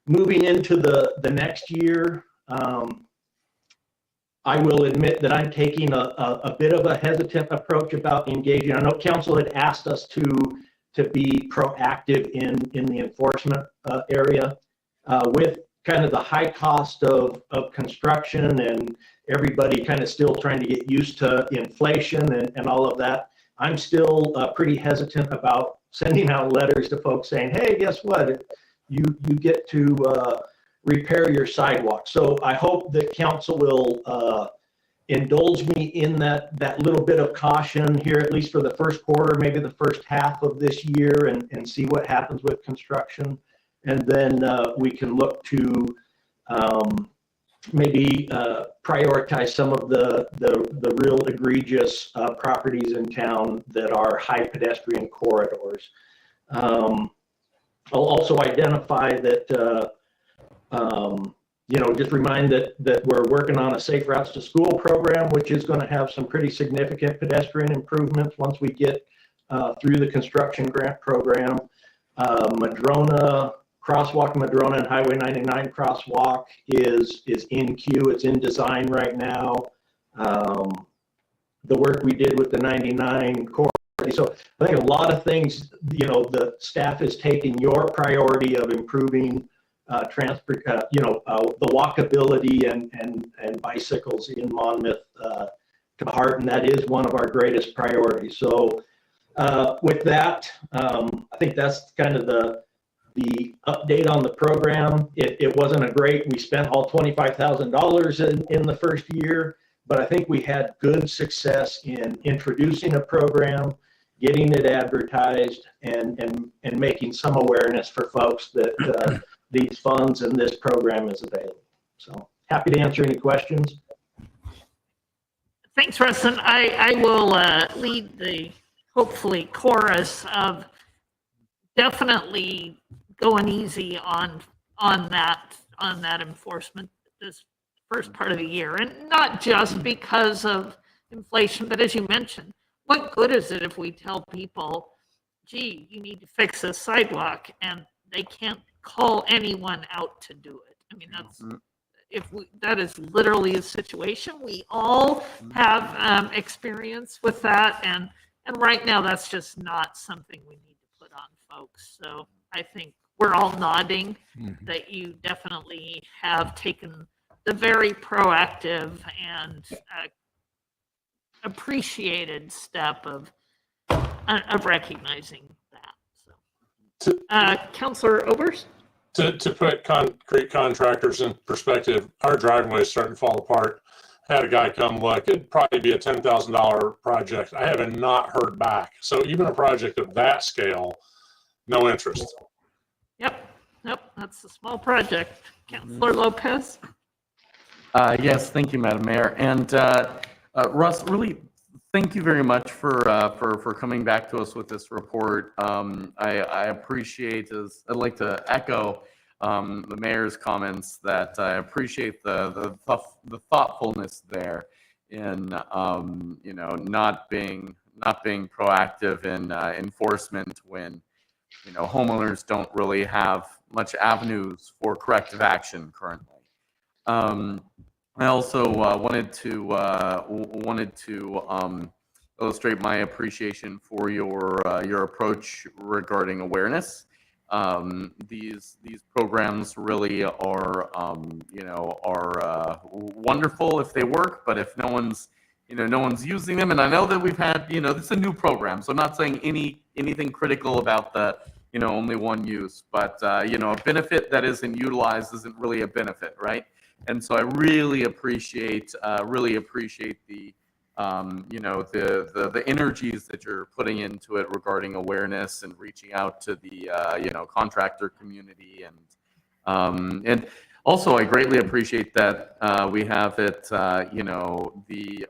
Moving into the next year, I will admit that I'm taking a bit of a hesitant approach about engaging. I know council had asked us to be proactive in the enforcement area with kind of the high cost of construction and everybody kind of still trying to get used to inflation and all of that. I'm still pretty hesitant about sending out letters to folks saying, hey, guess what? You get to repair your sidewalk. So I hope that council will indulge me in that little bit of caution here, at least for the first quarter, maybe the first half of this year, and see what happens with construction. And then we can look to maybe prioritize some of the real egregious properties in town that are high pedestrian corridors. I'll also identify that, just remind that we're working on a Safe Routes to School program, which is going to have some pretty significant pedestrian improvements once we get through the construction grant program. Madrona Crosswalk, Madrona and Highway 99 crosswalk is in queue. It's in design right now. The work we did with the 99 core. So I think a lot of things, the staff is taking your priority of improving transport, the walkability and bicycles in Monmouth to heart, and that is one of our greatest priorities. So with that, I think that's kind of the update on the program. It wasn't a great, we spent all $25,000 in the first year, but I think we had good success in introducing a program, getting it advertised, and making some awareness for folks that these funds and this program is available. So happy to answer any questions. Thanks, Rustin. I will lead the, hopefully, chorus of definitely going easy on that enforcement this first part of the year, and not just because of inflation, but as you mentioned, what good is it if we tell people, gee, you need to fix this sidewalk, and they can't call anyone out to do it? I mean, that is literally a situation. We all have experience with that, and right now that's just not something we need to put on folks. So I think we're all nodding that you definitely have taken the very proactive and appreciated step of recognizing that. Councilor Obers? To put concrete contractors in perspective, our driveway is starting to fall apart. Had a guy come look. It'd probably be a $10,000 project. I haven't not heard back. So even a project of that scale, no interest. Yep, that's a small project. Councilor Lopez? Yes, thank you, Madam Mayor. And Russ, really, thank you very much for coming back to us with this report. I appreciate, I'd like to echo the mayor's comments that I appreciate the thoughtfulness there in not being proactive in enforcement when homeowners don't really have much avenues for corrective action currently. I also wanted to illustrate my appreciation for your approach regarding awareness. These programs really are wonderful if they work, but if no one's using them, and I know that we've had this is a new program, so I'm not saying anything critical about the only one use, but a benefit that isn't utilized isn't really a benefit, right? And so I really appreciate the the energies that you're putting into it regarding awareness and reaching out to the contractor community, and Also, I greatly appreciate that we have it, the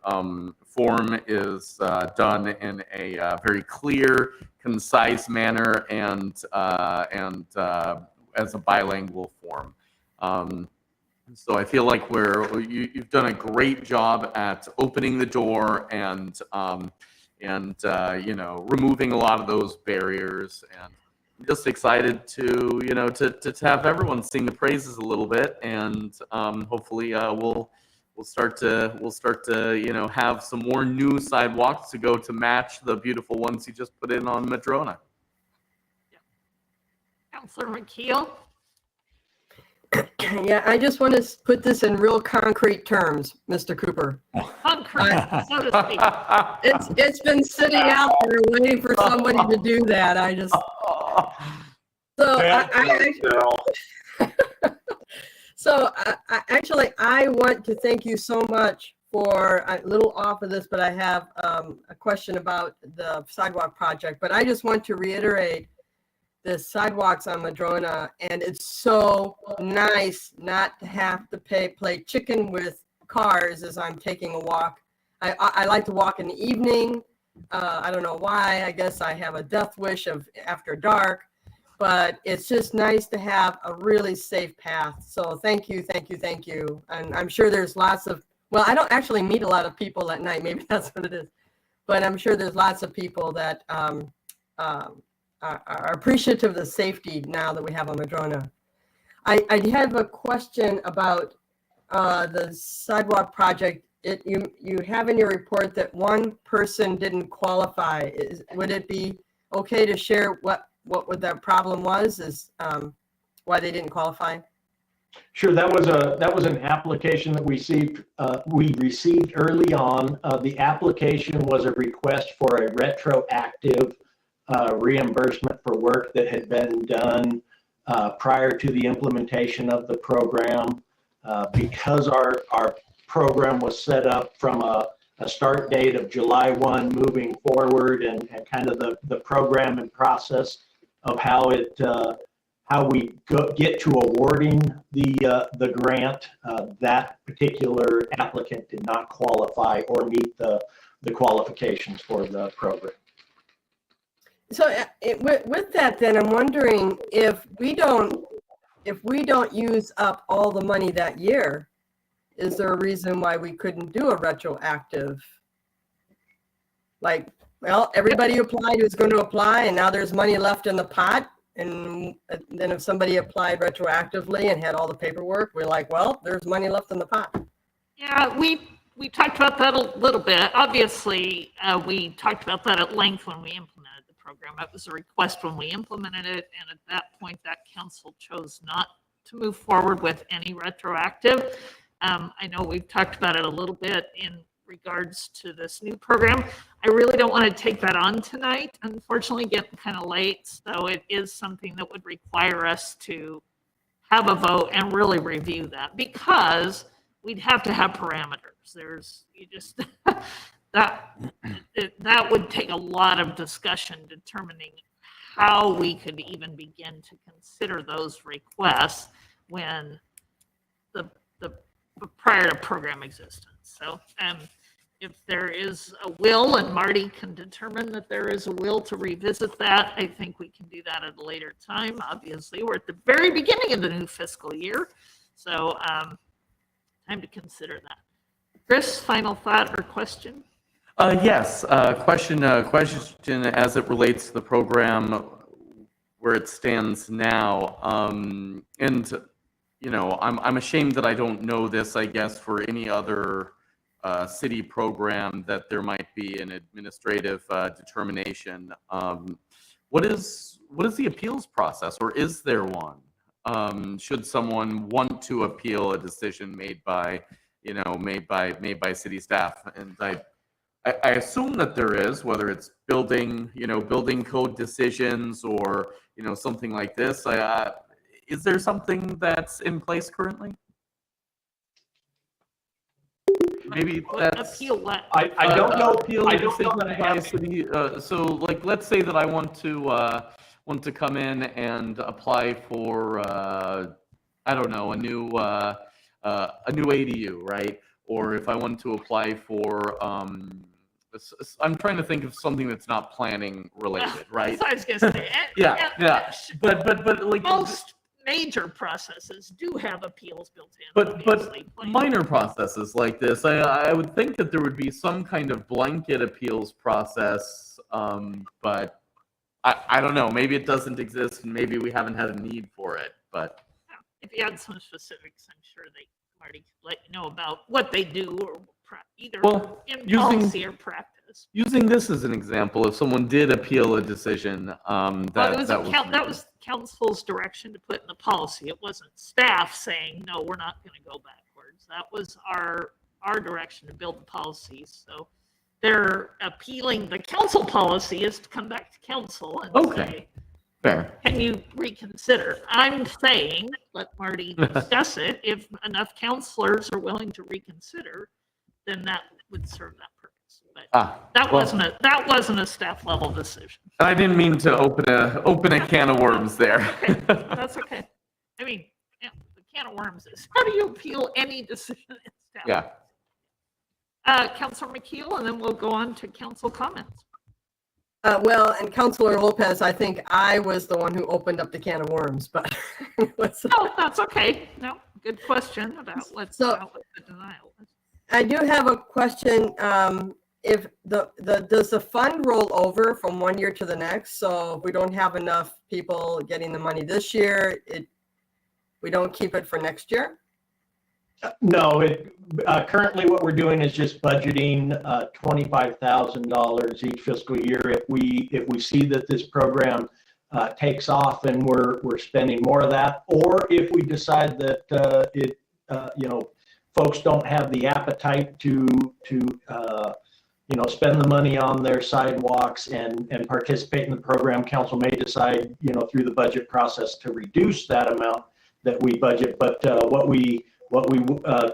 form is done in a very clear, concise manner and as a bilingual form. So I feel like you've done a great job at opening the door and removing a lot of those barriers, and I'm just excited to have everyone sing the praises a little bit, and hopefully we'll start to have some more new sidewalks to go to match the beautiful ones you just put in on Madrona. Councilor McKeel? Yeah, I just want to put this in real concrete terms, Mr. Cooper. Concrete, so to speak. It's been sitting out there waiting for somebody to do that. I just I want to thank you so much for a little off of this, but I have a question about the sidewalk project. But I just want to reiterate the sidewalks on Madrona, and it's so nice not to have to play chicken with cars as I'm taking a walk. I like to walk in the evening. I don't know why. I guess I have a death wish of after dark, but it's just nice to have a really safe path. So thank you, thank you, thank you. And I'm sure there's lots of, well, I don't actually meet a lot of people at night. Maybe that's what it is. But I'm sure there's lots of people that are appreciative of the safety now that we have on Madrona. I have a question about the sidewalk project. You have in your report that one person didn't qualify. Would it be okay to share what that problem was? Is why they didn't qualify? Sure, that was an application that we received early on. The application was a request for a retroactive reimbursement for work that had been done prior to the implementation of the program. Because our program was set up from a start date of July 1 moving forward, and kind of the program and process of how we get to awarding the grant, that particular applicant did not qualify or meet the qualifications for the program. So with that, then I'm wondering if we don't use up all the money that year, is there a reason why we couldn't do a retroactive? Like, well, everybody applied who's going to apply, and now there's money left in the pot. And then if somebody applied retroactively and had all the paperwork, we're like, well, there's money left in the pot. Yeah, we talked about that a little bit. Obviously, we talked about that at length when we implemented the program. It was a request when we implemented it, and at that point, that council chose not to move forward with any retroactive. I know we've talked about it a little bit in regards to this new program. I really don't want to take that on tonight. Unfortunately, getting kind of late, so it is something that would require us to have a vote and really review that, because we'd have to have parameters. That would take a lot of discussion determining how we could even begin to consider those requests when the prior to program existence. So if there is a will, and Marty can determine that there is a will to revisit that, I think we can do that at a later time. Obviously, we're at the very beginning of the new fiscal year, so time to consider that. Chris, final thought or question? Yes, question as it relates to the program where it stands now. And I'm ashamed that I don't know this, I guess, for any other city program, that there might be an administrative determination. What is the appeals process, or is there one? Should someone want to appeal a decision made by city staff? And I assume that there is, whether it's building code decisions or something like this. Is there something that's in place currently? Maybe that's appeal what? I don't know. Appeal I don't know decision by a city. So, like, let's say that I want to come in and apply for. I don't know, a new ADU, right? Or if I wanted to apply for, I'm trying to think of something that's not planning related, right? So I was gonna say. Yeah, yeah. But like Most major processes do have appeals built in. But obviously. minor processes like this, I would think that there would be some kind of blanket appeals process, but I don't know. Maybe it doesn't exist, and maybe we haven't had a need for it. But If you had some specifics, I'm sure they already let you know about what they do, or either in policy or practice. using this as an example, if someone did appeal a decision, Well, that was council's direction to put in the policy. It wasn't staff saying, no, we're not going to go backwards. That was our direction to build the policies. So they're appealing the council policy is to come back to council and say, fair. can you reconsider? I'm saying, let Marty discuss it. If enough councilors are willing to reconsider, then that would serve that purpose. But that wasn't a staff level decision. I didn't mean to open a can of worms there. Okay, that's okay. I mean, yeah, the can of worms is how do you appeal any decision in staff? Yeah. Councilor McKeel, and then we'll go on to council comments. Well, and Councilor Lopez, I think I was the one who opened up the can of worms, but. No, that's okay. No, good question about what's the denial. I do have a question. If does the fund roll over from one year to the next? So if we don't have enough people getting the money this year, we don't keep it for next year? No, currently what we're doing is just budgeting $25,000 each fiscal year. If we see that this program takes off and we're spending more of that, or if we decide that folks don't have the appetite to spend the money on their sidewalks and participate in the program, council may decide through the budget process to reduce that amount that we budget. But what we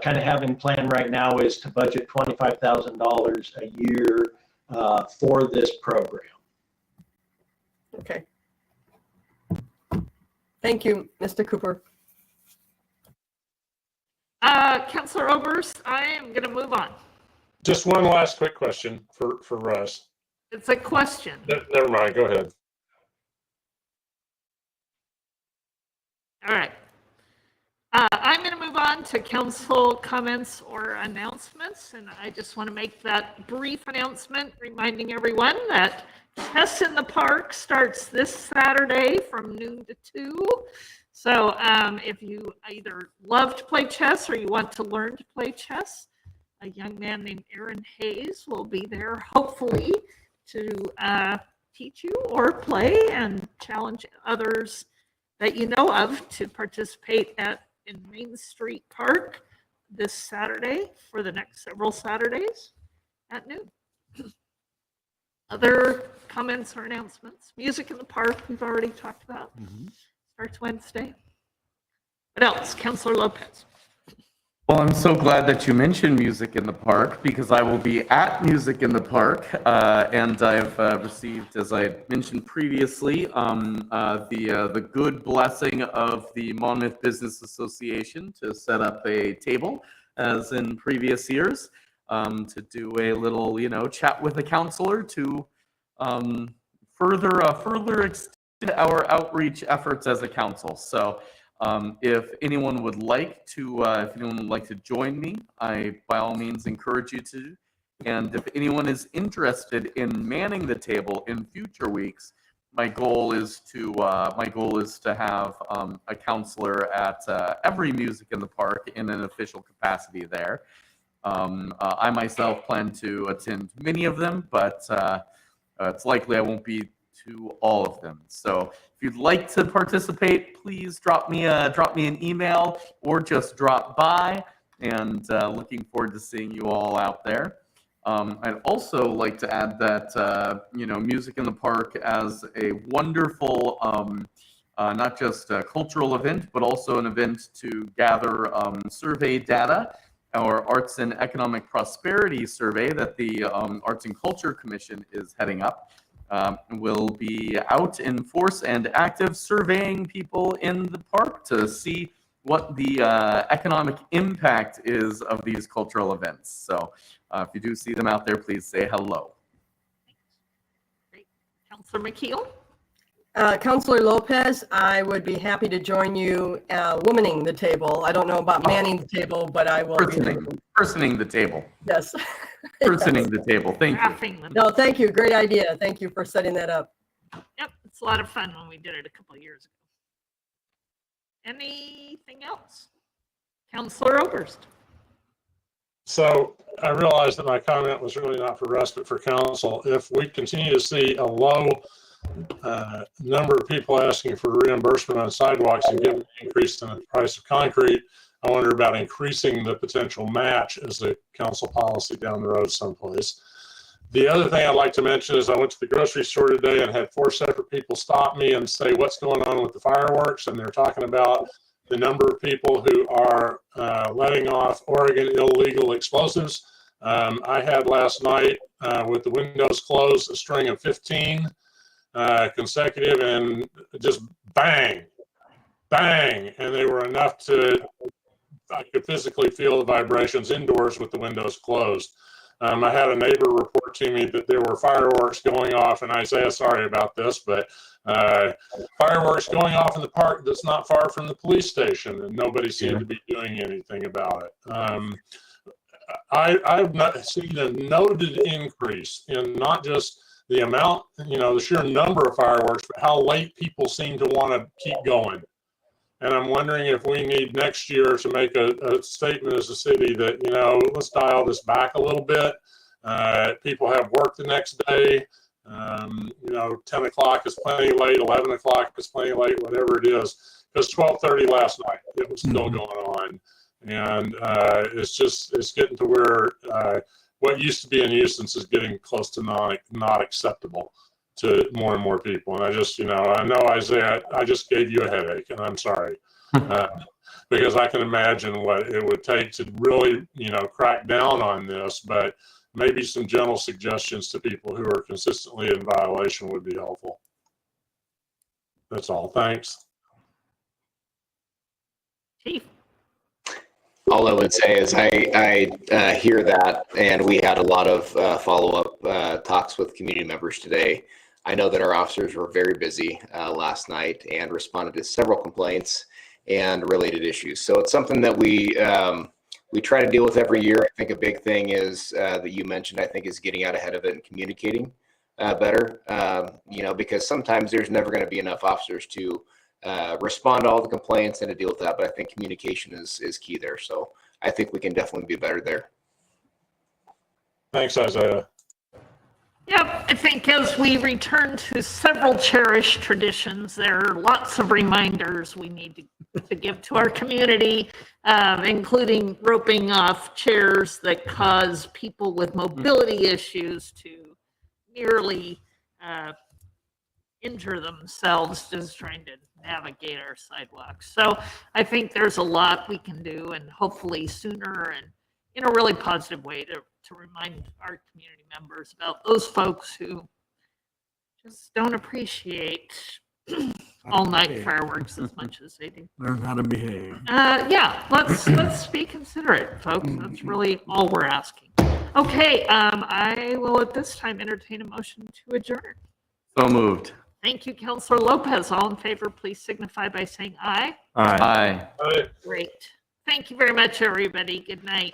kind of have in plan right now is to budget $25,000 a year for this program. Okay. Thank you, Mr. Cooper. Councilor Oberst, I am going to move on. Just one last quick question for Russ. It's a question. Never mind. Go ahead. All right. I'm going to move on to council comments or announcements, and I just want to make that brief announcement reminding everyone that Chess in the Park starts this Saturday from noon to 2. So if you either love to play chess or you want to learn to play chess, a young man named Aaron Hayes will be there, hopefully, to teach you or play and challenge others that you know of to participate in Main Street Park this Saturday for the next several Saturdays at noon. Other comments or announcements? Music in the Park, we've already talked about. Starts Wednesday. What else? Councilor Lopez. Well, I'm so glad that you mentioned Music in the Park because I will be at Music in the Park, and I've received, as I mentioned previously, the good blessing of the Monmouth Business Association to set up a table, as in previous years, to do a little, chat with a counselor to further extend our outreach efforts as a council. So. If anyone would like to join me, I by all means encourage you to. And if anyone is interested in manning the table in future weeks, my goal is to have a counselor at every Music in the Park in an official capacity there. I myself plan to attend many of them, but it's likely I won't be to all of them. So if you'd like to participate, please drop me an email or just drop by, and looking forward to seeing you all out there. I'd also like to add that Music in the Park as a wonderful not just a cultural event, but also an event to gather survey data. Our Arts and Economic Prosperity Survey that the Arts and Culture Commission is heading up will be out in force and active, surveying people in the park to see what the economic impact is of these cultural events. So if you do see them out there, please say hello. Councillor McKeel? Councillor Lopez, I would be happy to join you womaning the table. I don't know about manning the table, but I will. Personing the table. Yes. Personing the table. Thank you. No, thank you. Great idea. Thank you for setting that up. Yep, it's a lot of fun when we did it a couple of years ago. Anything else? Councillor Oberst? So I realized that my comment was really not for Russ, but for council. If we continue to see a low number of people asking for reimbursement on sidewalks and given the increase in the price of concrete, I wonder about increasing the potential match as a council policy down the road someplace. The other thing I'd like to mention is I went to the grocery store today and had 4 separate people stop me and say, what's going on with the fireworks? And they're talking about the number of people who are letting off Oregon illegal explosives. I had last night with the windows closed, a string of 15 consecutive, and just bang, bang. And they were enough to, I could physically feel the vibrations indoors with the windows closed. I had a neighbor report to me that there were fireworks going off, and Isaiah, sorry about this, but fireworks going off in the park that's not far from the police station, and nobody seemed to be doing anything about it. I've not seen a noted increase in not just the amount, the sheer number of fireworks, but how late people seem to want to keep going. And I'm wondering if we need next year to make a statement as a city that, let's dial this back a little bit. People have work the next day. 10 o'clock is plenty late, 11 o'clock is plenty late, whatever it is. Because 12:30 last night, it was still going on. And it's getting to where what used to be a nuisance is getting close to not acceptable to more and more people. And I just, I know, Isaiah, I just gave you a headache, and I'm sorry. Because I can imagine what it would take to really, crack down on this, but maybe some general suggestions to people who are consistently in violation would be helpful. That's all. Thanks. Chief? All I would say is I hear that, and we had a lot of follow-up talks with community members today. I know that our officers were very busy last night and responded to several complaints and related issues. So it's something that we try to deal with every year. I think a big thing is that you mentioned, I think, is getting out ahead of it and communicating better, because sometimes there's never going to be enough officers to respond to all the complaints and to deal with that. But I think communication is key there. So I think we can definitely be better there. Thanks, Isaiah. Yep, I think as we return to several cherished traditions, there are lots of reminders we need to give to our community, including roping off chairs that cause people with mobility issues to nearly injure themselves just trying to navigate our sidewalks. So I think there's a lot we can do, and hopefully sooner and in a really positive way to remind our community members about those folks who just don't appreciate all-night fireworks as much as they do. Learn how to behave. Yeah, let's be considerate, folks. That's really all we're asking. Okay, I will at this time entertain a motion to adjourn. So moved. Thank you, Councilor Lopez. All in favor, please signify by saying aye. Aye. Great. Thank you very much, everybody. Good night.